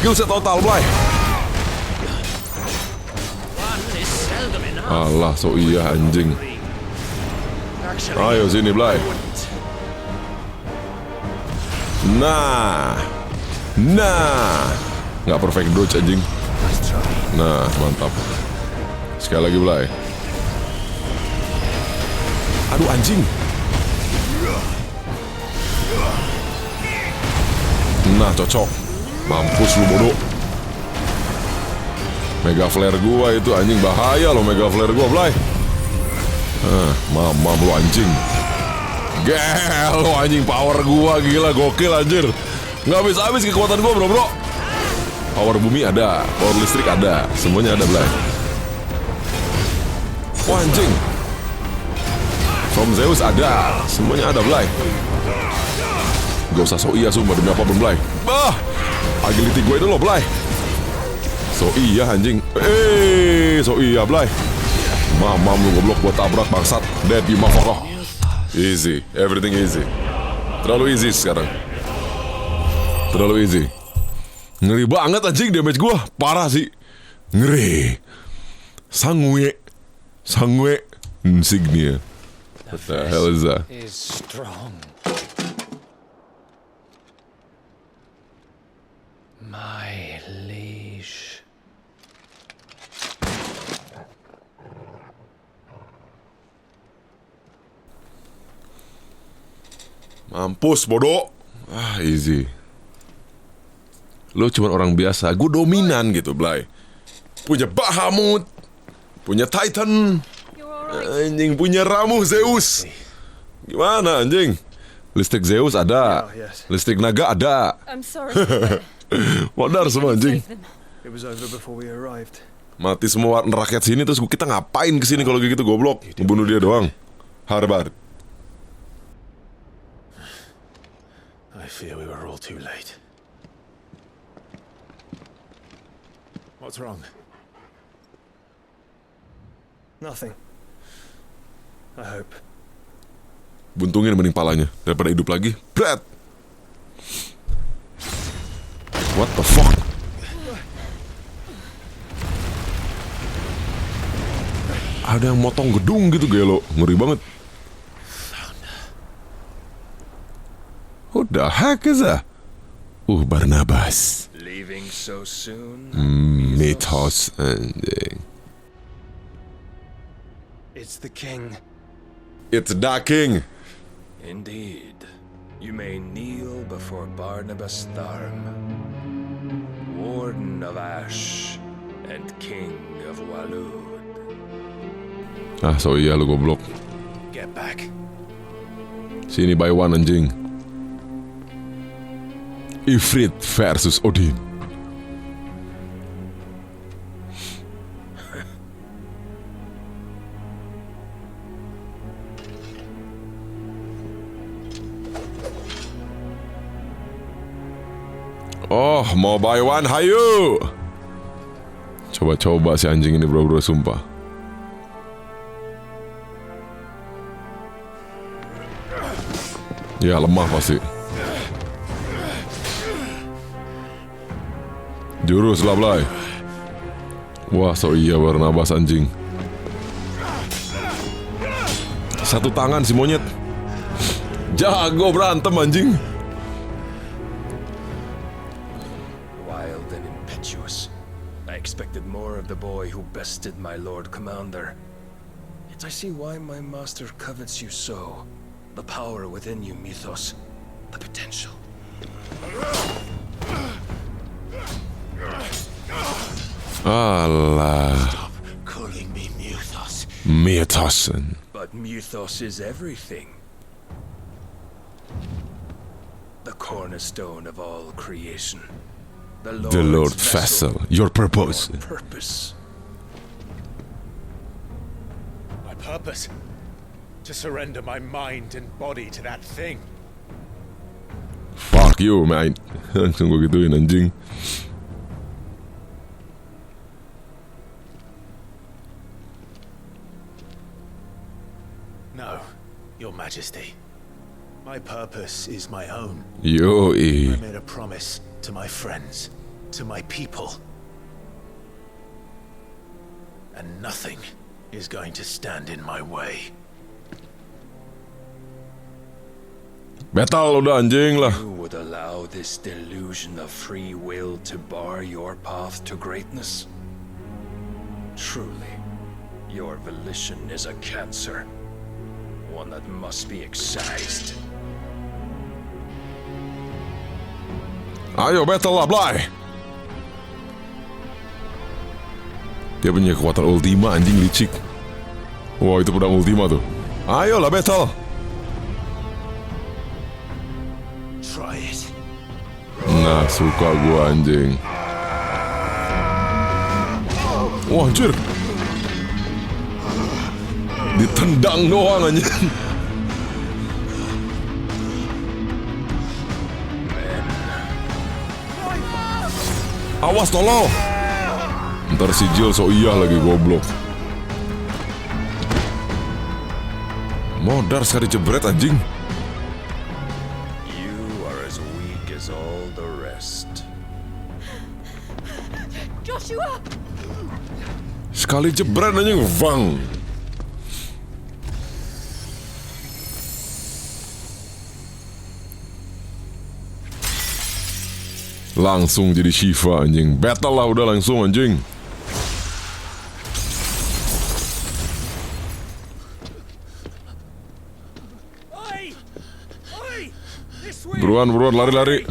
Killsnya total, Blayy. Alah, so iya anjing. Ayo sini, Blayy. Nah. Nggak perfect dodge anjing. Nah, mantap. Sekali lagi, Blayy. Aduh anjing. Nah, cocok. Mampus lu, bodoh. Mega flare gua itu anjing, bahaya lo mega flare gua, Blayy. Mamam lu anjing. Gel lo anjing, power gua gila, gokil anjir. Nggak habis-habis kekuatan gua, bro. Power bumi ada, power listrik ada, semuanya ada, Blayy. Wah anjing. From Zeus ada. Semuanya ada, Blayy. Gak usah so iya sumpah, demi apapun, Blayy. Bah, agility gue itu loh, Blayy. So iya anjing. So iya, Blayy. Mamam lu goblok, buat tabrak bangsat. Dead you motherfucker. Easy, everything easy. Terlalu easy sekarang. Terlalu easy. Ngeri banget anjing damage gue. Parah sih. Ngeri. Sangwe insignia. What the hell is that? Is strong. My liege. Mampus bodoh. Easy. Lo cuma orang biasa. Gue dominan gitu, Blayy. Punya Bahamut, punya Titan, anjing punya ramuh Zeus. Gimana anjing? Listrik Zeus ada, listrik naga ada. I'm sorry. Wadar semua anjing. It was over before we arrived. Mati semua rakyat sini, terus kita ngapain kesini kalau kayak gitu, goblok? Membunuh dia doang. Harbar. I fear we were all too late. What's wrong? Nothing. I hope. Buntungin mending palanya daripada hidup lagi. Brat. What the fuck? Ada yang motong gedung gitu, gelo. Ngeri banget. Who the heck is that? Barnabas. Leaving so soon? Mythos anjing. It's the king. It's the king. Indeed. You may kneel before Barnabas Tharm, Warden of Ash and King of Walud. So iya lu goblok. Get back. Sini by one anjing. Ifrit versus Odin. Mau buy one, hayu. Coba-coba si anjing ini bro, sumpah. Ya lemah pasti. Jurus lah, Blayy. Wah, so iya Barnabas anjing. Satu tangan si monyet. Jago berantem anjing. Wild and impetuous. I expected more of the boy who bested my Lord Commander. Yet I see why my master covets you so. The power within you, Mythos. The potential. Alah. Stop calling me Mythos. Mythos. But Mythos is everything. The cornerstone of all creation. The Lord's vessel. Your purpose. Purpose. My purpose? To surrender my mind and body to that thing. Fuck you, man. Langsung gue gituin anjing. No, Your Majesty. My purpose is my own. Yo-y. I made a promise to my friends, to my people. And nothing is going to stand in my way. Battle udah anjing lah. You would allow this delusion of free will to bar your path to greatness? Truly, your volition is a cancer. One that must be excised. Ayo battle lah, Blayy. Dia punya kekuatan ultima anjing licik. Wah, itu pedang ultima tuh. Ayo lah battle. Try it. Nah, suka gua anjing. Wah, anjir. Ditendang doang anjing. Awas tolong. Ntar si Jill so iya lagi goblok. Modar sekali jebret anjing. You are as weak as all the rest. Joshua! Sekali jebret anjing, bang. Langsung jadi Shiva anjing. Battle lah udah langsung anjing. Buruan lari-lari.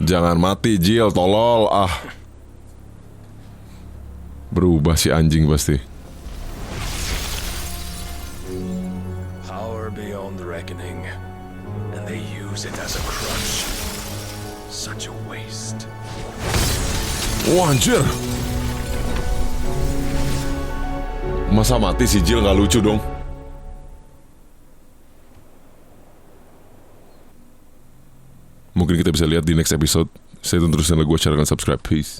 Jangan mati Jill, tolol ah. Berubah si anjing pasti. Power beyond reckoning, and they use it as a crutch. Such a waste. Wah anjir. Masa mati si Jill nggak lucu dong. Mungkin kita bisa lihat di next episode. Stay tune terus channel gue, share dan subscribe. Peace.